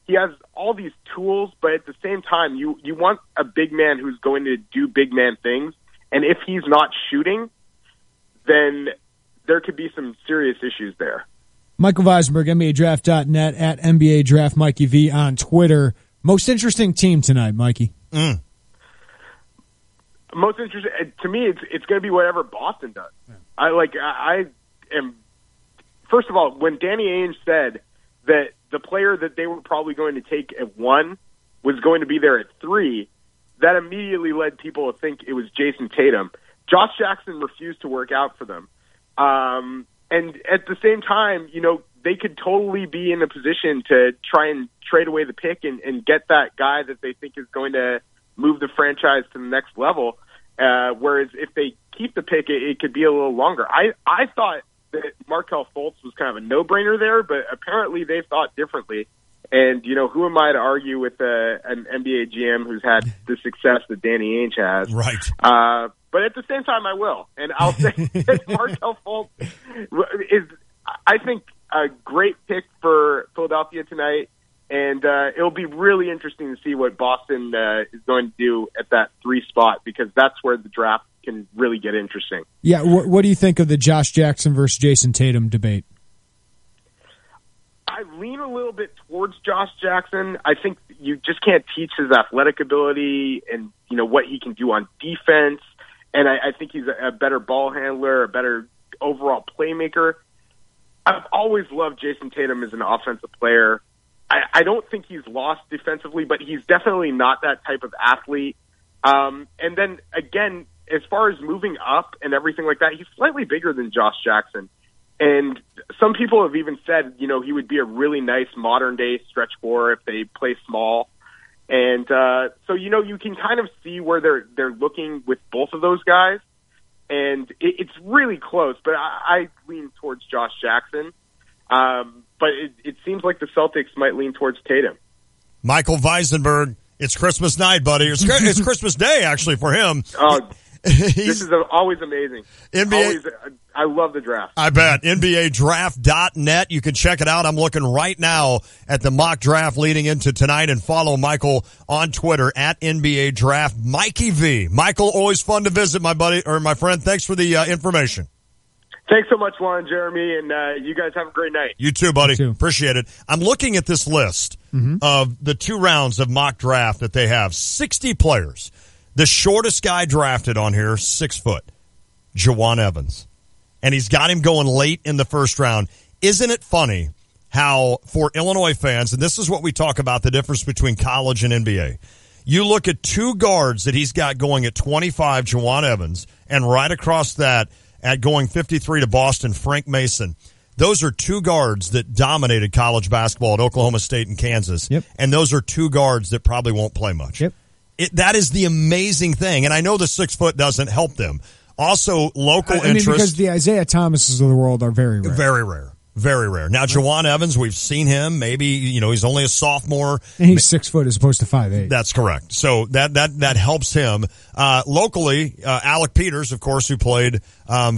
He has all these tools, but at the same time, you want a big man who's going to do big man things, and if he's not shooting, then there could be some serious issues there.
Michael Weisenberg, NBADraft.net, at NBA Draft Mikey V on Twitter. Most interesting team tonight, Mikey?
Most interesting to me, it's going to be whatever Boston does. Yeah. I am. First of all, when Danny Ainge said that the player that they were probably going to take at 1 was going to be there at 3, that immediately led people to think it was Jason Tatum. Josh Jackson refused to work out for them. And at the same time, they could totally be in a position to try and trade away the pick and get that guy that they think is going to move the franchise to the next level. Whereas if they keep the pick, it could be a little longer. I thought that Markelle Fultz was kind of a no-brainer there, but apparently they thought differently. And, who am I to argue with an NBA GM who's had the success that Danny Ainge has?
Right.
But at the same time, I will. And I'll say that Markelle Fultz is, I think, a great pick for Philadelphia tonight. And it'll be really interesting to see what Boston is going to do at that 3 spot, because that's where the draft can really get interesting.
Yeah, what do you think of the Josh Jackson versus Jason Tatum debate?
I lean a little bit towards Josh Jackson. I think you just can't teach his athletic ability and, what he can do on defense. And I think he's a better ball handler, a better overall playmaker. I've always loved Jason Tatum as an offensive player. I don't think he's lost defensively, but he's definitely not that type of athlete. And then, again, as far as moving up and everything like that, he's slightly bigger than Josh Jackson. And some people have even said, he would be a really nice modern-day stretch 4 if they play small. And so, you can kind of see where they're looking with both of those guys. And it's really close, but I lean towards Josh Jackson. But it seems like the Celtics might lean towards Tatum.
Michael Weisenberg, it's Christmas night, buddy. It's Christmas Day, actually, for him.
This is always amazing. I love the draft.
I bet. NBADraft.net. You can check it out. I'm looking right now at the mock draft leading into tonight, and follow Michael on Twitter at NBA Draft. Mikey V. Michael, always fun to visit, my buddy or my friend. Thanks for the information.
Thanks so much, Juan, Jeremy, and you guys have a great night.
You too, buddy. You too. Appreciate it. I'm looking at this list of the 2 rounds of mock draft that they have. 60 players. The shortest guy drafted on here, 6 foot, Jawan Evans. And he's got him going late in the first round. Isn't it funny how, for Illinois fans, and this is what we talk about, the difference between college and NBA. You look at 2 guards that he's got going at 25, Jawan Evans, and right across that at going 53 to Boston, Frank Mason. Those are 2 guards that dominated college basketball at Oklahoma State and Kansas.
Yep.
And those are 2 guards that probably won't play much.
Yep.
That is the amazing thing. And I know the 6 foot doesn't help them. Also, local interest.
Because the Isaiah Thomases of the world are very rare.
Very rare. Very rare. Now, Jawan Evans, we've seen him. Maybe, he's only a sophomore.
And he's 6 foot as opposed to 5'8".
That's correct. So that helps him. Locally, Alec Peters, of course, who played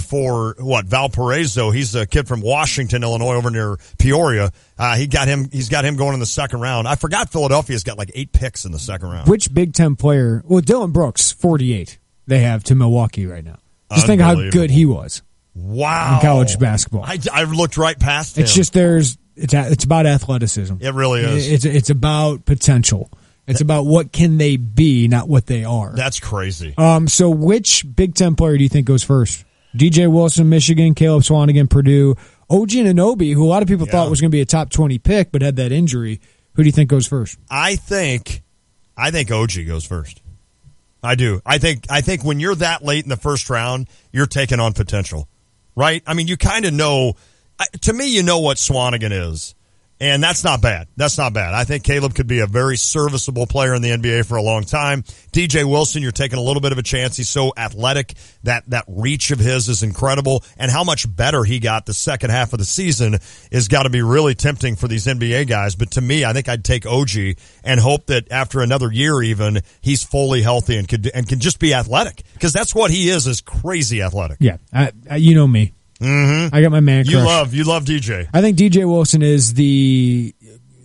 for Valparaiso. He's a kid from Washington, Illinois, over near Peoria. He's got him going in the second round. I forgot Philadelphia's got like 8 picks in the second round.
Which Big Ten player? Well, Dylan Brooks, 48. They have to Milwaukee right now. Just think how good he was.
Wow.
In college basketball.
I've looked right past him.
It's just it's about athleticism.
It really is.
It's about potential. It's about what can they be, not what they are.
That's crazy.
So which Big Ten player do you think goes first? DJ Wilson, Michigan, Caleb Swanigan, Purdue, OG Anunoby, who a lot of people thought was going to be a top 20 pick, but had that injury. Who do you think goes first?
I think OG goes first. I do. I think when you're that late in the first round, you're taking on potential, right? I mean, you kind of know. To me, you know what Swanigan is, and that's not bad. That's not bad. I think Caleb could be a very serviceable player in the NBA for a long time. DJ Wilson, you're taking a little bit of a chance. He's so athletic. That reach of his is incredible, and how much better he got the second half of the season is got to be really tempting for these NBA guys. But to me, I think I'd take OG and hope that after another year even, he's fully healthy and can just be athletic, because that's what he is crazy athletic.
Yeah, you know me.
Mm-hmm.
I got my man crush.
You love DJ.
I think DJ Wilson is the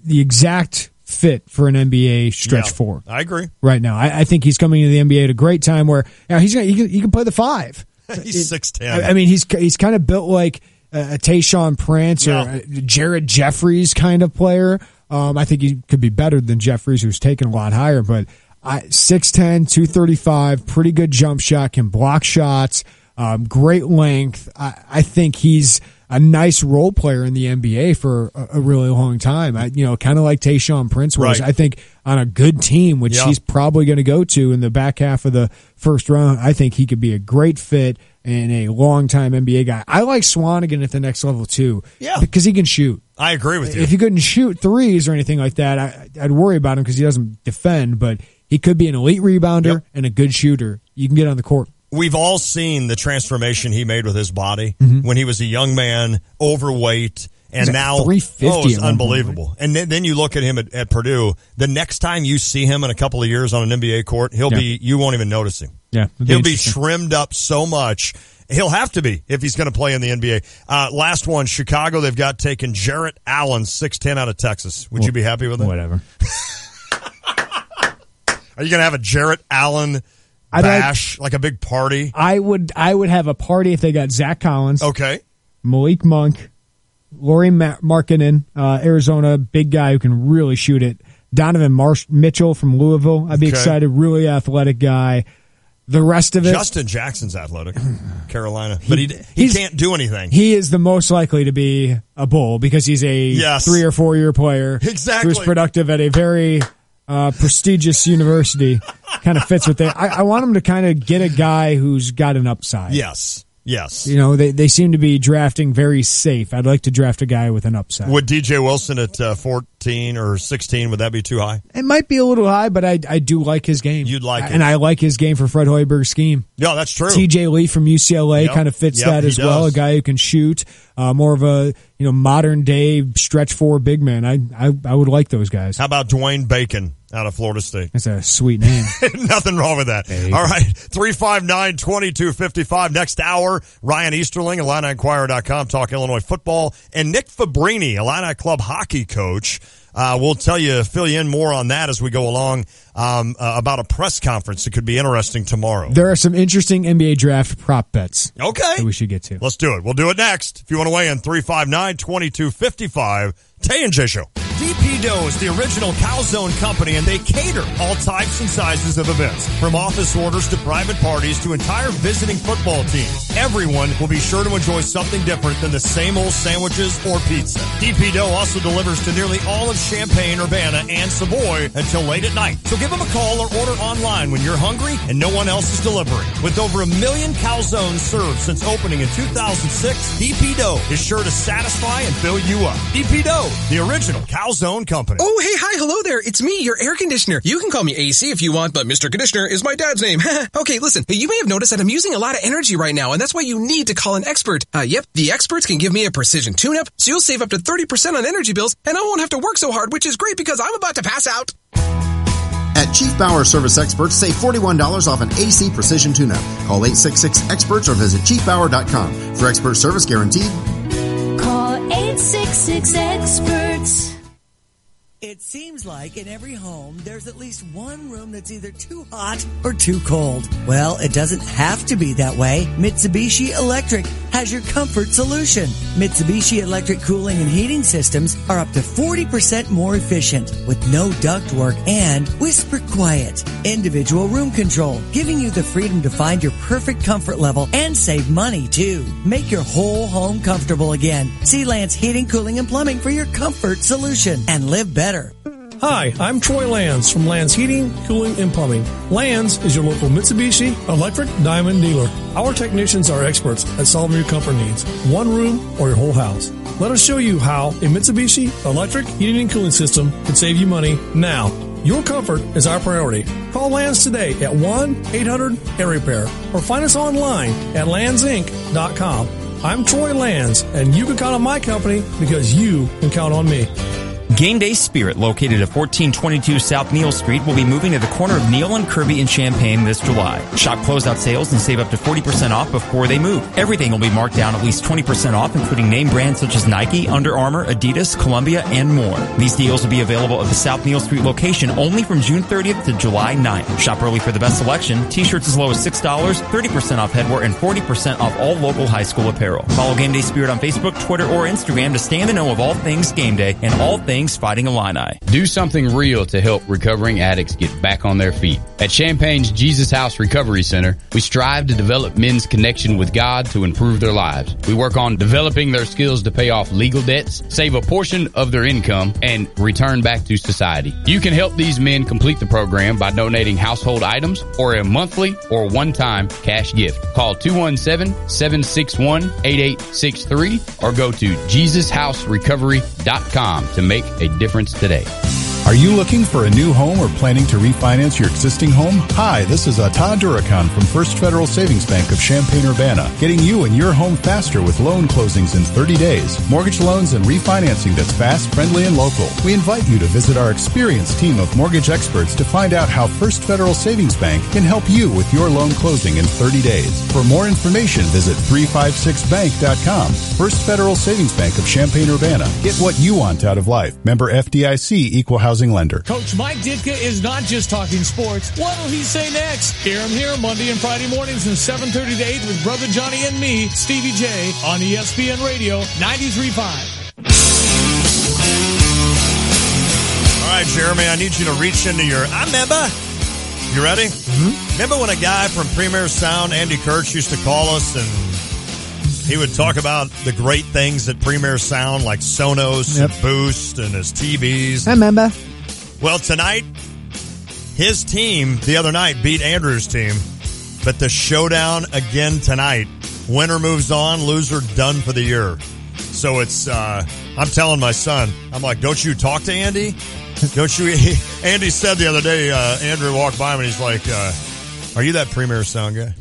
exact fit for an NBA stretch 4.
I agree.
Right now, I think he's coming into the NBA at a great time where he can play the 5.
He's 6'10".
I mean, he's kind of built like a Tayshaun Prince or a Jared Jeffries kind of player. I think he could be better than Jeffries, who's taken a lot higher. But 6'10", 235, pretty good jump shot, can block shots. Great length. I think he's a nice role player in the NBA for a really long time. Kind of like Tayshaun Prince was.
Right.
I think on a good team, which he's probably going to go to in the back half of the first round, I think he could be a great fit and a long-time NBA guy. I like Swanigan at the next level too, because he can shoot.
I agree with you.
If he couldn't shoot threes or anything like that, I'd worry about him because he doesn't defend, but he could be an elite rebounder and a good shooter you can get on the court.
We've all seen the transformation he made with his body when he was a young man, overweight, and now
350.
It's unbelievable. And then you look at him at Purdue. The next time you see him in a couple of years on an NBA court, you won't even notice him.
Yeah,
he'll be trimmed up so much. He'll have to be if he's going to play in the NBA. Last one, Chicago. They've got taken Jarrett Allen, 6'10", out of Texas. Would you be happy with that?
Whatever.
Are you going to have a Jarrett Allen bash, like a big party?
I would have a party if they got Zach Collins.
Okay.
Malik Monk, Lauri Markkanen, Arizona, big guy who can really shoot it. Donovan Mitchell from Louisville. I'd be excited. Really athletic guy. The rest of it.
Justin Jackson's athletic, Carolina, but he can't do anything.
He is the most likely to be a Bull because he's a 3 or 4 year player.
Exactly.
Who's productive at a very prestigious university. Kind of fits with that. I want him to kind of get a guy who's got an upside.
Yes.
You know, they seem to be drafting very safe. I'd like to draft a guy with an upside.
Would DJ Wilson at 14 or 16, would that be too high?
It might be a little high, but I do like his game.
You'd like it.
And I like his game for Fred Hoiberg's scheme.
Yeah, that's true.
TJ Lee from UCLA kind of fits that as well. A guy who can shoot. More of a modern day stretch 4 big man. I would like those guys.
How about Dwayne Bacon out of Florida State?
That's a sweet name.
Nothing wrong with that.
Bacon.
All right, 359-2255. Next hour, Ryan Easterling, IlliniInquirer.com, talk Illinois football, and Nick Fabrini, Illini Club hockey coach. We'll fill you in more on that as we go along about a press conference that could be interesting tomorrow.
There are some interesting NBA draft prop bets.
Okay.
That we should get to.
Let's do it. We'll do it next. If you want to weigh in, 359-2255. Tay and J Show. DP Dough is the original calzone company, and they cater all types and sizes of events, from office orders to private parties to entire visiting football teams. Everyone will be sure to enjoy something different than the same old sandwiches or pizza. DP Dough also delivers to nearly all of Champaign, Urbana, and Savoy until late at night. So give them a call or order online when you're hungry and no one else is delivering. With over 1 million calzones served since opening in 2006, DP Dough is sure to satisfy and fill you up. DP Dough, the original calzone company.
Oh, hey, hi, hello there. It's me, your air conditioner. You can call me AC if you want, but Mr. Conditioner is my dad's name. Okay, listen, you may have noticed that I'm using a lot of energy right now, and that's why you need to call an expert. Yep, the experts can give me a precision tune-up, so you'll save up to 30% on energy bills, and I won't have to work so hard, which is great because I'm about to pass out.
At Chief Bauer Service Experts, save $41 off an AC Precision Tune-Up. Call 866-EXPERTS or visit chiefbauer.com. For expert service guaranteed.
Call 866-EXPERTS.
It seems like in every home, there's at least one room that's either too hot or too cold. Well, it doesn't have to be that way. Mitsubishi Electric has your comfort solution. Mitsubishi Electric cooling and heating systems are up to 40% more efficient with no ductwork and whisper quiet. Individual room control, giving you the freedom to find your perfect comfort level and save money too. Make your whole home comfortable again. See Lance Heating, Cooling, and Plumbing for your comfort solution and live better.
Hi, I'm Troy Lands from Lands Heating, Cooling, and Plumbing. Lands is your local Mitsubishi Electric Diamond dealer. Our technicians are experts at solving your comfort needs, one room or your whole house. Let us show you how a Mitsubishi Electric Heating and Cooling System can save you money now. Your comfort is our priority. Call Lands today at 1-800-AIR-REPAIR or find us online at landsinc.com. I'm Troy Lands, and you can count on my company because you can count on me.
Game Day Spirit, located at 1422 South Neal Street, will be moving to the corner of Neal and Kirby in Champaign this July. Shop closeout sales and save up to 40% off before they move. Everything will be marked down at least 20% off, including name brands such as Nike, Under Armour, Adidas, Columbia, and more. These deals will be available at the South Neal Street location only from June 30th to July 9th. Shop early for the best selection. T-shirts as low as $6, 30% off headwear, and 40% off all local high school apparel. Follow Game Day Spirit on Facebook, Twitter, or Instagram to stay in the know of all things game day and all things Fighting Illini.
Do something real to help recovering addicts get back on their feet. At Champaign's Jesus House Recovery Center, we strive to develop men's connection with God to improve their lives. We work on developing their skills to pay off legal debts, save a portion of their income, and return back to society. You can help these men complete the program by donating household items or a monthly or one-time cash gift. Call 217-761-8863 or go to JesusHouseRecovery.com to make a difference today.
Are you looking for a new home or planning to refinance your existing home? Hi, this is Todd Duracon from First Federal Savings Bank of Champaign-Urbana, getting you and your home faster with loan closings in 30 days, mortgage loans and refinancing that's fast, friendly, and local. We invite you to visit our experienced team of mortgage experts to find out how First Federal Savings Bank can help you with your loan closing in 30 days. For more information, visit 356bank.com. First Federal Savings Bank of Champaign-Urbana. Get what you want out of life. Member FDIC, Equal Housing Lender.
Coach Mike Ditka is not just talking sports. What'll he say next? Hear him here Monday and Friday mornings from 7:30 to 8 with Brother Johnny and me, Stevie J, on ESPN Radio 93.5.
All right, Jeremy, I need you to reach into your... I remember. You ready? Mm-hmm. Remember when a guy from Premier Sound, Andy Kurtz, used to call us and he would talk about the great things at Premier Sound, like Sonos and Boost and his TVs.
I remember.
Well, tonight, his team the other night beat Andrew's team, but the showdown again tonight. Winner moves on, loser done for the year. So it's, I'm telling my son, I'm like, don't you talk to Andy? Don't you? Andy said the other day, Andrew walked by him and he's like, are you that Premier Sound guy?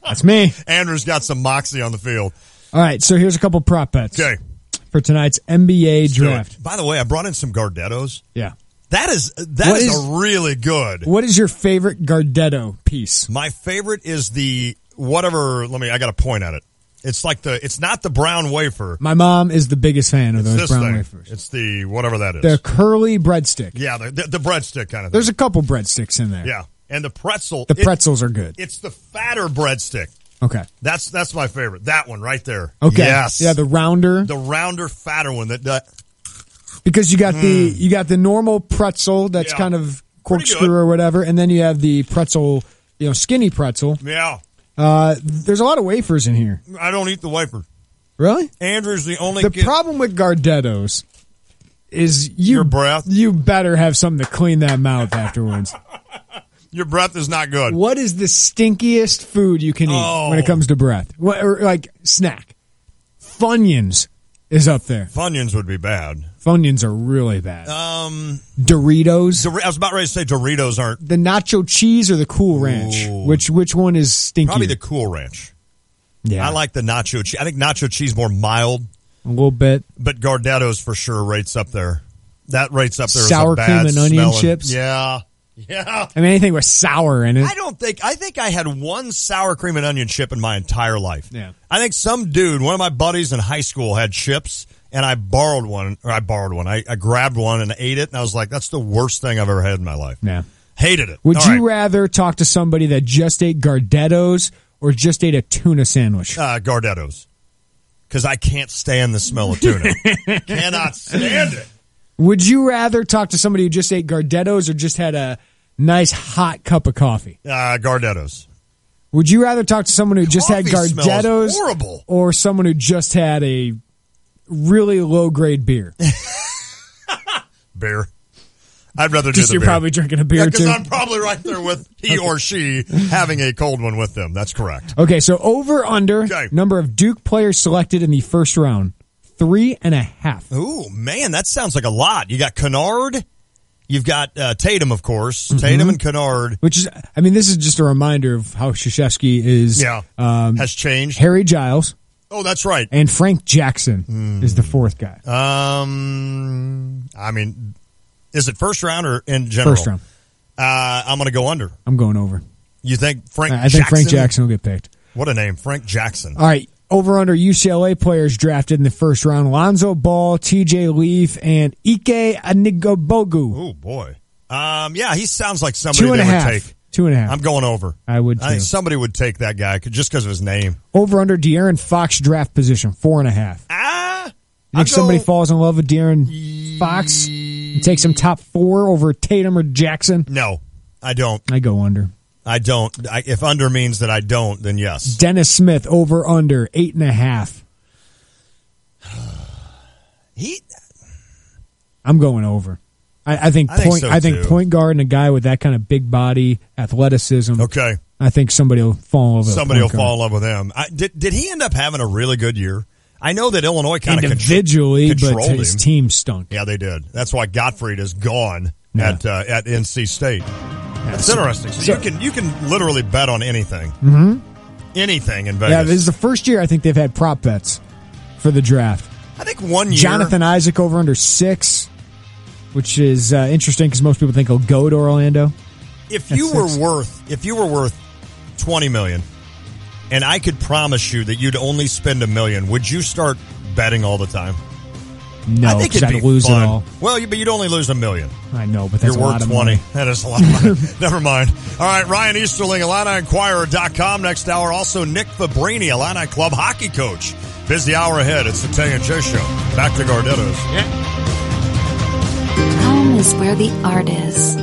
That's me.
Andrew's got some moxie on the field.
All right, so here's a couple prop bets.
Okay.
For tonight's NBA draft.
By the way, I brought in some Gardettos.
Yeah.
That is a really good.
What is your favorite Gardetto piece?
My favorite is the whatever, I got to point at it. It's like it's not the brown wafer.
My mom is the biggest fan of those brown wafers.
It's the whatever that is.
The curly breadstick.
Yeah, the breadstick kind of thing.
There's a couple breadsticks in there.
Yeah. And the pretzel.
The pretzels are good.
It's the fatter breadstick.
Okay.
That's my favorite. That one right there.
Okay.
Yes.
Yeah, the rounder,
fatter one.
Because you got the normal pretzel that's kind of corkscrew or whatever, and then you have the pretzel, skinny pretzel.
Yeah.
There's a lot of wafers in here.
I don't eat the wafer.
Really?
Andrew's the only.
The problem with Gardettos is your
breath.
You better have something to clean that mouth afterwards.
Your breath is not good.
What is the stinkiest food you can eat when it comes to breath? Or like snack? Funyuns is up there.
Funyuns would be bad.
Funyuns are really bad. Doritos.
I was about ready to say Doritos aren't.
The nacho cheese or the Cool Ranch?
Ooh.
Which one is stinky?
Probably the Cool Ranch.
Yeah.
I like the nacho cheese. I think nacho cheese more mild.
A little bit.
But Gardettos for sure rates up there. That rates up there
sour
as a bad
cream and onion chips.
Yeah. Yeah.
I mean, anything with sour in it.
I think I had one sour cream and onion chip in my entire life.
Yeah.
I think some dude, one of my buddies in high school had chips, and I borrowed one. I grabbed one and ate it, and I was like, that's the worst thing I've ever had in my life.
Yeah.
Hated it.
Would you rather talk to somebody that just ate Gardettos or just ate a tuna sandwich?
Gardettos. Because I can't stand the smell of tuna. Cannot stand it.
Would you rather talk to somebody who just ate Gardettos or just had a nice hot cup of coffee?
Gardettos.
Would you rather talk to someone who just had Gardettos
horrible.
Or someone who just had a really low-grade beer?
Beer. I'd rather do the
you're
beer.
Probably drinking a beer, too.
Because I'm probably right there with he or she having a cold one with them. That's correct.
Okay, so over-under number of Duke players selected in the first round. 3.5.
Ooh, man, that sounds like a lot. You got Kennard. You've got Tatum, of course. Mm-hmm. Tatum and Kennard.
Which is, this is just a reminder of how Krzyzewski is.
Yeah, has changed.
Harry Giles.
Oh, that's right.
And Frank Jackson is the fourth guy.
Is it first round or in general?
First round.
I'm going to go under.
I'm going over.
You think Frank Jackson?
I think Frank Jackson will get picked.
What a name, Frank Jackson.
All right. Over-under UCLA players drafted in the first round. Lonzo Ball, TJ Leaf, and Ike Anigbogu.
Oh, boy. Yeah, he sounds like somebody they would take.
2.5.
I'm going over.
I would, too.
I think somebody would take that guy just because of his name.
Over-under De'Aaron Fox draft position, 4.5. You think somebody falls in love with De'Aaron Fox and takes him top 4 over Tatum or Jackson?
No, I don't.
I go under.
I don't. If under means that I don't, then yes.
Dennis Smith, over under 8.5. I'm going over. I think point guard and a guy with that kind of big body, athleticism.
Okay.
I think somebody will fall in love with him.
Somebody will fall in love with him. Did he end up having a really good year? I know that Illinois kind of
individually, but his
him.
team stunk.
Yeah, they did. That's why Gottfried is gone at NC State. It's interesting. So you can literally bet on anything.
Mm-hmm.
Anything in Vegas.
Yeah, this is the first year I think they've had prop bets for the draft.
I think 1 year.
Jonathan Isaac over under 6, which is interesting because most people think he'll go to Orlando.
If you were worth $20 million, and I could promise you that you'd only spend $1 million, would you start betting all the time?
No,
I think
I'd lose it all.
Well, but you'd only lose $1 million.
I know, but that's
you're
a
worth
lot of
20.
money.
That is a lot of money. Never mind. All right, Ryan Easterling, IlliniInquirer.com. Next hour, also Nick Fabrini, Illini Club hockey coach. Busy hour ahead. It's the Tay and J Show. Back to Gardetto's.
Yeah. Home is where the art is.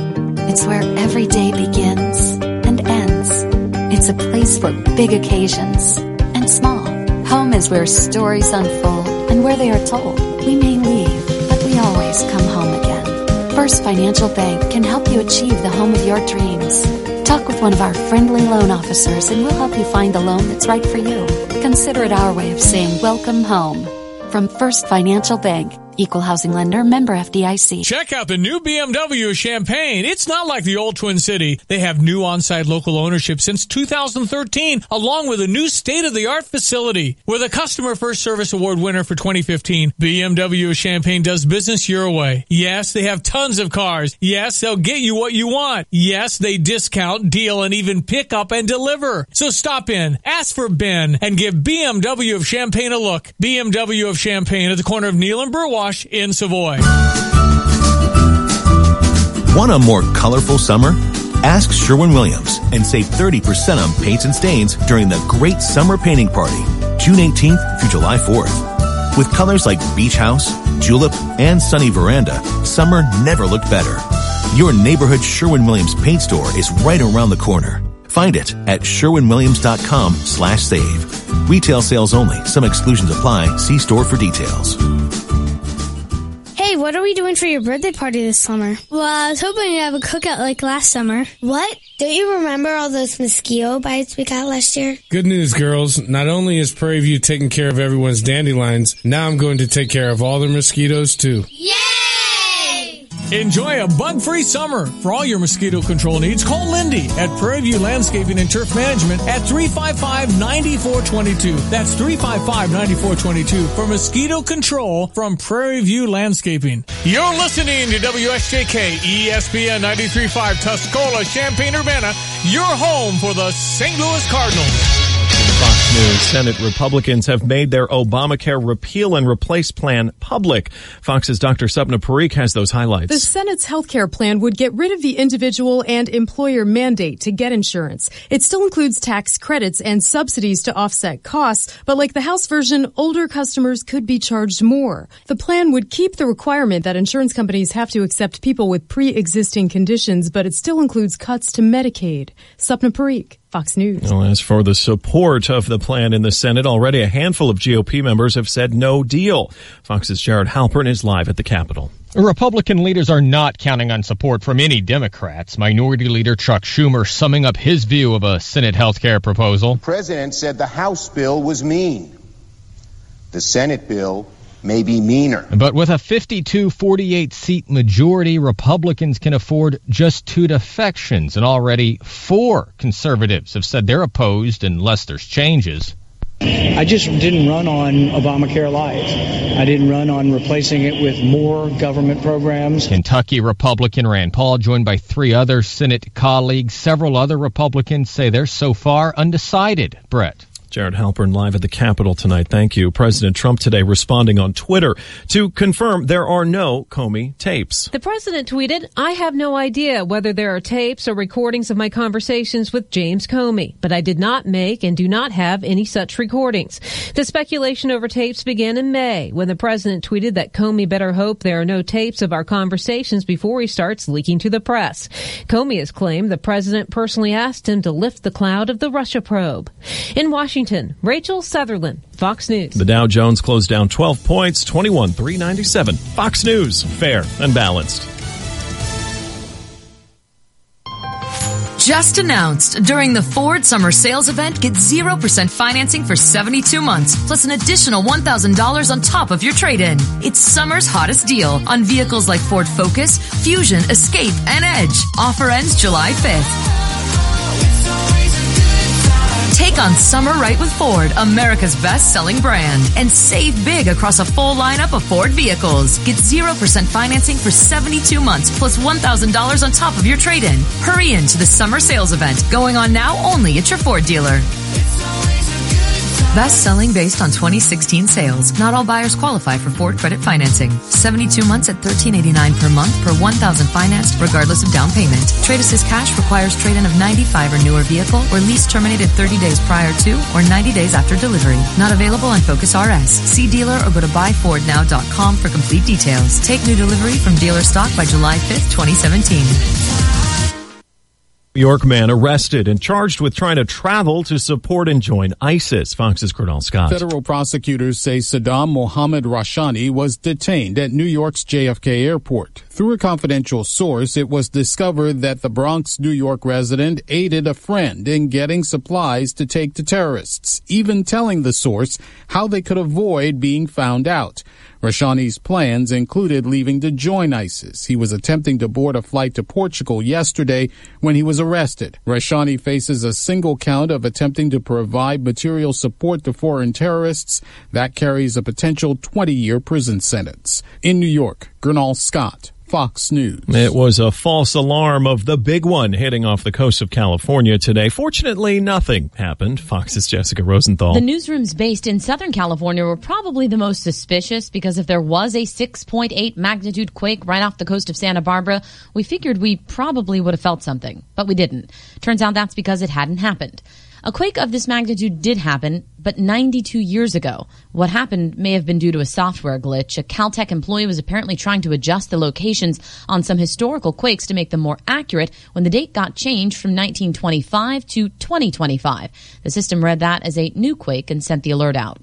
It's where every day begins and ends. It's a place for big occasions and small. Home is where stories unfold and where they are told. We may leave, but we always come home again. First Financial Bank can help you achieve the home of your dreams. Talk with one of our friendly loan officers and we'll help you find the loan that's right for you. Consider it our way of saying welcome home. From First Financial Bank. Equal housing lender, member FDIC.
Check out the new BMW of Champaign. It's not like the old Twin City. They have new on-site local ownership since 2013, along with a new state-of-the-art facility. With a Customer First Service Award winner for 2015, BMW of Champaign does business your way. Yes, they have tons of cars. Yes, they'll get you what you want. Yes, they discount, deal, and even pick up and deliver. So stop in, ask for Ben, and give BMW of Champaign a look. BMW of Champaign at the corner of Neal and Burwash in Savoy.
Want a more colorful summer? Ask Sherwin-Williams and save 30% on paints and stains during the Great Summer Painting Party, June 18th through July 4th. With colors like Beach House, Julep, and Sunny Veranda, summer never looked better. Your neighborhood Sherwin-Williams paint store is right around the corner. Find it at sherwinwilliams.com/save. Retail sales only. Some exclusions apply. See store for details.
Hey, what are we doing for your birthday party this summer?
Well, I was hoping to have a cookout like last summer.
What? Don't you remember all those mosquito bites we got last year?
Good news, girls. Not only is Prairie View taking care of everyone's dandelions, now I'm going to take care of all their mosquitoes, too.
Yay!
Enjoy a bug-free summer. For all your mosquito control needs, call Lindy at Prairie View Landscaping and Turf Management at 355-9422. That's 355-9422 for mosquito control from Prairie View Landscaping. You're listening to WSJK ESPN 93.5 Tuscola, Champaign-Urbana, your home for the St. Louis Cardinals.
Fox News. Senate Republicans have made their Obamacare repeal and replace plan public. Fox's Dr. Sapna Parikh has those highlights.
The Senate's health care plan would get rid of the individual and employer mandate to get insurance. It still includes tax credits and subsidies to offset costs, but like the House version, older customers could be charged more. The plan would keep the requirement that insurance companies have to accept people with pre-existing conditions, but it still includes cuts to Medicaid. Sapna Parikh, Fox News.
Well, as for the support of the plan in the Senate, already a handful of GOP members have said no deal. Fox's Jared Halpern is live at the Capitol.
Republican leaders are not counting on support from any Democrats. Minority Leader Chuck Schumer summing up his view of a Senate health care proposal.
The president said the House bill was mean. The Senate bill may be meaner.
But with a 52-48 seat majority, Republicans can afford just 2 defections, and already 4 conservatives have said they're opposed unless there's changes.
I just didn't run on Obamacare Light. I didn't run on replacing it with more government programs.
Kentucky Republican Rand Paul, joined by 3 other Senate colleagues. Several other Republicans say they're so far undecided. Brett.
Jared Halpern live at the Capitol tonight. Thank you. President Trump today responding on Twitter to confirm there are no Comey tapes.
The president tweeted, "I have no idea whether there are tapes or recordings of my conversations with James Comey, but I did not make and do not have any such recordings." The speculation over tapes began in May when the president tweeted that Comey better hope there are no tapes of our conversations before he starts leaking to the press. Comey has claimed the president personally asked him to lift the cloud of the Russia probe. In Washington, Rachel Sutherland, Fox News.
The Dow Jones closed down 12 points, 21,397. Fox News, fair and balanced.
just announced. During the Ford Summer Sales Event, get 0% financing for 72 months, plus an additional $1,000 on top of your trade-in. It's summer's hottest deal on vehicles like Ford Focus, Fusion, Escape, and Edge. Offer ends July 5th. Take on summer right with Ford, America's best-selling brand, and save big across a full lineup of Ford vehicles. Get 0% financing for 72 months, plus $1,000 on top of your trade-in. Hurry into the summer sales event, going on now only at your Ford dealer. Best-selling based on 2016 sales. Not all buyers qualify for Ford credit financing. 72 months at $1,389 per month per $1,000 financed, regardless of down payment. Trade Assist cash requires trade-in of 95 or newer vehicle, or lease terminated 30 days prior to or 90 days after delivery. Not available on Focus RS. See dealer or go to buyfordnow.com for complete details. Take new delivery from dealer stock by July 5th, 2017.
New York man arrested and charged with trying to travel to support and join ISIS. Fox's Colonel Scott.
Federal prosecutors say Saddam Mohammed Rashani was detained at New York's JFK Airport. Through a confidential source, it was discovered that the Bronx, New York resident aided a friend in getting supplies to take to terrorists, even telling the source how they could avoid being found out. Rashani's plans included leaving to join ISIS. He was attempting to board a flight to Portugal yesterday when he was arrested. Rashani faces a single count of attempting to provide material support to foreign terrorists. That carries a potential 20-year prison sentence. In New York, Colonel Scott, Fox News.
It was a false alarm of the big one hitting off the coast of California today. Fortunately, nothing happened. Fox's Jessica Rosenthal.
The newsrooms based in Southern California were probably the most suspicious because if there was a 6.8 magnitude quake right off the coast of Santa Barbara, we figured we probably would have felt something, but we didn't. Turns out that's because it hadn't happened. A quake of this magnitude did happen, but 92 years ago. What happened may have been due to a software glitch. A Caltech employee was apparently trying to adjust the locations on some historical quakes to make them more accurate when the date got changed from 1925 to 2025. The system read that as a new quake and sent the alert out.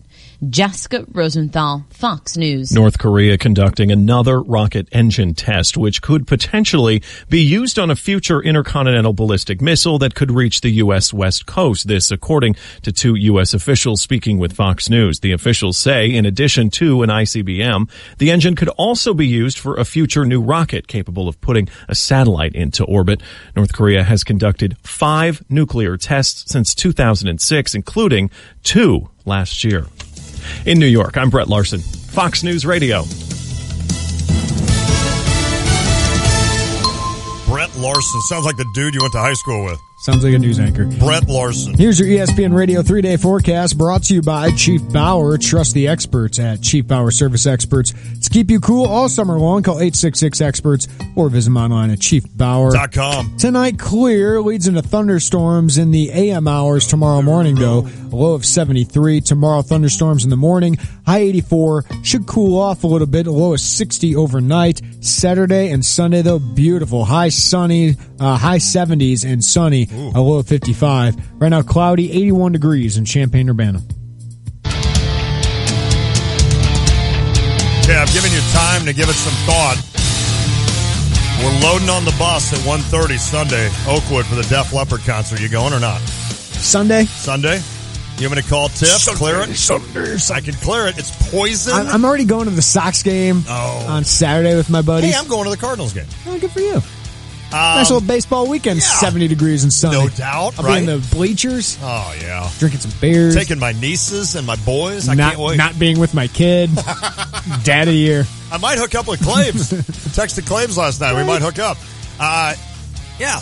Jessica Rosenthal, Fox News.
North Korea conducting another rocket engine test, which could potentially be used on a future intercontinental ballistic missile that could reach the U.S. West Coast. This, according to two U.S. officials speaking with Fox News. The officials say, in addition to an ICBM, the engine could also be used for a future new rocket capable of putting a satellite into orbit. North Korea has conducted 5 nuclear tests since 2006, including 2 last year. In New York, I'm Brett Larson, Fox News Radio.
Brett Larson. Sounds like the dude you went to high school with.
Sounds like a news anchor.
Brett Larson.
Here's your ESPN Radio 3-day forecast brought to you by Chief Bauer. Trust the experts at Chief Bauer Service Experts. To keep you cool all summer long, call 866-EXPERTS or visit them online at chiefbauer.com. Tonight, clear leads into thunderstorms in the AM hours tomorrow morning, though. A low of 73. Tomorrow, thunderstorms in the morning. High 84. Should cool off a little bit. A low of 60 overnight. Saturday and Sunday, though, beautiful. High sunny, high 70s and sunny. Ooh. A low of 55. Right now, cloudy, 81 degrees in Champaign-Urbana.
Okay, I've given you time to give it some thought. We're loading on the bus at 1:30 Sunday, Oakwood, for the Def Leppard concert. You going or not?
Sunday?
You want me to call Tiff? Clear it? Sunday. I can clear it. It's Poison.
I'm already going to the Sox game on Saturday with my buddies.
Hey, I'm going to the Cardinals game.
Oh, good for you. Nice little baseball weekend, 70 degrees and sunny.
No doubt,
I'll be in the bleachers.
Oh, yeah.
Drinking some beers.
Taking my nieces and my boys. I can't wait.
Not being with my kid. Dad of the year.
I might hook up with Claves. Texted Claves last night. We might hook up.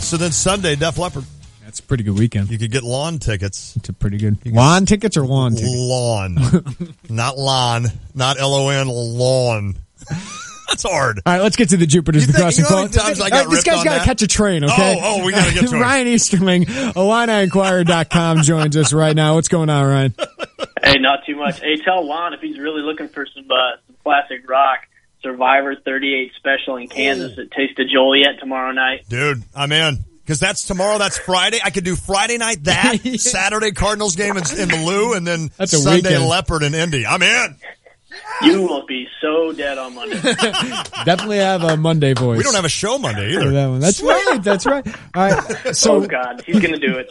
So then Sunday, Def Leppard.
That's a pretty good weekend.
You could get lawn tickets.
It's a pretty good. Lawn tickets or lawn tickets?
Lawn. Not lawn. Not L-O-N, lawn. That's hard.
All right, let's get to the Jupiter's the Crossing
Call. This
guy's got to catch a train, okay?
Oh, we got to get to it.
Ryan Easterling, IlliniInquirer.com joins us right now. What's going on, Ryan?
Hey, not too much. Hey, tell Lon if he's really looking for some classic rock, Survivor 38 special in Kansas at Taste of Joliet tomorrow night.
Dude, I'm in. Because that's tomorrow, that's Friday. I could do Friday night Saturday Cardinals game in the Lou, and then
that's a
Sunday
weekend.
Leopard in Indy. I'm in.
You will be so dead on Monday.
Definitely have a Monday voice.
We don't have a show Monday either.
That's right. That's right. All right. So,
oh, God. He's going to do it.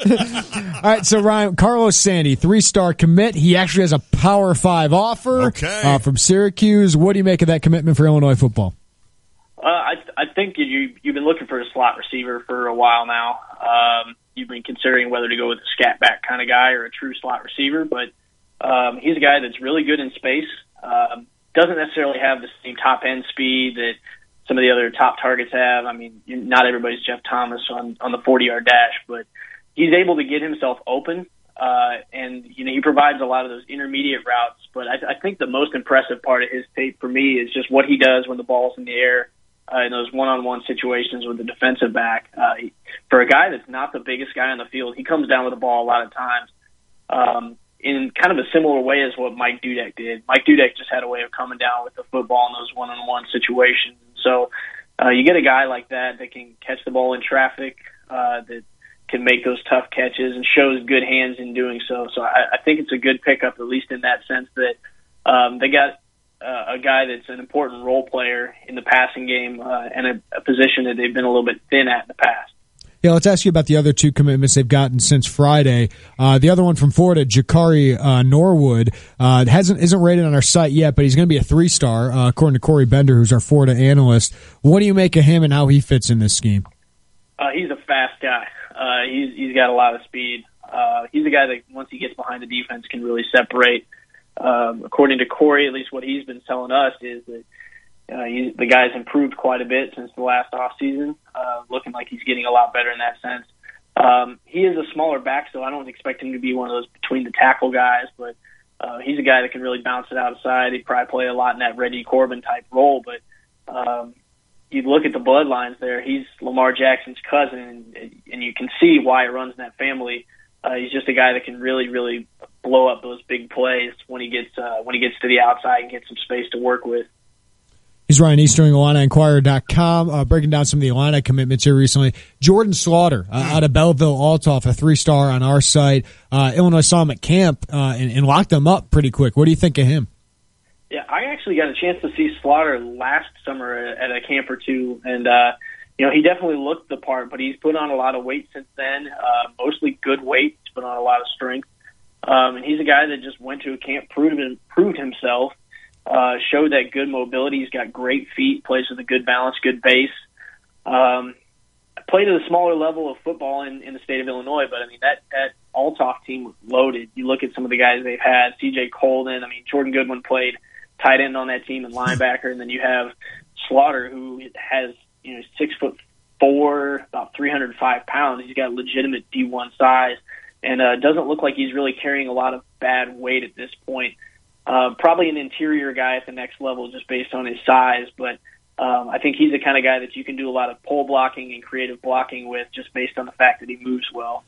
All right. So, Ryan, Carlos Sandy, 3-star commit. He actually has a Power 5 offer from Syracuse. What do you make of that commitment for Illinois football?
I think you've been looking for a slot receiver for a while now. You've been considering whether to go with a scat back kind of guy or a true slot receiver, but he's a guy that's really good in space. Doesn't necessarily have the same top end speed that some of the other top targets have. I mean, not everybody's Jeff Thomas on the 40-yard dash, but he's able to get himself open, and he provides a lot of those intermediate routes. But I think the most impressive part of his tape for me is just what he does when the ball's in the air. In those one-on-one situations with the defensive back. For a guy that's not the biggest guy on the field, he comes down with the ball a lot of times in kind of a similar way as what Mike Dudek did. Mike Dudek just had a way of coming down with the football in those one-on-one situations. So you get a guy like that can catch the ball in traffic, that can make those tough catches and shows good hands in doing so. So I think it's a good pickup, at least in that sense that they got a guy that's an important role player in the passing game and a position that they've been a little bit thin at in the past.
Yeah, let's ask you about the other two commitments they've gotten since Friday. The other one from Florida, Jakari Norwood, isn't rated on our site yet, but he's going to be a 3-star, according to Corey Bender, who's our Florida analyst. What do you make of him and how he fits in this scheme?
He's a fast guy. He's got a lot of speed. He's a guy that once he gets behind the defense can really separate. According to Corey, at least what he's been telling us is that the guy's improved quite a bit since the last offseason, looking like he's getting a lot better in that sense. He is a smaller back, so I don't expect him to be one of those between-the-tackle guys, but he's a guy that can really bounce it outside. He'd probably play a lot in that Reggie Corbin-type role, but you look at the bloodlines there, he's Lamar Jackson's cousin, and you can see why it runs in that family. He's just a guy that can really, really blow up those big plays when he gets to the outside and gets some space to work with.
He's Ryan Easterling, IlliniInquirer.com, breaking down some of the Illini commitments here recently. Jordan Slaughter out of Belleville, Althoff, a 3-star on our site. Illinois saw him at camp and locked him up pretty quick. What do you think of him?
Yeah, I actually got a chance to see Slaughter last summer at a camp or two, and he definitely looked the part, but he's put on a lot of weight since then, mostly good weight. He's put on a lot of strength. And he's a guy that just went to a camp, proved himself, showed that good mobility. He's got great feet, plays with a good balance, good base. Played at a smaller level of football in the state of Illinois, but, I mean, that Althoff team was loaded. You look at some of the guys they've had, C.J. Colden. I mean, Jordan Goodwin played tight end on that team and linebacker, and then you have Slaughter, who has 6'4", about 305 pounds. He's got legitimate D1 size, and doesn't look like he's really carrying a lot of bad weight at this point. Probably an interior guy at the next level just based on his size, but I think he's the kind of guy that you can do a lot of pole blocking and creative blocking with just based on the fact that he moves well.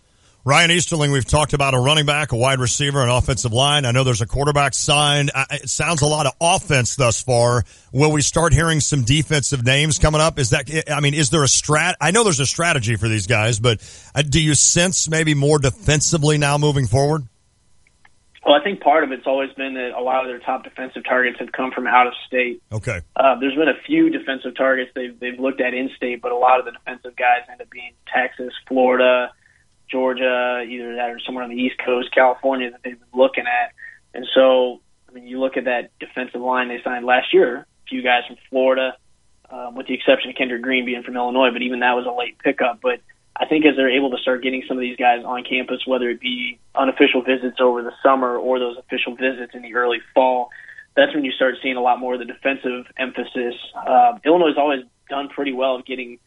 Ryan Easterling, we've talked about a running back, a wide receiver, an offensive line. I know there's a quarterback signed. It sounds a lot of offense thus far. Will we start hearing some defensive names coming up? Is there a I know there's a strategy for these guys, but do you sense maybe more defensively now moving forward?
Well, I think part of it's always been that a lot of their top defensive targets have come from out of state.
Okay.
There's been a few defensive targets they've looked at in state, but a lot of the defensive guys end up being Texas, Florida, Georgia, either that or somewhere on the East Coast, California, that they've been looking at. And so, I mean, you look at that defensive line they signed last year, a few guys from Florida, with the exception of Kendrick Green being from Illinois, but even that was a late pickup. But I think as they're able to start getting some of these guys on campus, whether it be unofficial visits over the summer or those official visits in the early fall, that's when you start seeing a lot more of the defensive emphasis. Illinois has always done pretty well at getting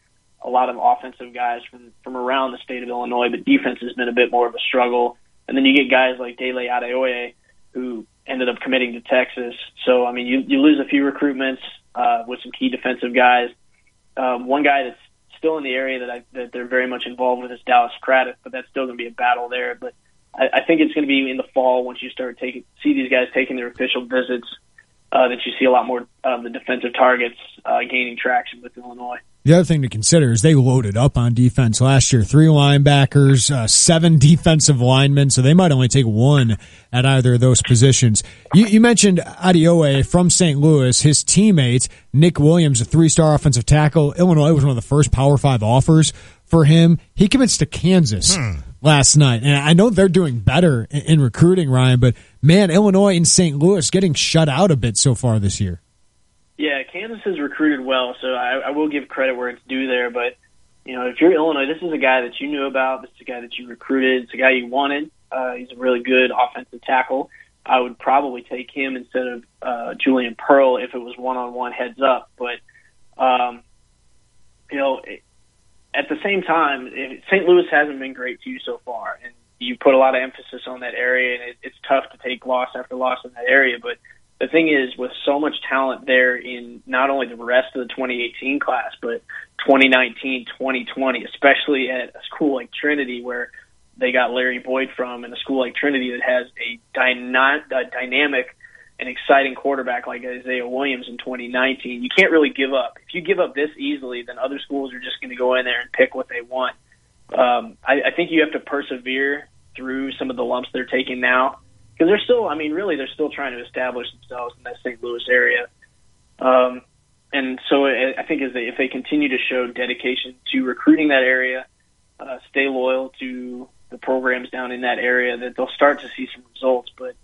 a lot of offensive guys from around the state of Illinois, but defense has been a bit more of a struggle. And then you get guys like Dele Adeoye, who ended up committing to Texas. So, I mean, you lose a few recruitments with some key defensive guys. One guy that's still in the area that they're very much involved with is Dallas Craddock, but that's still going to be a battle there. But I think it's going to be in the fall once you start see these guys taking their official visits that you see a lot more of the defensive targets gaining traction with Illinois.
The other thing to consider is they loaded up on defense last year. 3 linebackers, 7 defensive linemen, so they might only take 1 at either of those positions. You mentioned Adioe from St. Louis. His teammate, Nick Williams, a 3-star offensive tackle. Illinois was one of the first Power 5 offers for him. He commits to Kansas last night. And I know they're doing better in recruiting, Ryan, but, man, Illinois and St. Louis getting shut out a bit so far this year.
Yeah, Kansas has recruited well, so I will give credit where it's due there. But, if you're Illinois, this is a guy that you knew about. This is a guy that you recruited. It's a guy you wanted. He's a really good offensive tackle. I would probably take him instead of Julian Pearl if it was one-on-one heads up. But, at the same time, St. Louis hasn't been great to you so far. And you put a lot of emphasis on that area, and it's tough to take loss after loss in that area. But the thing is, with so much talent there in not only the rest of the 2018 class, but 2019, 2020, especially at a school like Trinity, where they got Larry Boyd from, and a school like Trinity that has a dynamic and exciting quarterback like Isaiah Williams in 2019, you can't really give up. If you give up this easily, then other schools are just going to go in there and pick what they want. I think you have to persevere through some of the lumps they're taking now. Because they're still, they're still trying to establish themselves in that St. Louis area. And so I think if they continue to show dedication to recruiting that area, stay loyal to the programs down in that area, that they'll start to see some results. But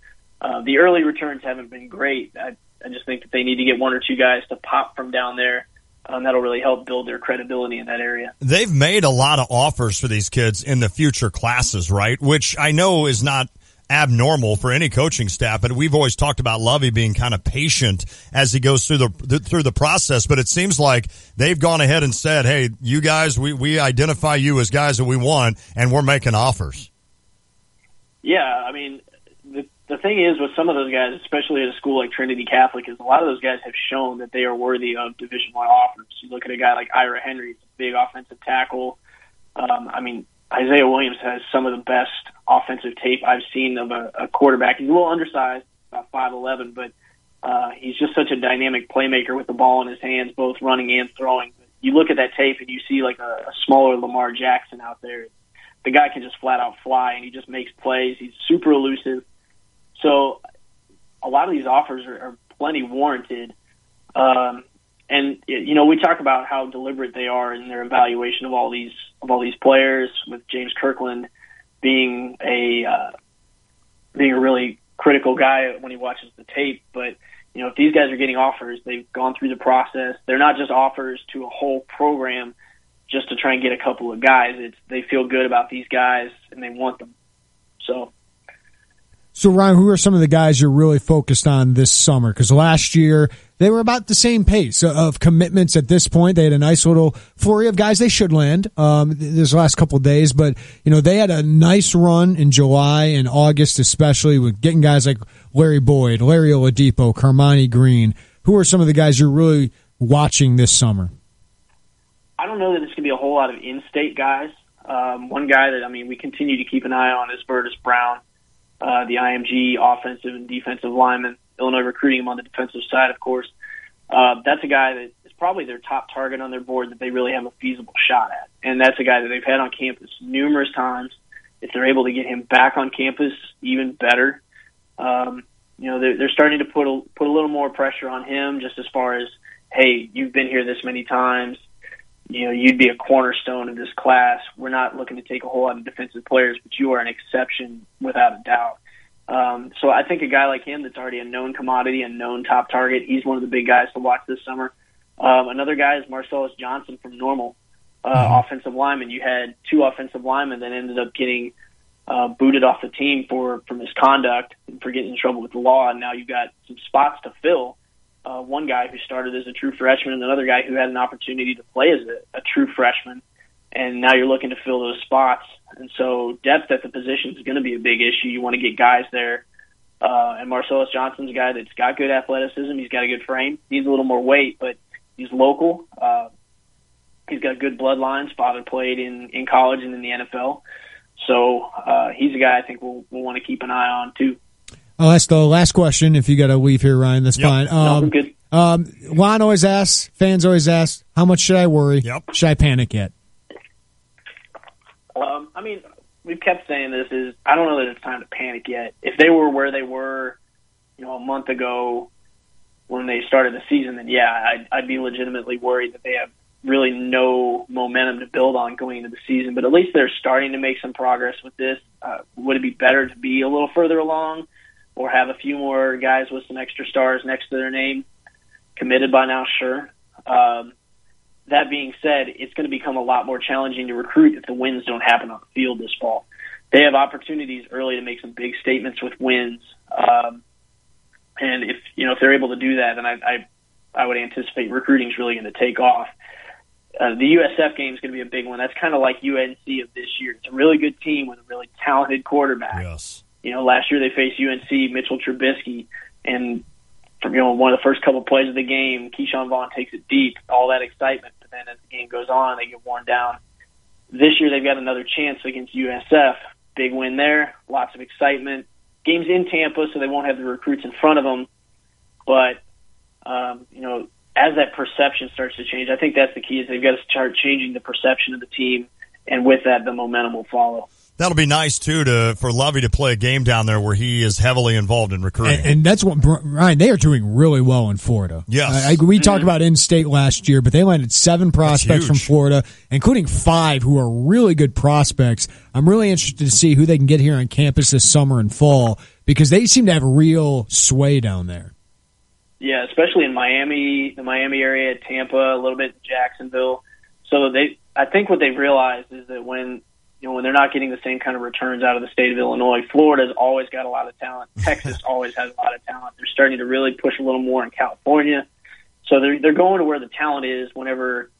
the early returns haven't been great. I just think that they need to get 1 or 2 guys to pop from down there. That'll really help build their credibility in that area.
They've made a lot of offers for these kids in the future classes, right? Which I know is not abnormal for any coaching staff, but we've always talked about Lovey being kind of patient as he goes through the process. But it seems like they've gone ahead and said, "Hey, you guys, we identify you as guys that we want, and we're making offers." Yeah,
the thing is with some of those guys, especially at a school like Trinity Catholic, is a lot of those guys have shown that they are worthy of Division I offers. You look at a guy like Ira Henry, he's a big offensive tackle. Isaiah Williams has some of the best offensive tape I've seen of a quarterback. He's a little undersized, about 5'11", but he's just such a dynamic playmaker with the ball in his hands, both running and throwing. You look at that tape and you see like a smaller Lamar Jackson out there. The guy can just flat out fly, and he just makes plays. He's super elusive. So a lot of these offers are plenty warranted. And we talk about how deliberate they are in their evaluation of all these players, with James Kirkland being a really critical guy when he watches the tape. But if these guys are getting offers, they've gone through the process. They're not just offers to a whole program just to try and get a couple of guys. They feel good about these guys and they want them.
So, Ryan, who are some of the guys you're really focused on this summer? Because last year they were about the same pace of commitments at this point. They had a nice little flurry of guys they should land this last couple of days. But, they had a nice run in July and August, especially with getting guys like Larry Boyd, Larry Oladipo, Carmani Green. Who are some of the guys you're really watching this summer?
I don't know that it's going to be a whole lot of in-state guys. One guy that, we continue to keep an eye on is Vertus Brown. The IMG offensive and defensive lineman. Illinois recruiting him on the defensive side, of course. That's a guy that is probably their top target on their board that they really have a feasible shot at. And that's a guy that they've had on campus numerous times. If they're able to get him back on campus, even better. They're starting to put a little more pressure on him, just as far as, hey, you've been here this many times. You'd be a cornerstone of this class. We're not looking to take a whole lot of defensive players, but you are an exception without a doubt. So I think a guy like him that's already a known commodity, a known top target, he's one of the big guys to watch this summer. Another guy is Marcellus Johnson from Normal, offensive lineman. You had 2 offensive linemen that ended up getting booted off the team for misconduct and for getting in trouble with the law, and now you've got some spots to fill. One guy who started as a true freshman and another guy who had an opportunity to play as a true freshman. And now you're looking to fill those spots. And so depth at the position is going to be a big issue. You want to get guys there. And Marcellus Johnson's a guy that's got good athleticism. He's got a good frame. Needs a little more weight, but he's local. He's got good bloodlines. Father played in college and in the NFL. So he's a guy I think we'll want to keep an eye on too.
I'll ask the last question. If you got to leave here, Ryan, that's fine.
No, I'm good.
Lon always asks, fans always ask, How much should I worry?
Yep.
Should I panic yet?
I mean, we've kept saying this is, I don't know that it's time to panic yet. If they were where they were, a month ago when they started the season, then yeah, I'd be legitimately worried that they have really no momentum to build on going into the season. But at least they're starting to make some progress with this. Would it be better to be a little further along or have a few more guys with some extra stars next to their name committed by now? Sure. That being said, it's going to become a lot more challenging to recruit if the wins don't happen on the field this fall. They have opportunities early to make some big statements with wins. And if they're able to do that, then I would anticipate recruiting is really going to take off. The USF game is going to be a big one. That's kind of like UNC of this year. It's a really good team with a really talented quarterback.
Yes.
Last year they faced UNC, Mitchell Trubisky, and from one of the first couple of plays of the game, Keyshawn Vaughn takes it deep, all that excitement. But then as the game goes on, they get worn down. This year they've got another chance against USF. Big win there, lots of excitement. Game's in Tampa, so they won't have the recruits in front of them. But, as that perception starts to change, I think that's the key, is they've got to start changing the perception of the team, and with that, the momentum will follow.
That'll be nice, too, for Lovey to play a game down there where he is heavily involved in recruiting.
And that's what, Ryan, they are doing really well in Florida.
Yes.
We talked about in-state last year, but they landed 7 prospects from Florida, including 5 who are really good prospects. I'm really interested to see who they can get here on campus this summer and fall, because they seem to have real sway down there.
Yeah, especially in Miami, the Miami area, Tampa, a little bit in Jacksonville. So I think what they've realized is that when they're not getting the same kind of returns out of the state of Illinois, Florida's always got a lot of talent. Texas always has a lot of talent. They're starting to really push a little more in California. So they're going to where the talent is whenever,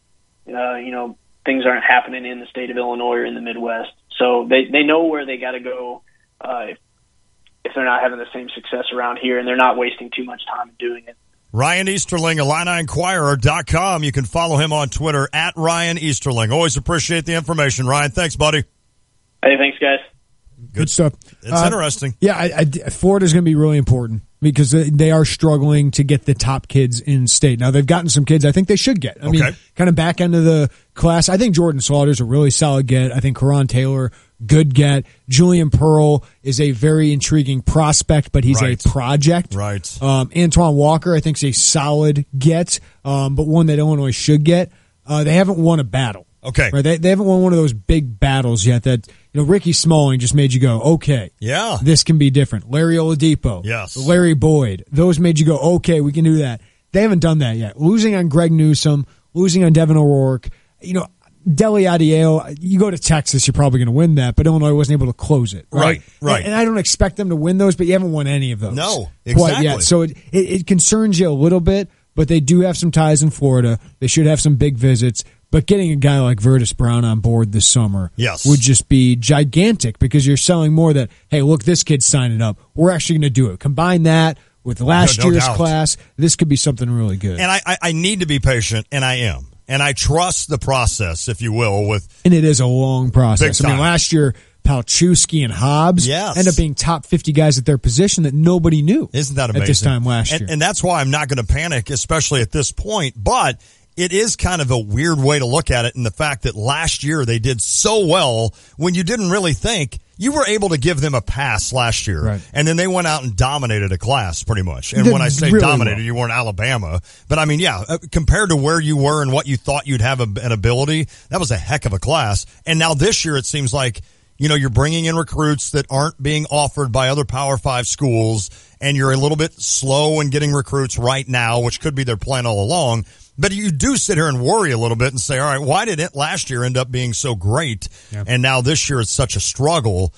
things aren't happening in the state of Illinois or in the Midwest. So they know where they got to go if they're not having the same success around here, and they're not wasting too much time doing it.
Ryan Easterling, IlliniInquirer.com. You can follow him on Twitter at Ryan Easterling. Always appreciate the information, Ryan. Thanks, buddy.
Hey, thanks, guys.
Good stuff.
It's interesting.
Yeah, Florida's going to be really important because they are struggling to get the top kids in state. Now, they've gotten some kids I think they should get. I mean, kind of back end of the class. I think Jordan Slaughter's a really solid get. I think Karan Taylor, good get. Julian Pearl is a very intriguing prospect, but he's a project.
Right.
Antoine Walker, I think, is a solid get, but one that Illinois should get. They haven't won a battle.
Okay.
Right? They haven't won one of those big battles yet that, Ricky Smalling just made you go, okay.
Yeah.
This can be different. Larry Oladipo.
Yes.
Larry Boyd. Those made you go, okay, we can do that. They haven't done that yet. Losing on Greg Newsome, losing on Devin O'Rourke, Deli Adieo, you go to Texas, you're probably going to win that, but Illinois wasn't able to close it. Right. And I don't expect them to win those, but you haven't won any of those.
No, exactly.
Quite yet. So it concerns you a little bit, but they do have some ties in Florida. They should have some big visits. But getting a guy like Vertus Brown on board this summer would just be gigantic because you're selling more that, hey, look, this kid's signing up. We're actually going to do it. Combine that with last year's class. This could be something really good.
And I need to be patient, and I am. And I trust the process, if you will. And
it is a long process. I mean, last year, Palczewski and Hobbs end up being top 50 guys at their position that nobody knew.
Isn't that amazing?
At this time last year.
And that's why I'm not going to panic, especially at this point. But it is kind of a weird way to look at it in the fact that last year they did so well when you didn't really think. You were able to give them a pass last year,
right.
And then they went out and dominated a class pretty much. And when I say really dominated, you weren't Alabama. But, I mean, compared to where you were and what you thought you'd have an ability, that was a heck of a class. And now this year it seems like, you're bringing in recruits that aren't being offered by other Power 5 schools, and you're a little bit slow in getting recruits right now, which could be their plan all along. But you do sit here and worry a little bit and say, all right, why did it last year end up being so great? Yeah. And now this year it's such a struggle.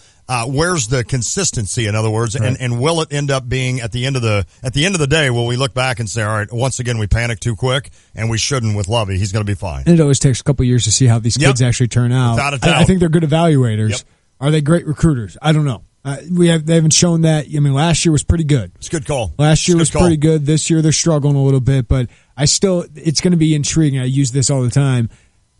Where's the consistency, in other words? Right. And will it end up being at the end of the day, will we look back and say, all right, once again, we panicked too quick and we shouldn't with Lovey. He's going to be fine.
And it always takes a couple of years to see how these kids actually turn out.
Without a doubt.
I think they're good evaluators. Yep. Are they great recruiters? I don't know. They haven't shown that. I mean, last year was pretty good.
It's a good call.
Last year was pretty good. This year they're struggling a little bit, but it's going to be intriguing. I use this all the time.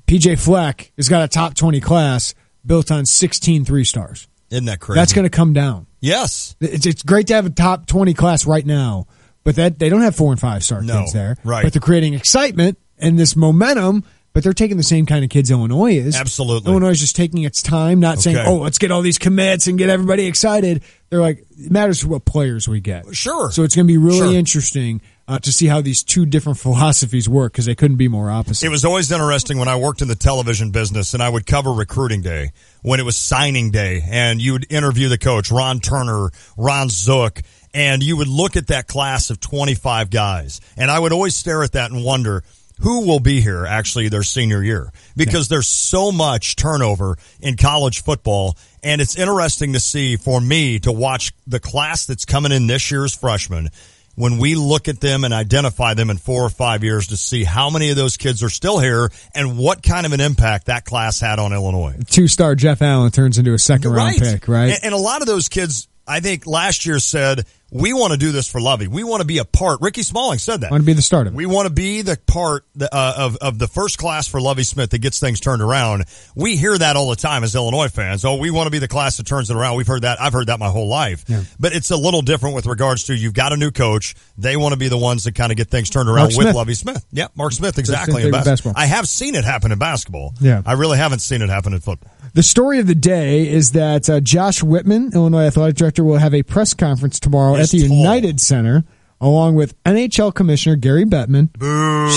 PJ Fleck has got a top 20 class built on 16 3-stars.
Isn't that crazy?
That's going to come down.
Yes.
It's great to have a top 20 class right now, but they don't have 4 and 5 star kids there.
Right.
But they're creating excitement and this momentum, but they're taking the same kind of kids Illinois is.
Absolutely.
Illinois is just taking its time, not saying, let's get all these commits and get everybody excited. They're like, it matters what players we get.
Sure.
So it's going to be really interesting to see how these two different philosophies work, because they couldn't be more opposite.
It was always interesting when I worked in the television business and I would cover recruiting day when it was signing day, and you would interview the coach, Ron Turner, Ron Zook, and you would look at that class of 25 guys. And I would always stare at that and wonder, who will be here actually their senior year? Because there's so much turnover in college football, and it's interesting to see, for me, to watch the class that's coming in this year's freshmen, when we look at them and identify them in 4 or 5 years, to see how many of those kids are still here and what kind of an impact that class had on Illinois.
2-star Jeff Allen turns into a second-round pick, right?
And a lot of those kids, I think, last year said, we want to do this for Lovey. We want to be a part. Ricky Smalling said that.
Want to be the start of it.
We want to be the part of the first class for Lovey Smith that gets things turned around. We hear that all the time as Illinois fans. Oh, we want to be the class that turns it around. We've heard that. I've heard that my whole life. Yeah. But it's a little different with regards to, you've got a new coach. They want to be the ones that kind of get things turned around with Lovey Smith. Yeah, Mark Smith, exactly. In basketball. I have seen it happen in basketball.
Yeah.
I really haven't seen it happen in football.
The story of the day is that Josh Whitman, Illinois athletic director, will have a press conference tomorrow at the United Center, along with NHL Commissioner Gary Bettman,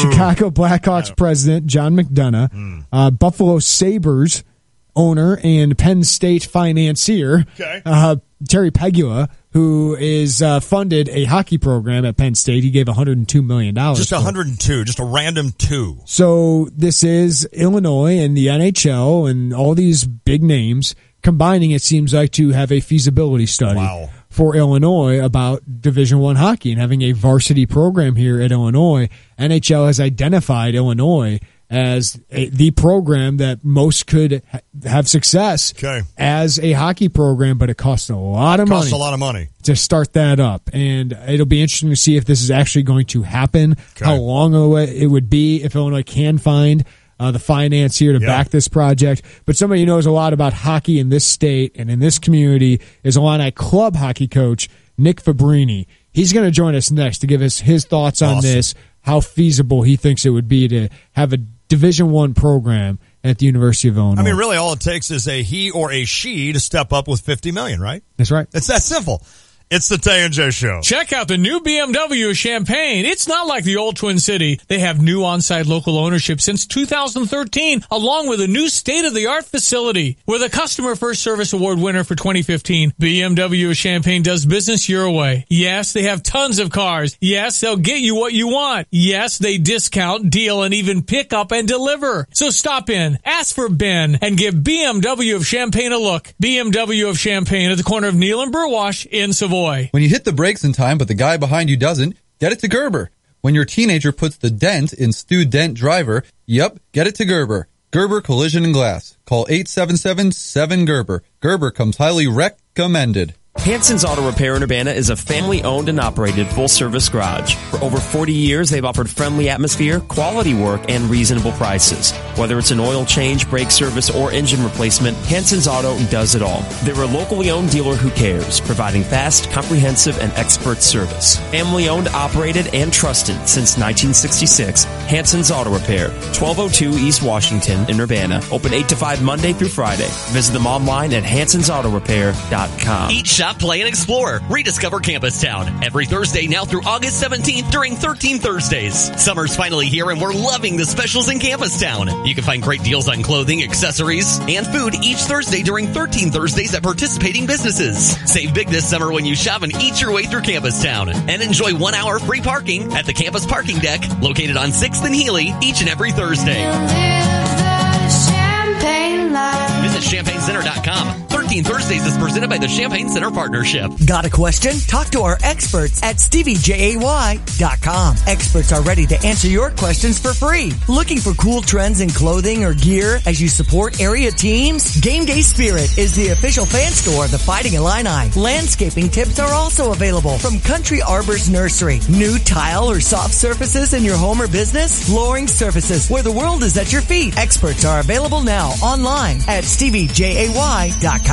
Chicago Blackhawks President John McDonough, Buffalo Sabres owner and Penn State financier Terry Pegula, who is funded a hockey program at Penn State. He gave $102 million.
Just 102, just a random 2.
So this is Illinois and the NHL and all these big names combining, it seems like, to have a feasibility study for Illinois about Division I hockey and having a varsity program here at Illinois. NHL has identified Illinois as the program that most could have success as a hockey program, but it costs a lot of money.
Costs a lot of money
to start that up, and it'll be interesting to see if this is actually going to happen, how long it would be, if Illinois can find the finance here to back this project. But somebody who knows a lot about hockey in this state and in this community is Illini club hockey coach Nick Fabrini. He's going to join us next to give us his thoughts on this, how feasible he thinks it would be to have a Division I program at the University of Illinois.
I mean, really all it takes is a he or a she to step up with $50 million, right?
That's right.
It's that simple. It's the Tay and J Show.
Check out the new BMW of Champaign. It's not like the old Twin City. They have new on-site local ownership since 2013, along with a new state-of-the-art facility. With a Customer First Service Award winner for 2015, BMW of Champaign does business your way. Yes, they have tons of cars. Yes, they'll get you what you want. Yes, they discount, deal, and even pick up and deliver. So stop in, ask for Ben, and give BMW of Champaign a look. BMW of Champaign at the corner of Neal and Burwash in Savoy.
When you hit the brakes in time, but the guy behind you doesn't, get it to Gerber. When your teenager puts the dent in Stu Dent Driver, get it to Gerber. Gerber Collision and Glass. Call 877-7-GERBER. Gerber comes highly recommended.
Hanson's Auto Repair in Urbana is a family-owned and operated full-service garage. For over 40 years, they've offered friendly atmosphere, quality work, and reasonable prices. Whether it's an oil change, brake service, or engine replacement, Hanson's Auto does it all. They're a locally owned dealer who cares, providing fast, comprehensive, and expert service. Family-owned, operated, and trusted since 1966. Hanson's Auto Repair, 1202 East Washington in Urbana. Open 8 to 5 Monday through Friday. Visit them online at hansonsautorepair.com.
Eat, shop, play, and explore. Rediscover Campus Town. Every Thursday now through August 17th during 13 Thursdays. Summer's finally here and we're loving the specials in Campus Town. You can find great deals on clothing, accessories, and food each Thursday during 13 Thursdays at participating businesses. Save big this summer when you shop and eat your way through Campus Town. And enjoy 1 hour free parking at the campus parking deck located on 6th and Healy each and every Thursday. Visit ChampagneCenter.com. 13 Thursdays is presented by the Champaign Center Partnership.
Got a question? Talk to our experts at StevieJay.com. Experts are ready to answer your questions for free. Looking for cool trends in clothing or gear as you support area teams? Game Day Spirit is the official fan store of the Fighting Illini. Landscaping tips are also available from Country Arbor's Nursery. New tile or soft surfaces in your home or business? Flooring Surfaces, where the world is at your feet. Experts are available now online at StevieJay.com.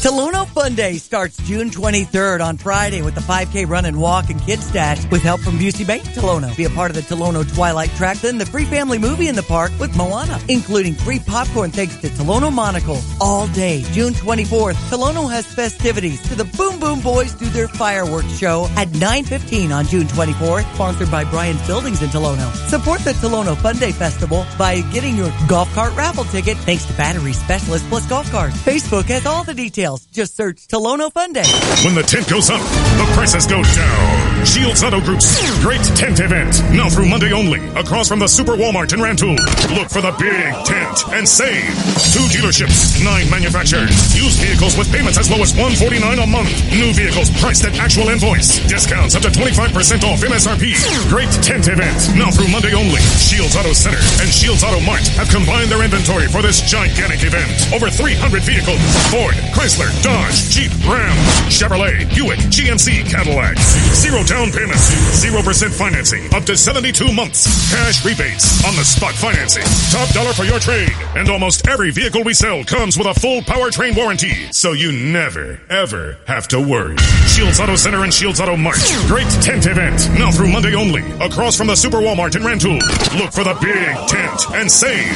Tolono Fun Day starts June 23rd on Friday with the 5K run and walk and kids stash with help from Busey Bank Tolono. Be a part of the Tolono Twilight Track, then the free family movie in the park with Moana, including free popcorn thanks to Tolono Monocle. All day, June 24th, Tolono has festivities to the Boom Boom Boys do their fireworks show at 9:15 on June 24th, sponsored by Brian's Buildings in Tolono. Support the Tolono Fun Day Festival by getting your golf cart raffle ticket thanks to Battery Specialist plus golf carts. Facebook has all the details. Just search Tolono Fun Day.
When the tent goes up, the prices go down. Shields Auto Group's Great Tent Event, now through Monday only, across from the Super Walmart in Rantoul. Look for the big tent and save. 2 dealerships, 9 manufacturers. Used vehicles with payments as low as $149 a month. New vehicles priced at actual invoice. Discounts up to 25% off MSRP. Great Tent Event, now through Monday only. Shields Auto Center and Shields Auto Mart have combined their inventory for this gigantic event. Over 300 vehicles. Ford, Chrysler, Dodge, Jeep, Ram, Chevrolet, Buick, GMC, Cadillac. 0 down payment, 0% financing, up to 72 months. Cash rebates, on the spot financing. Top dollar for your trade. And almost every vehicle we sell comes with a full powertrain warranty. So you never, ever have to worry. Shields Auto Center and Shields Auto Mart. Great tent event, now through Monday only. Across from the Super Walmart in Rantoul. Look for the big tent and save.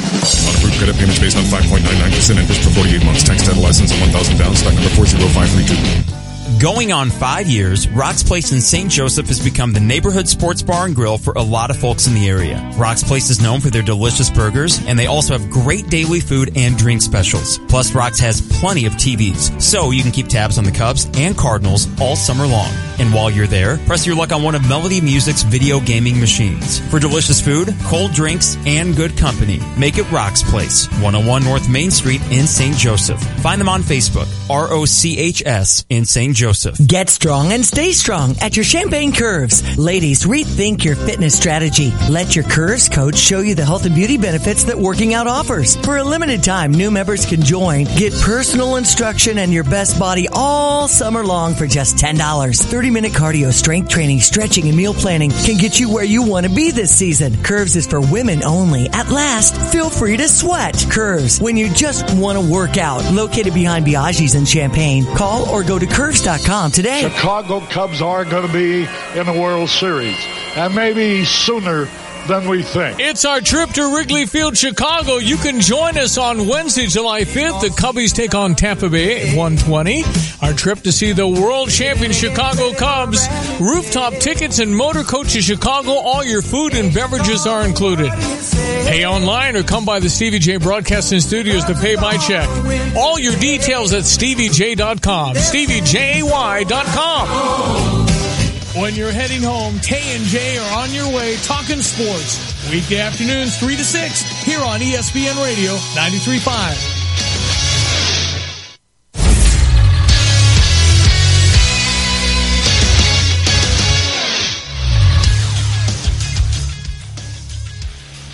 On approved credit payments based on 5.99% interest for 48 months. Tax title license and 1,000 down. Stock number 40532.
Going on 5 years, Rock's Place in St. Joseph has become the neighborhood sports bar and grill for a lot of folks in the area. Rock's Place is known for their delicious burgers, and they also have great daily food and drink specials. Plus, Rock's has plenty of TVs, so you can keep tabs on the Cubs and Cardinals all summer long. And while you're there, press your luck on one of Melody Music's video gaming machines. For delicious food, cold drinks, and good company, make it Rock's Place, 101 North Main Street in St. Joseph. Find them on Facebook, ROCHS in St. Joseph.
Get strong and stay strong at your Champagne Curves. Ladies, rethink your fitness strategy. Let your Curves coach show you the health and beauty benefits that working out offers. For a limited time, new members can join. Get personal instruction and your best body all summer long for just $10. 30-minute cardio, strength training, stretching, and meal planning can get you where you want to be this season. Curves is for women only. At last, feel free to sweat. Curves, when you just want to work out. Located behind Biaggi's in Champaign. Call or go to curves.com today.
Chicago Cubs are going to be in the World Series, and maybe sooner than we think.
It's our trip to Wrigley Field, Chicago. You can join us on Wednesday, July 5th. The Cubbies take on Tampa Bay at 1:20. Our trip to see the world champion Chicago Cubs. Rooftop tickets and motor coach to Chicago. All your food and beverages are included. Pay online or come by the Stevie J Broadcasting Studios to pay by check. All your details at StevieJ.com. StevieJY.com. When you're heading home, Tay and J are on your way talking sports. Weekday afternoons 3 to 6 here on ESPN Radio 93.5.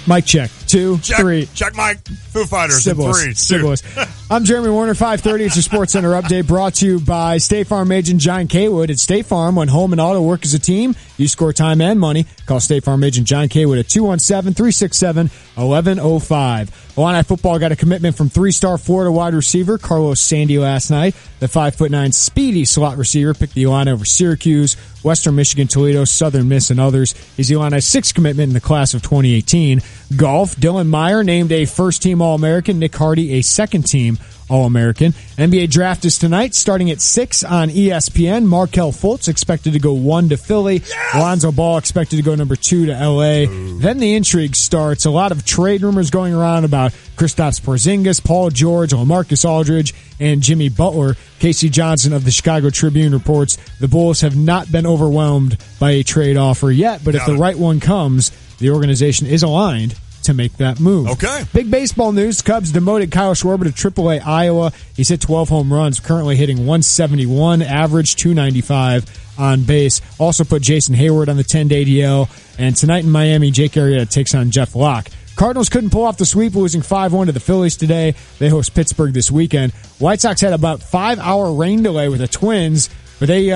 Mic check. 2, 3.
Check Mike. Foo Fighters.
Sibbles.
3, 2.
I'm Jeremy Warner. 5:30. It's your Sports Center update brought to you by State Farm agent John Kaywood. At State Farm, when home and auto work as a team, you score time and money. Call State Farm agent John Kaywood at 217-367-1105. Illini football got a commitment from 3-star Florida wide receiver Carlos Sandy last night. The 5'9" speedy slot receiver picked the Illini over Syracuse, Western Michigan, Toledo, Southern Miss, and others. He's the Illini's 6th commitment in the class of 2018. Golf, Dylan Meyer named a first-team All-American, Nick Hardy a second-team All-American. NBA draft is tonight, starting at 6 on ESPN. Markelle Fultz expected to go 1 to Philly. Yes! Lonzo Ball expected to go number 2 to L.A. Then the intrigue starts. A lot of trade rumors going around about Kristaps Porzingis, Paul George, LaMarcus Aldridge, and Jimmy Butler. Casey Johnson of the Chicago Tribune reports the Bulls have not been overwhelmed by a trade offer yet, but if the right one comes, the organization is aligned to make that move.
Okay.
Big baseball news. Cubs demoted Kyle Schwarber to AAA Iowa. He's hit 12 home runs, currently hitting 171, average 295 on base. Also put Jason Hayward on the 10-day DL. And tonight in Miami, Jake Arrieta takes on Jeff Locke. Cardinals couldn't pull off the sweep, losing 5-1 to the Phillies today. They host Pittsburgh this weekend. White Sox had about 5-hour rain delay with the Twins. But they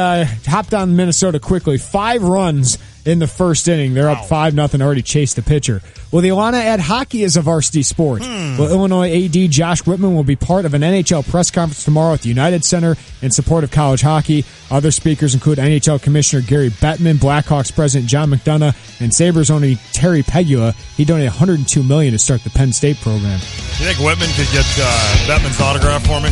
hopped on Minnesota quickly. 5 runs in the first inning. They're up 5-0, already chased the pitcher. Well, the Illini add hockey as a varsity sport. Well, Illinois AD Josh Whitman will be part of an NHL press conference tomorrow at the United Center in support of college hockey. Other speakers include NHL Commissioner Gary Bettman, Blackhawks President John McDonough, and Sabres owner Terry Pegula. He donated $102 million to start the Penn State program.
Do you think Whitman could get Bettman's autograph for me?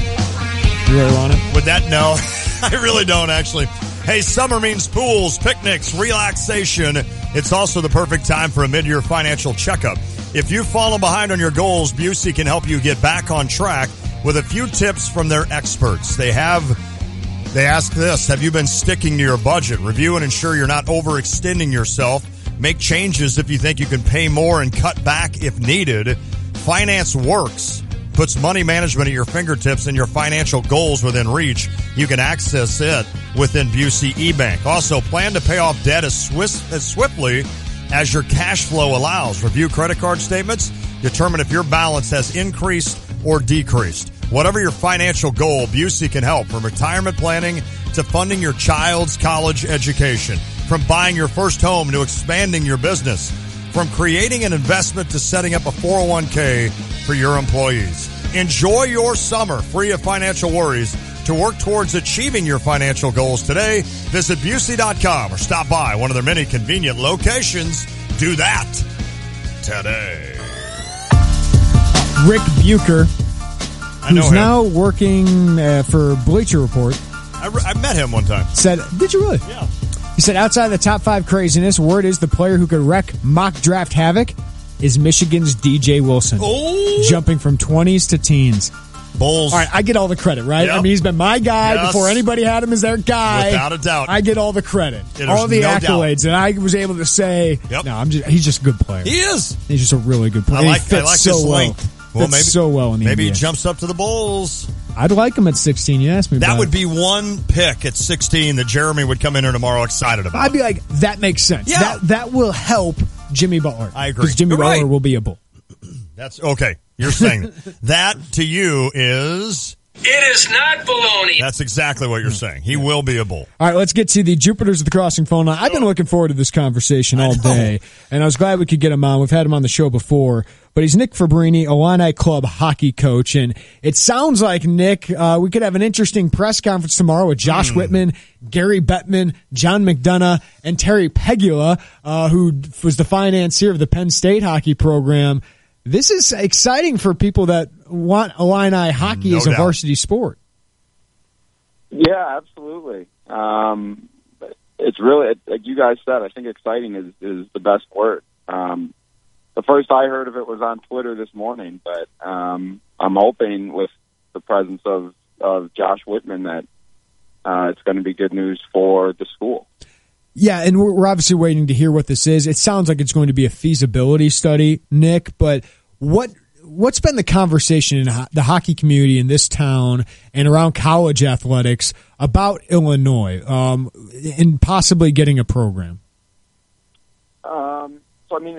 You really want it?
Would that? No, I really don't, actually. Hey, summer means pools, picnics, relaxation. It's also the perfect time for a mid-year financial checkup. If you've fallen behind on your goals, Busey can help you get back on track with a few tips from their experts. They ask this: have you been sticking to your budget? Review and ensure you're not overextending yourself. Make changes if you think you can pay more and cut back if needed. Finance Works puts money management at your fingertips and your financial goals within reach. You can access it within Busey eBank. Also, plan to pay off debt as swiftly as your cash flow allows. Review credit card statements. Determine if your balance has increased or decreased. Whatever your financial goal, Busey can help, from retirement planning to funding your child's college education, from buying your first home to expanding your business, from creating an investment to setting up a 401k for your employees. Enjoy your summer free of financial worries. To work towards achieving your financial goals today, visit Busey.com or stop by one of their many convenient locations. Do that today.
Rick Bucher, who's now working for Bleacher Report.
I met him one time.
Said, did you really?
Yeah.
He said, outside the top 5 craziness, word is the player who could wreck mock draft havoc is Michigan's DJ Wilson.
Oh!
Jumping from 20s to teens.
Bulls.
All right, I get all the credit, right?
Yep.
I mean, he's been my guy before anybody had him as their guy.
Without a doubt.
I get all the credit.
There's
all the
no
accolades.
doubt.
And I was able to say, he's just a good player.
He is.
He's just a really good player.
I like
fits
his
so
length.
Well, maybe so well in the
maybe
NBA.
he jumps up to the Bulls.
I'd like him at 16. You asked me
That
about
would be one pick at 16 that Jeremy would come in here tomorrow excited about.
I'd be like, that makes sense.
Yeah.
That will help Jimmy Butler.
I agree.
Because Jimmy Butler will be a Bull.
That's okay. You're saying that to you is...
It is not baloney.
That's exactly what you're saying. He will be a Bull.
All right, let's get to the Jupiters of the Crossing phone line. I've been looking forward to this conversation all day, and I was glad we could get him on. We've had him on the show before, but he's Nick Fabrini, Illini Club hockey coach, and it sounds like, Nick, we could have an interesting press conference tomorrow with Josh Whitman, Gary Bettman, John McDonough, and Terry Pegula, who was the financier of the Penn State hockey program. This is exciting for people that want Illini hockey as a varsity sport.
Yeah, absolutely. It's really, like you guys said, I think exciting is the best word. The first I heard of it was on Twitter this morning, but I'm hoping with the presence of Josh Whitman that it's going to be good news for the school.
Yeah, and we're obviously waiting to hear what this is. It sounds like it's going to be a feasibility study, Nick, but what's been the conversation in the hockey community in this town and around college athletics about Illinois and possibly getting a program?
So, I mean,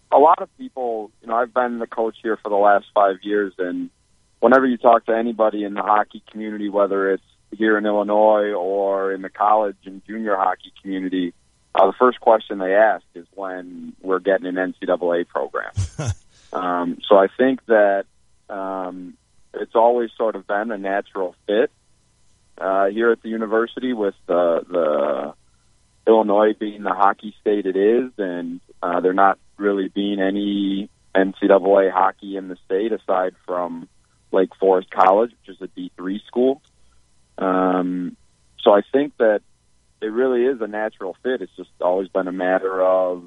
a lot of people, I've been the coach here for the last 5 years, and whenever you talk to anybody in the hockey community, whether it's here in Illinois or in the college and junior hockey community, the first question they ask is when we're getting an NCAA program. So I think that it's always sort of been a natural fit here at the university with the Illinois being the hockey state it is, and there not really being any NCAA hockey in the state aside from Lake Forest College, which is a D3 school. So I think that it really is a natural fit. It's just always been a matter of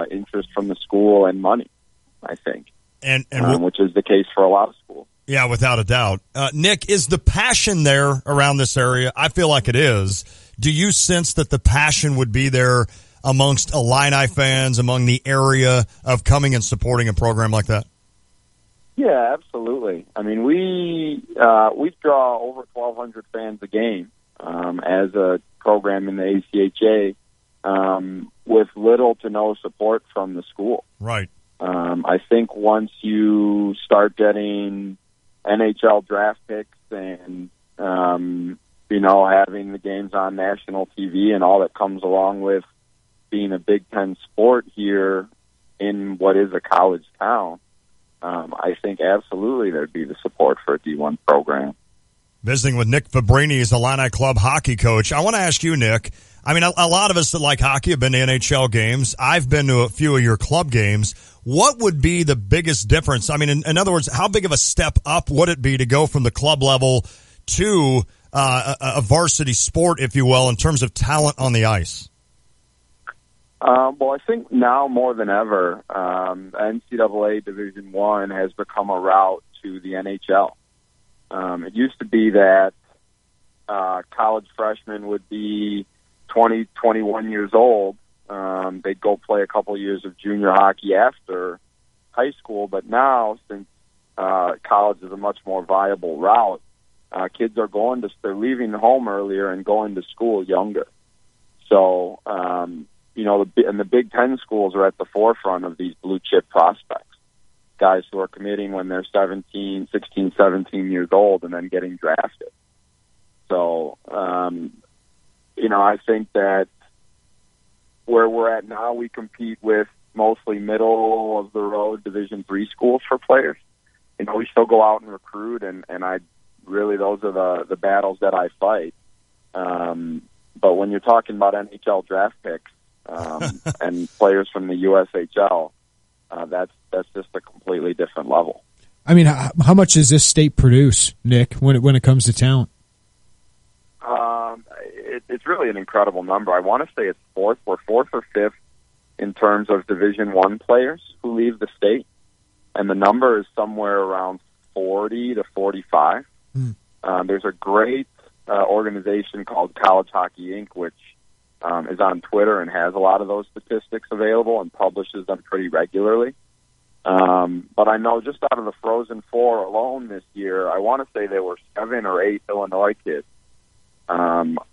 interest from the school and money, I think,
and
which is the case for a lot of schools.
Yeah, without a doubt. Nick, is the passion there around this area? I feel like it is. Do you sense that the passion would be there amongst Illini fans, among the area of coming and supporting a program like that?
Yeah, absolutely. I mean, we draw over 1,200 fans a game as a program in the ACHA with little to no support from the school.
Right.
I think once you start getting NHL draft picks and having the games on national TV and all that comes along with being a Big Ten sport here in what is a college town, I think absolutely there'd be the support for a D1 program.
Visiting with Nick Fabrini, he's the Illini Club hockey coach. I want to ask you, Nick, I mean, a lot of us that like hockey have been to NHL games. I've been to a few of your club games. What would be the biggest difference? I mean, in other words, how big of a step up would it be to go from the club level to a varsity sport, if you will, in terms of talent on the ice?
Well, I think now more than ever, NCAA Division I has become a route to the NHL. It used to be that college freshmen would be 20, 21 years old. They'd go play a couple years of junior hockey after high school, but now, since college is a much more viable route, kids are they're leaving home earlier and going to school younger. So, and the Big Ten schools are at the forefront of these blue chip prospects. Guys who are committing when they're 16, 17 years old and then getting drafted. So, I think that where we're at now, we compete with mostly middle of the road Division III schools for players. We still go out and recruit, and those are the battles that I fight. But when you're talking about NHL draft picks and players from the USHL, that's just a completely different level.
I mean, how much does this state produce, Nick, when it comes to talent?
It's really an incredible number. I want to say it's fourth. We're fourth or fifth in terms of Division I players who leave the state, and the number is somewhere around 40 to 45. There's a great organization called College Hockey Inc., which is on Twitter and has a lot of those statistics available and publishes them pretty regularly. But I know just out of the Frozen Four alone this year, I want to say there were 7 or 8 Illinois kids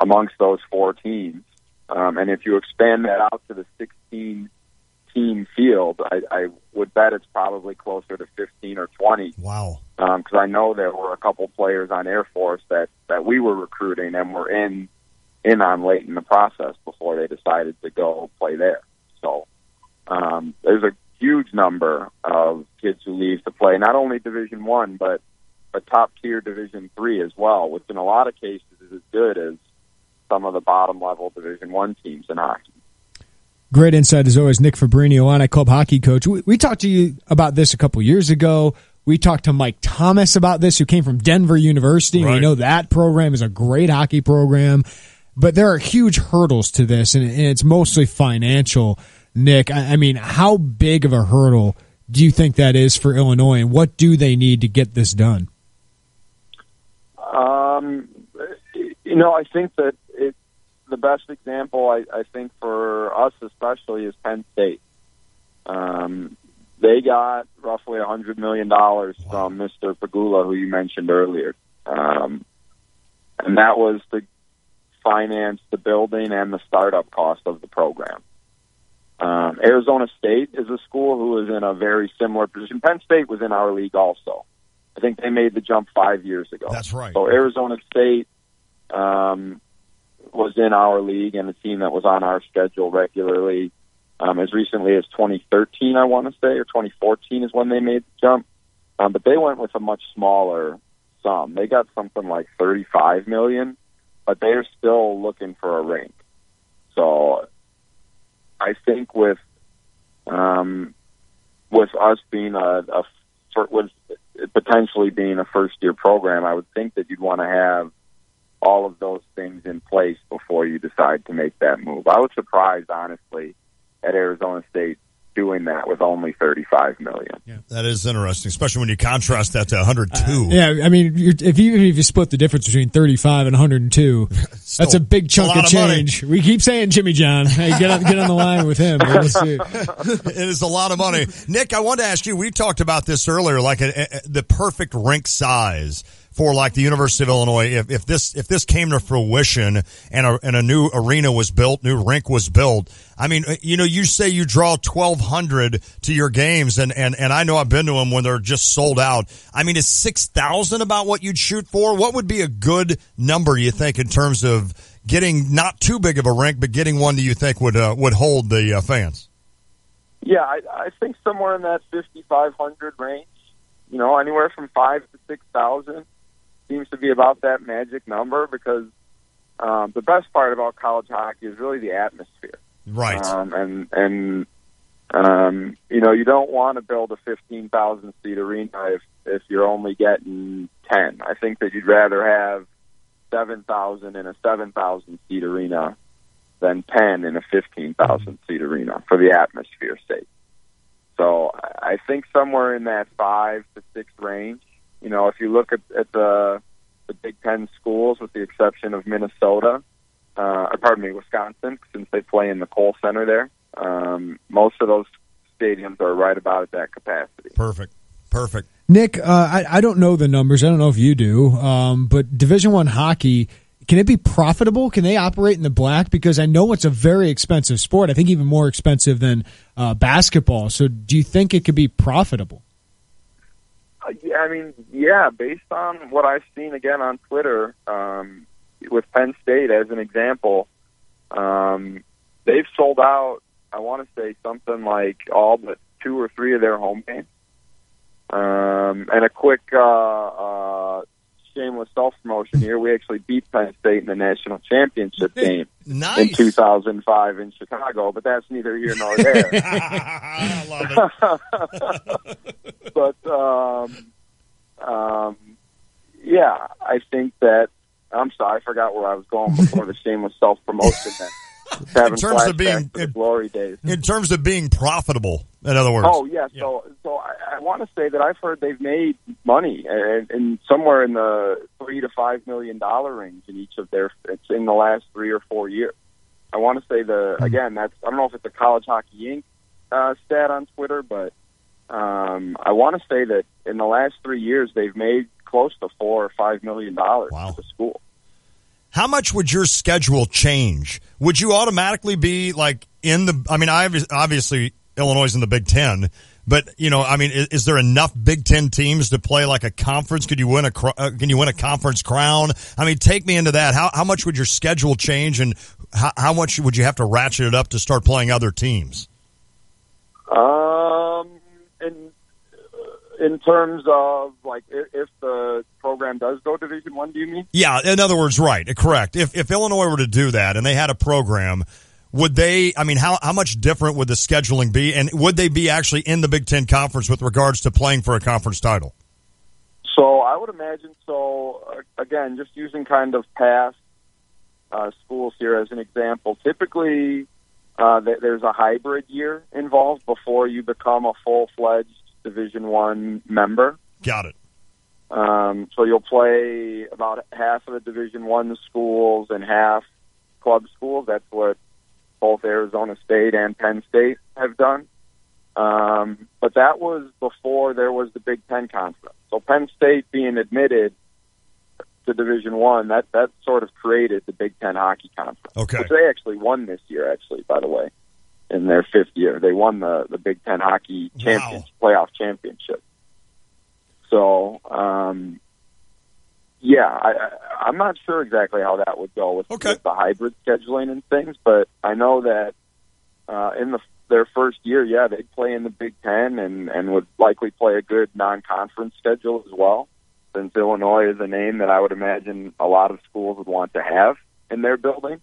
amongst those 4 teams. And if you expand that out to the 16-team field, I would bet it's probably closer to 15 or 20.
Wow.
Because I know there were a couple players on Air Force that we were recruiting and were in on late in the process before they decided to go play there. So there's a huge number of kids who leave to play not only Division I, but top tier Division III as well, which in a lot of cases is as good as some of the bottom level Division I teams in hockey.
Great insight as always, Nick Fabrini, Illini Club hockey coach. We talked to you about this a couple years ago. We talked to Mike Thomas about this, who came from Denver University. Right. We know that program is a great hockey program, but there are huge hurdles to this, and it's mostly financial. Nick, I mean, how big of a hurdle do you think that is for Illinois, and what do they need to get this done?
I think that the best example, I think, for us especially is Penn State. They got roughly $100 million from Mr. Pagula, who you mentioned earlier. And that was to finance the building and the startup cost of the program. Arizona State is a school who is in a very similar position. Penn State was in our league also. I think they made the jump 5 years ago.
That's right.
So Arizona State was in our league and a team that was on our schedule regularly as recently as 2013, I want to say, or 2014 is when they made the jump. But they went with a much smaller sum. They got something like $35 million, but they're still looking for a rink. So I think with us being with potentially being a first-year program, I would think that you'd want to have all of those things in place before you decide to make that move. I was surprised, honestly, at Arizona State doing that with only $35 million.
Yeah, that is interesting, especially when you contrast that to 102.
Yeah, I mean, if you split the difference between 35 and 102, that's a big chunk of change. We keep saying Jimmy John. Hey, get on the line with him. We'll see.
It is a lot of money. Nick, I wanted to ask you, we talked about this earlier, like the perfect rink size for like the University of Illinois if this came to fruition and a new arena was built, new rink was built. I mean, you say you draw 1,200 to your games, and I know I've been to them when they're just sold out. I mean, is 6,000 about what you'd shoot for? What would be a good number, you think, in terms of getting not too big of a rink, but getting one that you think would hold the fans?
Yeah, I think somewhere in that 5,500 range. Anywhere from 5,000 to 6,000 seems to be about that magic number because the best part about college hockey is really the atmosphere.
Right.
You don't want to build a 15,000 seat arena if you're only getting 10. I think that you'd rather have 7,000 in a 7,000 seat arena than 10 in a 15,000 seat arena for the atmosphere's sake. So I think somewhere in that 5 to 6 range. If you look at the Big Ten schools, with the exception of Wisconsin, since they play in the Kohl Center there, most of those stadiums are right about at that capacity.
Perfect.
Nick, I don't know the numbers. I don't know if you do, but Division I hockey, can it be profitable? Can they operate in the black? Because I know it's a very expensive sport. I think even more expensive than basketball. So do you think it could be profitable?
Yeah, based on what I've seen again on Twitter, with Penn State as an example, they've sold out, I want to say something like all but 2 or 3 of their home games. And a quick shameless self-promotion here, we actually beat Penn State in the national championship game in 2005 in Chicago, but that's neither here nor there.
I love it.
But, yeah, I think that, I'm sorry, I forgot where I was going before the shameless self-promotion then.
In terms of being
glory days.
In terms of being profitable, in other words.
Oh yeah, so I want to say that I've heard they've made money and somewhere in the $3 to $5 million range in each of their. It's in the last 3 or 4 years. I want to say again that's, I don't know if it's a College Hockey Inc. Stat on Twitter, but I want to say that in the last 3 years they've made close to $4 or $5 million for the school.
How much would your schedule change? Would you automatically be like in the? I mean, obviously Illinois is in the Big Ten, but is there enough Big Ten teams to play like a conference? Can you win a conference crown? I mean, take me into that. How much would your schedule change, and how much would you have to ratchet it up to start playing other teams?
In terms of, like, if the program does go Division I, do you mean?
Yeah, in other words, right, correct. If Illinois were to do that and they had a program, would they, how much different would the scheduling be? And would they be actually in the Big Ten Conference with regards to playing for a conference title?
So I would imagine so. Again, just using kind of past schools here as an example, typically there's a hybrid year involved before you become a full-fledged Division I member.
Got it.
So you'll play about half of the Division I schools and half club schools. That's what both Arizona State and Penn State have done. But that was before there was the Big Ten Conference. So Penn State being admitted to Division I, that sort of created the Big Ten Hockey Conference.
Okay.
Which they actually won this year, by the way. In their 5th year, they won the Big Ten Hockey playoff championship. So, I'm not sure exactly how that would go with the hybrid scheduling and things, but I know that in their first year, they'd play in the Big Ten and would likely play a good non-conference schedule as well, since Illinois is a name that I would imagine a lot of schools would want to have in their building.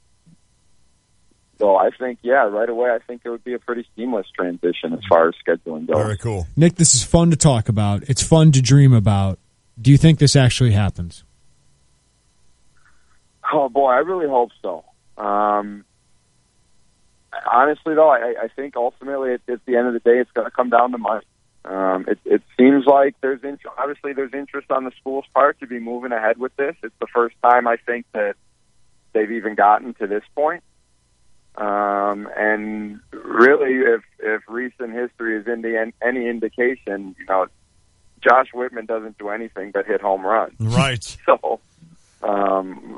So I think, right away, I think it would be a pretty seamless transition as far as scheduling goes.
Very cool.
Nick, this is fun to talk about. It's fun to dream about. Do you think this actually happens?
Oh, boy, I really hope so. Honestly, though, I think ultimately at the end of the day, it's going to come down to money. It seems like there's interest on the school's part to be moving ahead with this. It's the first time I think that they've even gotten to this point. And really, if recent history is any indication, Josh Whitman doesn't do anything but hit home runs.
Right.
So,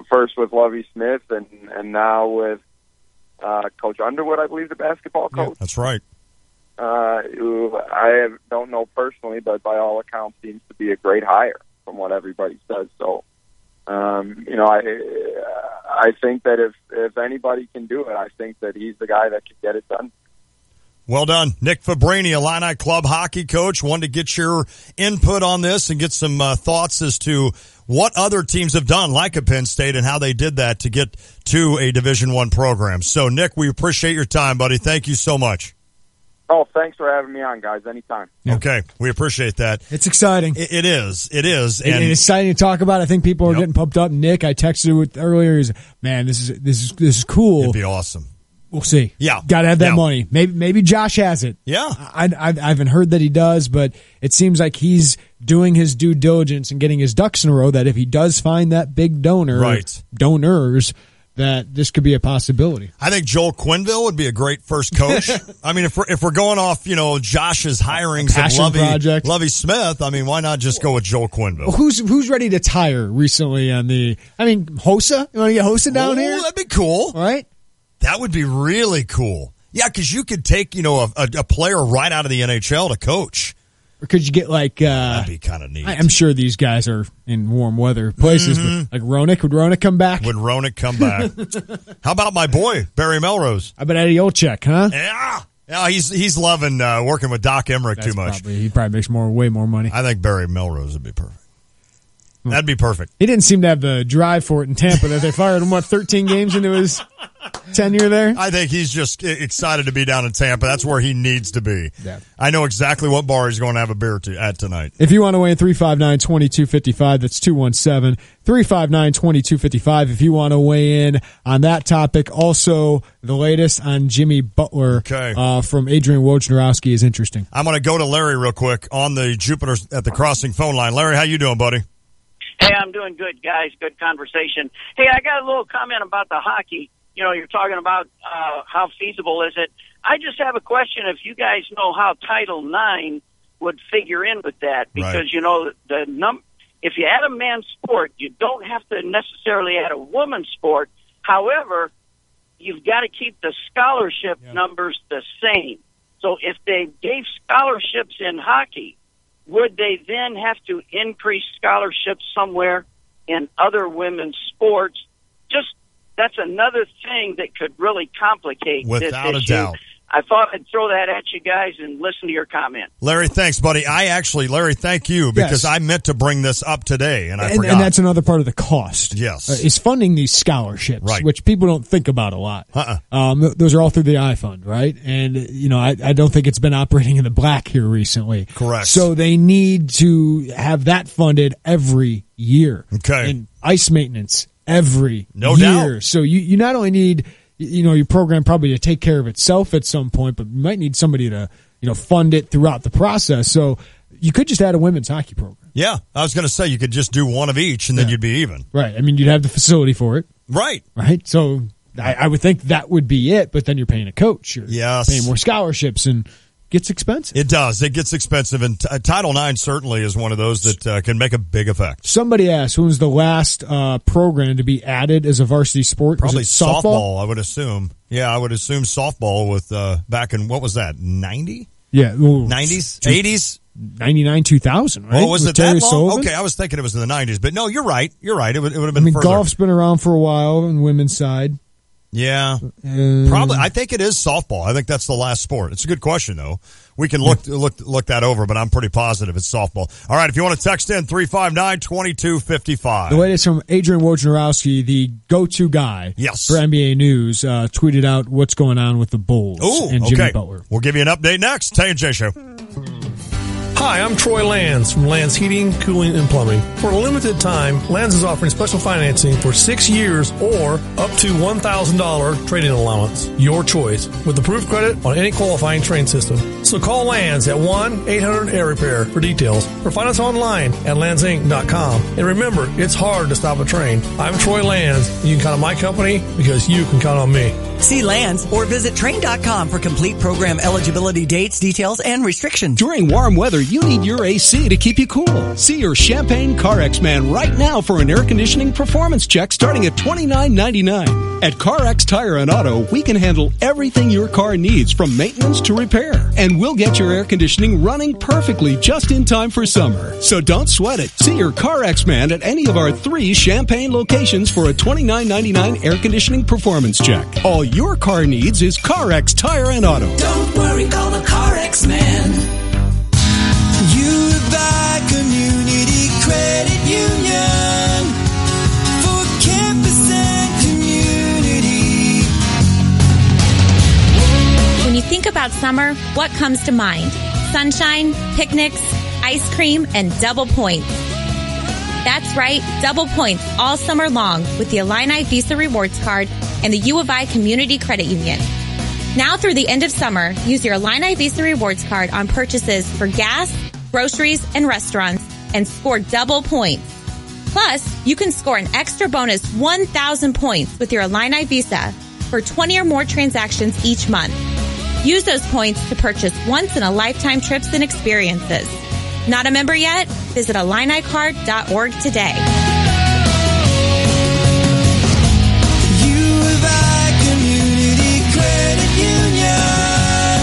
first with Lovie Smith and now with Coach Underwood, I believe, the basketball coach.
Yeah, that's right.
Who don't know personally, but by all accounts seems to be a great hire from what everybody says. So, I think that if anybody can do it, I think that he's the guy that can get it done.
Well done. Nick Fabrini, Illini Club hockey coach. Wanted to get your input on this and get some thoughts as to what other teams have done, like a Penn State, and how they did that to get to a Division I program. So, Nick, we appreciate your time, buddy. Thank you so much.
Oh, thanks for having me on, guys. Anytime.
Yeah. Okay, we appreciate that.
It's exciting.
It is. It is.
And it's exciting to talk about. I think people are getting pumped up. Nick, I texted with earlier. He's, man, this is cool.
It'd be awesome.
We'll see.
Yeah.
Got to have that money. Maybe Josh has it.
Yeah.
I haven't heard that he does, but it seems like he's doing his due diligence and getting his ducks in a row that if he does find that big donors, that this could be a possibility.
I think Joel Quenneville would be a great first coach. I mean, if we're going off, Josh's hirings of Lovie Smith, I mean, why not just go with Joel Quenneville?
Who's ready to tire recently on Hossa? You want to get Hossa down here?
That'd be cool.
Right?
That would be really cool. Yeah, because you could take, a player right out of the NHL to coach.
Or could you get
that'd be kind of neat.
I'm sure these guys are in warm weather places, but like Roenick, would Roenick come back?
Would Roenick come back? How about my boy, Barry Melrose?
How about Eddie Olczyk, huh?
Yeah, he's loving working with Doc Emmerich too much.
He probably makes way more money.
I think Barry Melrose would be perfect. That'd be perfect.
He didn't seem to have the drive for it in Tampa that they fired him, 13 games into his tenure there?
I think he's just excited to be down in Tampa. That's where he needs to be.
Yeah.
I know exactly what bar he's going to have a beer at tonight.
If you want to weigh in, 359-2255, that's 217-359-2255. If you want to weigh in on that topic, also the latest on Jimmy Butler from Adrian Wojnarowski is interesting.
I'm going to go to Larry real quick on the Jupiter at the Crossing phone line. Larry, how you doing, buddy?
Hey, I'm doing good, guys. Good conversation. Hey, I got a little comment about the hockey. You're talking about how feasible is it. I just have a question if you guys know how Title IX would figure in with that. Because, if you add a man's sport, you don't have to necessarily add a woman's sport. However, you've got to keep the scholarship numbers the same. So if they gave scholarships in hockey, would they then have to increase scholarships somewhere in other women's sports? That's another thing that could really complicate this issue.
Without a doubt.
I thought I'd throw that at you guys and listen to your comment.
Larry, thanks, buddy. Larry, thank you, because I meant to bring this up today, and I forgot.
And that's another part of the cost.
Yes.
Is funding these scholarships, which people don't think about a lot. Those are all through the I Fund, right? And, I don't think it's been operating in the black here recently.
Correct.
So they need to have that funded every year.
Okay.
And ice maintenance every
year.
Doubt. So you not only need your program probably to take care of itself at some point, but you might need somebody to fund it throughout the process. So you could just add a women's hockey program.
Yeah, I was going to say you could just do one of each, and then you'd be even.
Right. I mean, you'd have the facility for it.
Right.
So I would think that would be it. But then you're paying a coach. You're paying more scholarships, and gets expensive.
It does. It gets expensive, and Title IX certainly is one of those that can make a big effect.
Somebody asked, who was the last program to be added as a varsity sport?
Probably softball, I would assume. Yeah, I would assume softball with back in, what was that, 90?
Yeah.
90s? 80s?
99, 2000, right?
Oh, was it that long?
Sullivan?
Okay, I was thinking it was in the 90s, but no, you're right. You're right. It would have been further.
Golf's been around for a while on the women's side.
Yeah, probably. I think it is softball. I think that's the last sport. It's a good question, though. We can look that over, but I'm pretty positive it's softball. All right, if you want to text in, 359-2255.
The latest from Adrian Wojnarowski, the go-to guy for NBA News, tweeted out what's going on with the Bulls and Jimmy Butler.
We'll give you an update next. Tay and J Show.
Hi, I'm Troy Lands from Lands Heating, Cooling, and Plumbing. For a limited time, Lands is offering special financing for 6 years or up to $1,000 trade-in allowance. Your choice, with approved credit on any qualifying trade system. So call Lands at 1-800-AIR-REPAIR for details or find us online at landsinc.com. And remember, it's hard to stop a train. I'm Troy Lands, and you can count on my company because you can count on me.
See Lands or visit train.com for complete program eligibility dates, details, and restrictions.
During warm weather, you need your AC to keep you cool. See your Champagne CarX man right now for an air conditioning performance check starting at $29.99. At CarX Tire and Auto, we can handle everything your car needs from maintenance to repair. And we'll get your air conditioning running perfectly just in time for summer. So don't sweat it. See your CarX man at any of our 3 Champagne locations for a $29.99 air conditioning performance check. All your car needs is CarX Tire and Auto.
Don't worry, call the CarX man. You buy Community Credit Union for campus and community.
When you think about summer, what comes to mind? Sunshine, picnics, ice cream, and double points. That's right, double points all summer long with the Illini Visa Rewards Card and the U of I Community Credit Union. Now through the end of summer, use your Illini Visa Rewards Card on purchases for gas, groceries, and restaurants and score double points. Plus, you can score an extra bonus 1,000 points with your Illini Visa for 20 or more transactions each month. Use those points to purchase once-in-a-lifetime trips and experiences. Not a member yet? Visit IlliniCard.org today.
You buy Community Credit Union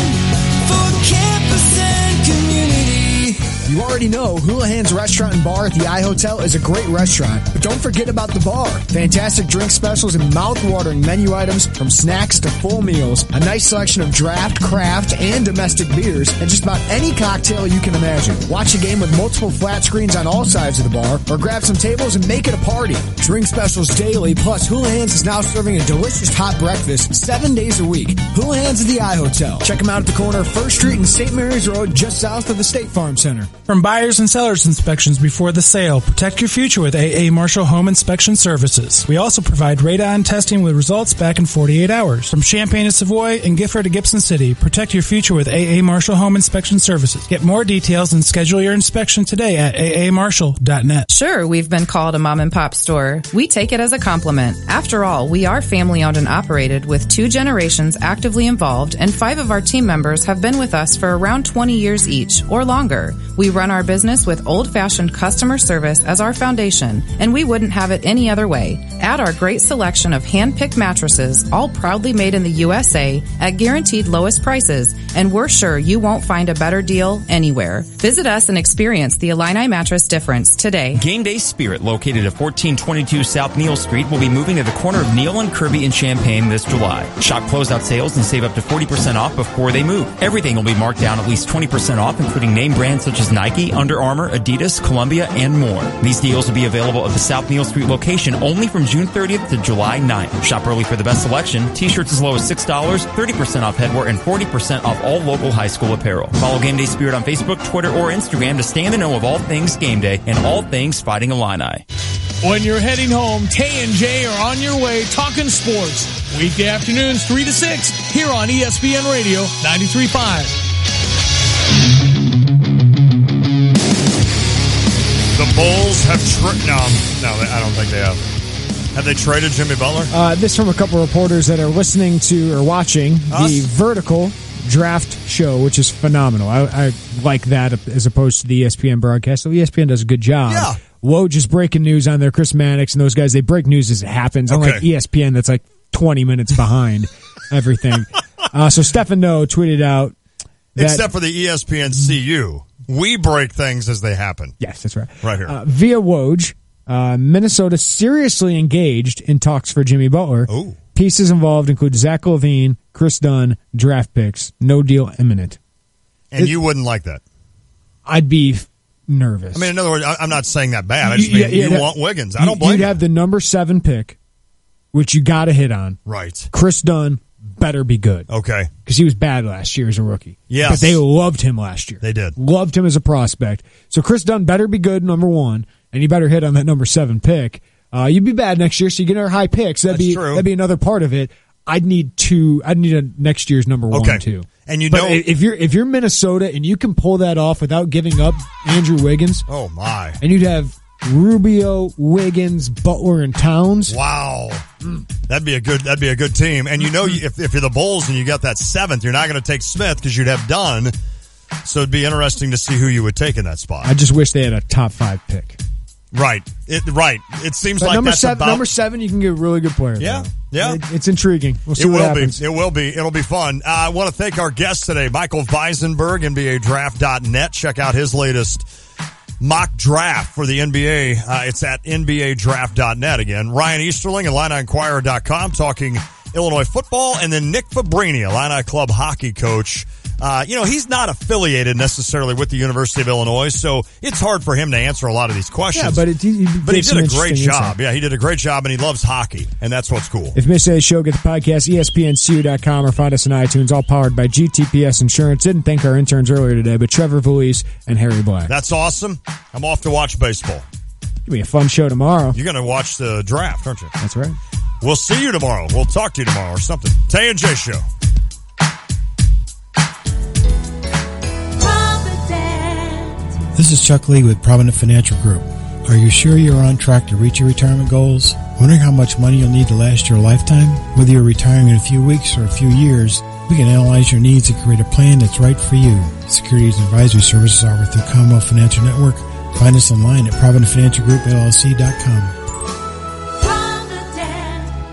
for campus and community.
You already know Houlihan's Restaurant and Bar at the iHotel is a great restaurant, but don't forget about the bar. Fantastic drink specials and mouth-watering menu items from snacks to full meals. A nice selection of draft, craft, and domestic beers, and just about any cocktail you can imagine. Watch a game with multiple flat screens on all sides of the bar, or grab some tables and make it a party. Drink specials daily, plus Houlihan's is now serving a delicious hot breakfast 7 days a week. Houlihan's at the iHotel. Check them out at the corner of 1st Street and St. Mary's Road, just south of the State Farm Center.
From buyers and sellers inspections before the sale, protect your future with AA Marshall Home Inspection Services. We also provide radon testing with results back in 48 hours. From Champaign to Savoy and Gifford to Gibson City, protect your future with AA Marshall Home Inspection Services. Get more details and schedule your inspection today at aamarshall.net.
Sure, we've been called a mom and pop store. We take it as a compliment. After all, we are family owned and operated with 2 generations actively involved, and 5 of our team members have been with us for around 20 years each or longer. We run our business with old-fashioned customer service as our foundation, and we wouldn't have it any other way. Add our great selection of hand-picked mattresses, all proudly made in the USA at guaranteed lowest prices, and we're sure you won't find a better deal anywhere. Visit us and experience the Illini mattress difference today.
Game Day Spirit, located at 1422 South Neal Street, will be moving to the corner of Neal and Kirby in Champaign this July. Shop closeout sales and save up to 40% off before they move. Everything will be marked down at least 20% off, including name brands such as Nike, Under Armour, Adidas, Columbia, and more. These deals will be available at the South Neal Street location only from June 30th to July 9th. Shop early for the best selection. T-shirts as low as $6, 30% off headwear, and 40% off all local high school apparel. Follow Game Day Spirit on Facebook, Twitter, or Instagram to stay in the know of all things Game Day and all things Fighting Illini.
When you're heading home, Tay and Jay are on your way talking sports. Weekday afternoons 3 to 6 here on ESPN Radio 93.5.
The Bulls have I don't think they have. Have they traded Jimmy Butler?
This from a couple reporters that are listening to or watching the Vertical Draft Show, which is phenomenal. I like that as opposed to the ESPN broadcast. So ESPN does a good job.
Yeah.
Woj is breaking news on there. Chris Mannix and those guys, they break news as it happens. Unlike ESPN, that's like 20 minutes behind everything. So Stefan Noe tweeted out that,
except for the ESPN CU, we break things as they happen.
Yes, that's right.
Right here.
Via Woj, Minnesota seriously engaged in talks for Jimmy Butler.
Ooh.
Pieces involved include Zach LaVine, Chris Dunn, draft picks. No deal imminent.
And you wouldn't like that?
I'd be nervous.
I mean, in other words, I'm not saying that bad. I just mean you want Wiggins. I don't blame you.
You'd have the number 7 pick, which you got to hit on.
Right.
Chris Dunn better be good.
Okay.
Because he was bad last year as a rookie.
Yes.
But they loved him last year.
They did.
Loved him as a prospect. So Chris Dunn better be good, number 1, and you better hit on that number 7 pick. You'd be bad next year, so you get our high picks. That'd be another part of it. I'd need a next year's number 1 too.
And you
But
know,
if you're Minnesota and you can pull that off without giving up Andrew Wiggins,
oh my,
and you'd have Rubio, Wiggins, Butler, and Towns.
Wow, that'd be a good team. And you know, if you're the Bulls and you got that 7th, you're not going to take Smith because you'd have Dunn. So it'd be interesting to see who you would take in that spot.
I just wish they had a top 5 pick.
Right. It seems
But
like
number
that's
7,
about
number 7, you can get a really good player.
Yeah,
though.
yeah.
It's intriguing. We'll see what happens.
It will be. It'll be fun. I want to thank our guest today, Michael Weisenberg, NBADraft.net. Check out his latest mock draft for the NBA. It's at NBADraft.net again. Ryan Easterling, IlliniInquirer.com, talking Illinois football, and then Nick Fabrini, Illini Club hockey coach. He's not affiliated necessarily with the University of Illinois, so it's hard for him to answer a lot of these questions.
Yeah, but he
did a great job. Yeah, he did a great job, and he loves hockey, and that's what's cool.
If you missed today's show, get the podcast, ESPNCU.com, or find us on iTunes, all powered by GTPS Insurance. Didn't thank our interns earlier today, but Trevor Valise and Harry Black.
That's awesome. I'm off to watch baseball.
It'll be a fun show tomorrow.
You're going to watch the draft, aren't you?
That's right.
We'll see you tomorrow. We'll talk to you tomorrow or something. Tay and J Show.
This is Chuck Lee with Provident Financial Group. Are you sure you're on track to reach your retirement goals? Wondering how much money you'll need to last your lifetime? Whether you're retiring in a few weeks or a few years, we can analyze your needs and create a plan that's right for you. Securities and advisory services are through Commonwealth Financial Network. Find us online at ProvidentFinancialGroupLLC.com.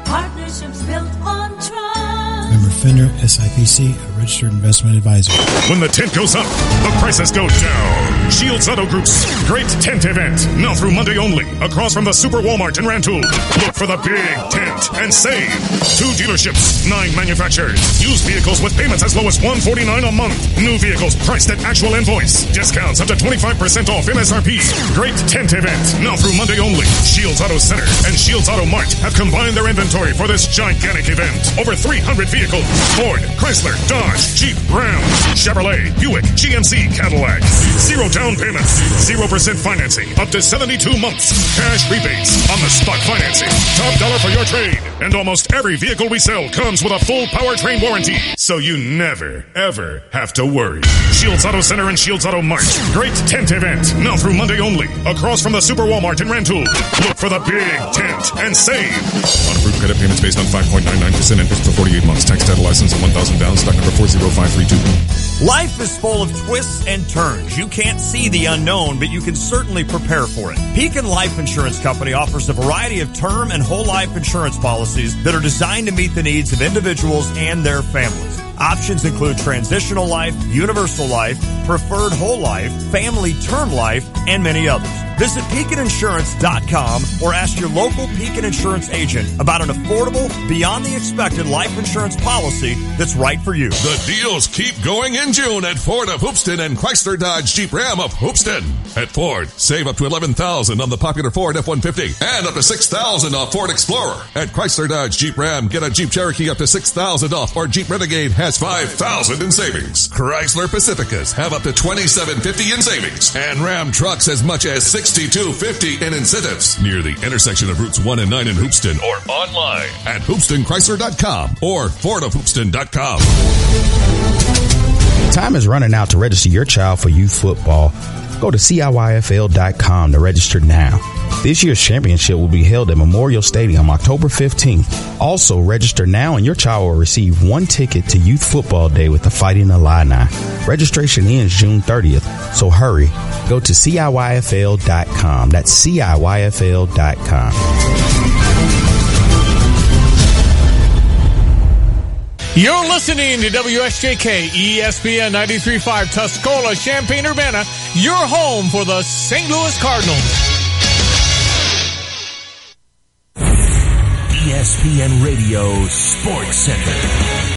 Partnerships built on trust.
Member FINRA, SIPC, a registered investment advisor.
When the tent goes up, the prices go down. Shields Auto Group's Great Tent Event, now through Monday only, across from the Super Walmart in Rantoul. Look for the big tent and save. 2 dealerships, 9 manufacturers. Used vehicles with payments as low as $149 a month. New vehicles priced at actual invoice. Discounts up to 25% off MSRP. Great Tent Event, now through Monday only. Shields Auto Center and Shields Auto Mart have combined their inventory for this gigantic event. Over 300 vehicles. Ford, Chrysler, Dodge, Jeep, Ram, Chevrolet, Buick, GMC, Cadillac. 0 down payment, 0% financing, up to 72 months. Cash rebates on the spot financing. Top dollar for your trade. And almost every vehicle we sell comes with a full powertrain warranty. So you never, ever have to worry. Shields Auto Center and Shields Auto Mart. Great tent event. Now through Monday only. Across from the Super Walmart in Rantoul. Look for the big tent and save.
Unapproved credit payments based on 5.99% interest for 48 months. Tax title license and 1,000 down. Stock number 40532.
Life is full of twists and turns. You can't see the unknown, but you can certainly prepare for it. Pekin Life Insurance Company offers a variety of term and whole life insurance policies that are designed to meet the needs of individuals and their families. Options include transitional life, universal life, preferred whole life, family term life, and many others. Visit PekinInsurance.com or ask your local Pekin Insurance agent about an affordable, beyond the expected life insurance policy that's right for you.
The deals keep going in June at Ford of Hoopston and Chrysler Dodge Jeep Ram of Hoopston. At Ford, save up to $11,000 on the popular Ford F-150 and up to $6,000 off Ford Explorer. At Chrysler Dodge Jeep Ram, get a Jeep Cherokee up to $6,000 off, or Jeep Renegade has $5,000 in savings. Chrysler Pacificas have up to $2,750 in savings, and Ram trucks as much as $6,250 in incentives. Near the intersection of Routes 1 and 9 in Hoopston, or online at HoopstonChrysler.com or FordofHoopston.com.
Time is running out to register your child for youth football. Go to CIYFL.com to register now. This year's championship will be held at Memorial Stadium October 15th. Also, register now and your child will receive 1 ticket to Youth Football Day with the Fighting Illini. Registration ends June 30th, so hurry. Go to CIYFL.com. That's CIYFL.com.
You're listening to WSJK ESPN 93.5 Tuscola, Champaign-Urbana, your home for the St. Louis Cardinals.
ESPN Radio Sports Center.